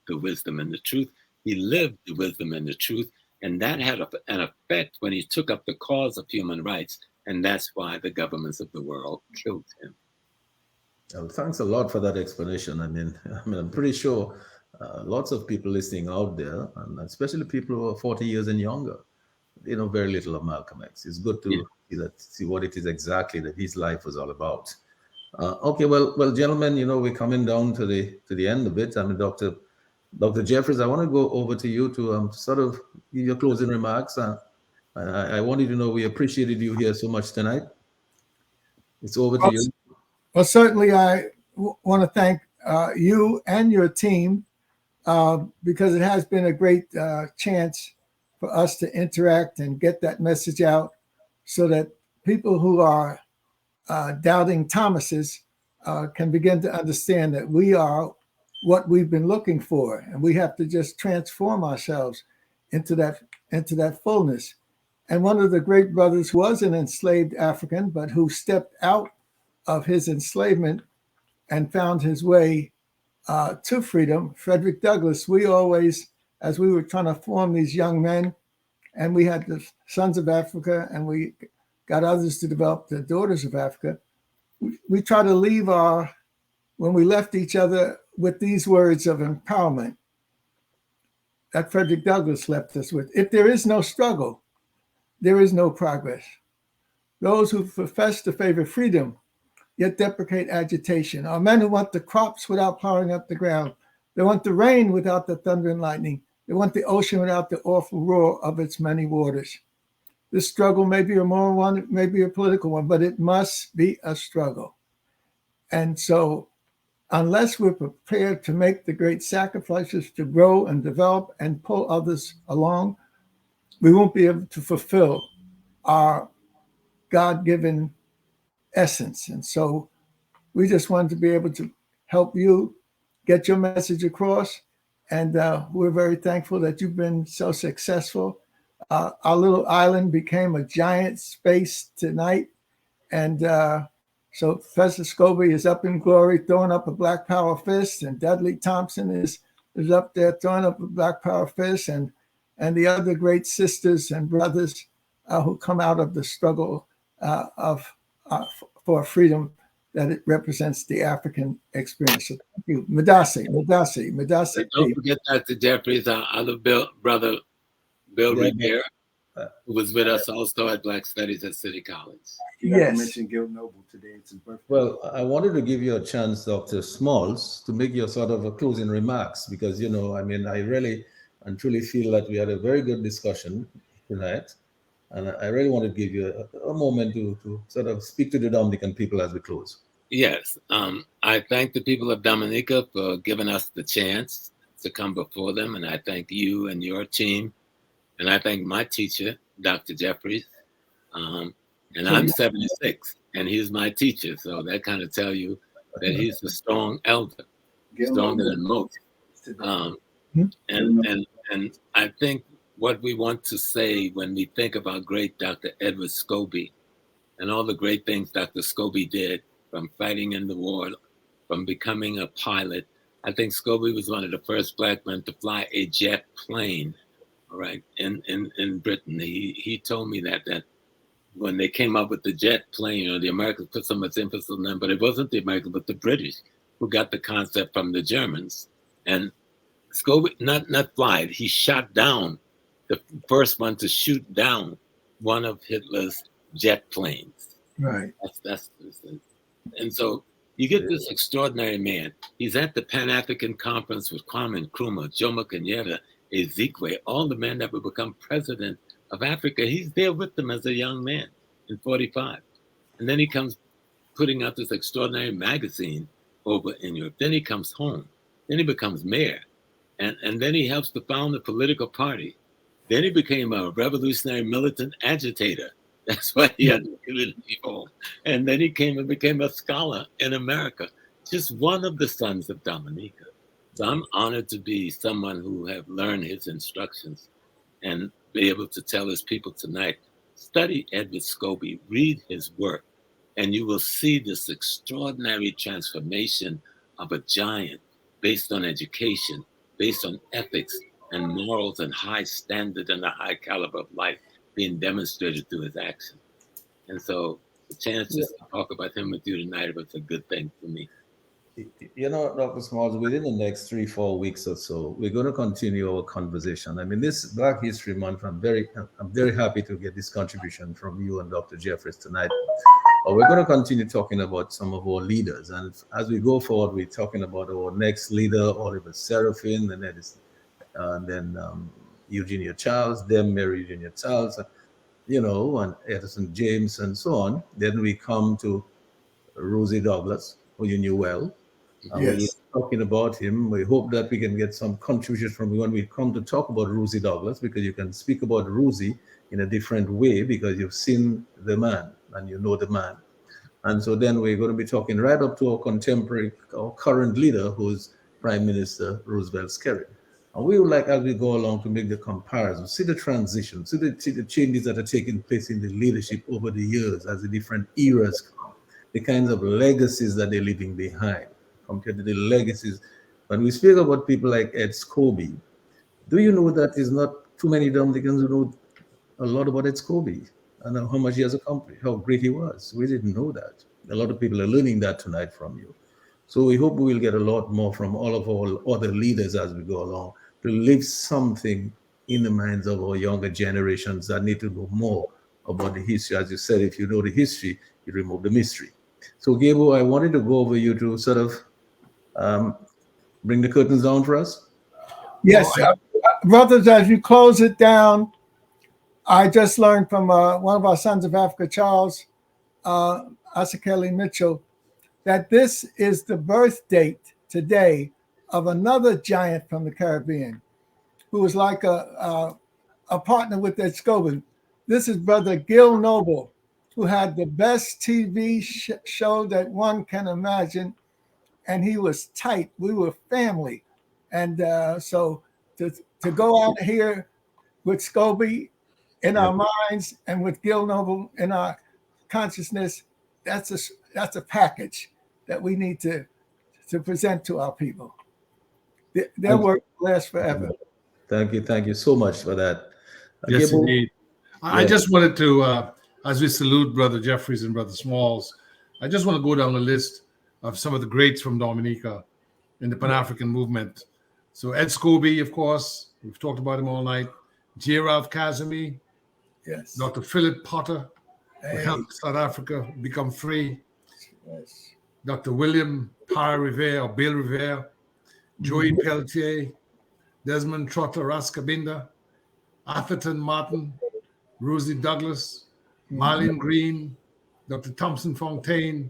Speaker 3: the wisdom and the truth, he lived the wisdom and the truth. And that had an effect when he took up the cause of human rights. And that's why the governments of the world killed him.
Speaker 1: Well, thanks a lot for that explanation. I mean, I'm pretty sure lots of people listening out there, and especially people who are 40 years and younger, they know very little of Malcolm X. It's good to see what it is exactly that his life was all about. Okay, well, gentlemen, we're coming down to the end of it. I mean, Dr. Jeffries, I want to go over to you to sort of give your closing remarks. I want you to know we appreciated you here so much tonight. It's over to you.
Speaker 4: Well, certainly I want to thank you and your team because it has been a great chance for us to interact and get that message out so that people who are doubting Thomases can begin to understand that we are what we've been looking for, and we have to just transform ourselves into that fullness. And one of the great brothers who was an enslaved African, but who stepped out of his enslavement and found his way to freedom, Frederick Douglass, we always, as we were trying to form these young men, and we had the Sons of Africa, and we got others to develop the Daughters of Africa, we try to leave when we left each other with these words of empowerment that Frederick Douglass left us with. If there is no struggle, there is no progress. Those who profess to favor freedom, yet deprecate agitation, are men who want the crops without plowing up the ground. They want the rain without the thunder and lightning. They want the ocean without the awful roar of its many waters. This struggle may be a moral one, it may be a political one, but it must be a struggle. And so unless we're prepared to make the great sacrifices to grow and develop and pull others along, we won't be able to fulfill our God-given essence. And so we just wanted to be able to help you get your message across. And we're very thankful that you've been so successful. Our little island became a giant space tonight. And so Professor Scobie is up in glory, throwing up a Black Power fist, and Dudley Thompson is up there throwing up a Black Power fist, and the other great sisters and brothers who come out of the struggle for freedom that it represents the African experience. So thank you. Madasi.
Speaker 3: Don't forget Dr. Jeffries, our other brother, Bill Revere, who was with us also at Black Studies at City College.
Speaker 4: Yes.
Speaker 10: I mentioned Gil Noble today. It's his birthday.
Speaker 1: Well, I wanted to give you a chance, Dr. Smalls, to make your sort of a closing remarks, because, I really and truly feel that we had a very good discussion tonight. And I really want to give you a moment to sort of speak to the Dominican people as we close.
Speaker 3: Yes. I thank the people of Dominica for giving us the chance to come before them. And I thank you and your team. And I thank my teacher, Dr. Jeffries. And I'm 76, and he's my teacher. So that kind of tell you that he's a strong elder, stronger than most. And I think what we want to say when we think about great Dr. Edward Scobie and all the great things Dr. Scobie did, from fighting in the war, from becoming a pilot. I think Scobie was one of the first Black men to fly a jet plane, all right, in Britain. He told me that when they came up with the jet plane, the Americans put so much emphasis on them, but it wasn't the Americans, but the British who got the concept from the Germans. And Scobie, not fly, he shot down the first one to shoot down one of Hitler's jet planes.
Speaker 4: Right.
Speaker 3: And so you get this extraordinary man. He's at the Pan-African Conference with Kwame Nkrumah, Jomo Kenyatta, Ezekwe, all the men that would become president of Africa. He's there with them as a young man in 45. And then he comes putting out this extraordinary magazine over in Europe. Then he comes home. Then he becomes mayor. And then he helps to found a political party. Then he became a revolutionary militant agitator. That's why he had to kill people. And then he came and became a scholar in America. Just one of the sons of Dominica. So I'm honored to be someone who have learned his instructions and be able to tell his people tonight, study Edward Scobie, read his work, and you will see this extraordinary transformation of a giant based on education, based on ethics and morals and high standard and a high caliber of life being demonstrated through his action. And so the chance to talk about him with you tonight was a good thing for me.
Speaker 1: You know, Dr. Smalls, within the next 3-4 weeks or so, we're going to continue our conversation. I mean, this Black History Month, I'm very happy to get this contribution from you and Dr. Jeffries tonight. But we're going to continue talking about some of our leaders. And as we go forward, we're talking about our next leader, Oliver Seraphin, and then Eugenia Charles, then Mary Eugenia Charles, you know, and Edison James, and so on. Then we come to Rosie Douglas, who you knew well.
Speaker 4: Yes.
Speaker 1: We're talking about him. We hope that we can get some contributions from you when we come to talk about Rosie Douglas, because you can speak about Rosie in a different way because you've seen the man and you know the man. And so then we're going to be talking right up to our contemporary, our current leader, who's Prime Minister Roosevelt Skerrit. And we would like, as we go along, to make the comparison, see the transition, see the changes that are taking place in the leadership over the years as the different eras come, the kinds of legacies that they're leaving behind compared to the legacies. When we speak about people like Ed Scobie, do you know that there's not too many Dominicans who know a lot about Ed Scobie and how much he has accomplished, how great he was? We didn't know that. A lot of people are learning that tonight from you. So we hope we will get a lot more from all of our other leaders as we go along to leave something in the minds of our younger generations that need to know more about the history. As you said, if you know the history, you remove the mystery. So Gabriel, I wanted to go over you to sort of bring the curtains down for us.
Speaker 4: Yes, brothers, as you close it down, I just learned from one of our Sons of Africa, Charles Asekele Mitchell, that this is the birth date today of another giant from the Caribbean who was like a partner with Ed Scobie. This is Brother Gil Noble, who had the best TV show that one can imagine, and he was tight. We were family. And so to go out here with Scobie in our minds and with Gil Noble in our consciousness, that's a package that we need to present to our people. Their work lasts forever.
Speaker 1: Thank you so much for that.
Speaker 2: Yes,
Speaker 1: Gabriel,
Speaker 2: indeed. I just wanted to, as we salute Brother Jeffries and Brother Smalls, I just want to go down the list of some of the greats from Dominica in the Pan-African movement. So Ed Scobie, of course, we've talked about him all night. J. Ralph Casimir,
Speaker 4: Yes.
Speaker 2: Dr. Philip Potter, who helped South Africa become free.
Speaker 4: Yes.
Speaker 2: Dr. William Parr Revere, or Bill Revere, Joey Pelletier, Desmond Trotter Rascabinda, Atherton Martin, Rosie Douglas, Marlene Green, Dr. Thompson Fontaine,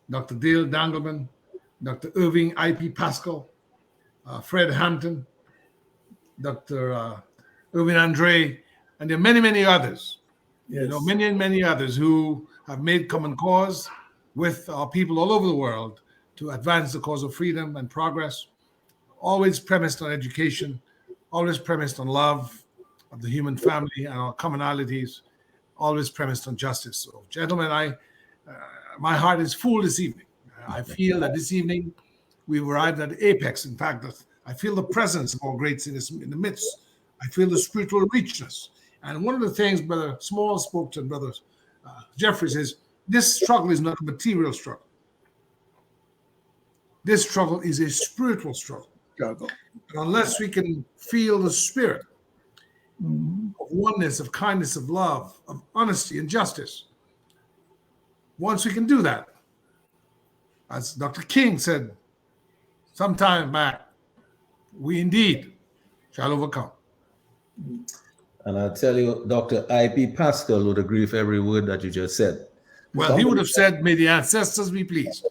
Speaker 2: Dr. Dale Dangleman, Dr. Irving I.P. Pascal, Fred Hampton, Dr. Irving Andre, and there are many, many others.
Speaker 4: Yes.
Speaker 2: You know, many others who have made common cause with our people all over the world to advance the cause of freedom and progress, always premised on education, always premised on love of the human family and our commonalities, always premised on justice. So, gentlemen, my heart is full this evening. I feel that this evening we've arrived at the apex. In fact, I feel the presence of our greats in the midst. I feel the spiritual richness. And one of the things Brother Small spoke to Brother Jeffries is this struggle is not a material struggle. This struggle is a spiritual struggle. And unless we can feel the spirit of oneness, of kindness, of love, of honesty and justice, once we can do that, as Dr. King said some time back, we indeed shall overcome.
Speaker 1: And I'll tell you, Dr. I.P. Pascal would agree with every word that you just said.
Speaker 2: Well, he would have said, may the ancestors be pleased.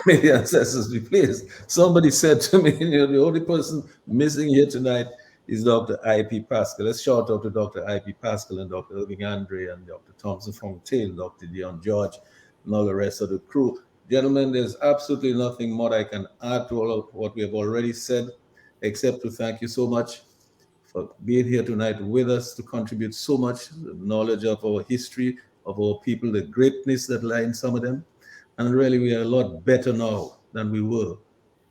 Speaker 1: May the ancestors be pleased. Somebody said to me, the only person missing here tonight is Dr. I.P. Pascal. Let's shout out to Dr. I.P. Pascal and Dr. Irving Andre and Dr. Thompson Fontaine, Dr. Dion George, and all the rest of the crew. Gentlemen, there's absolutely nothing more I can add to all of what we have already said, except to thank you so much for being here tonight with us to contribute so much knowledge of our history, of our people, the greatness that lie in some of them. And really, we are a lot better now than we were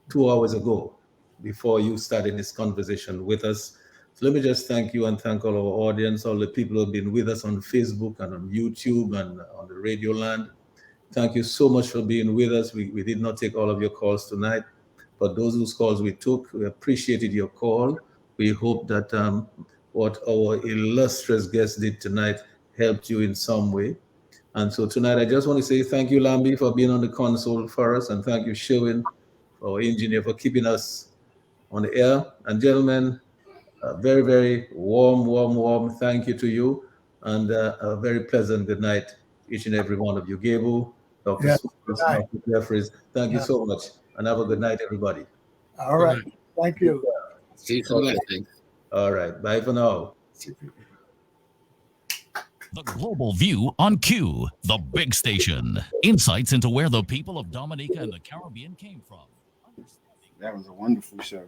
Speaker 1: 2 hours ago before you started this conversation with us. So let me just thank you and thank all our audience, all the people who have been with us on Facebook and on YouTube and on the radio land. Thank you so much for being with us. We did not take all of your calls tonight, but those whose calls we took, we appreciated your call. We hope that what our illustrious guest did tonight helped you in some way. And so tonight, I just want to say thank you, Lambi, for being on the console for us, and thank you, Sherwin, our engineer, for keeping us on the air. And gentlemen, a very, very warm thank you to you, and a very pleasant good night, each and every one of you. Gabriel, Dr. Dr. Jeffries, thank you so much, and have a good night, everybody.
Speaker 4: All right. Thank you.
Speaker 3: See you tonight. Thanks.
Speaker 1: All right. Bye for now.
Speaker 11: The Global View on Q, the big station. Insights into where the people of Dominica and the Caribbean came from.
Speaker 10: That was a wonderful show.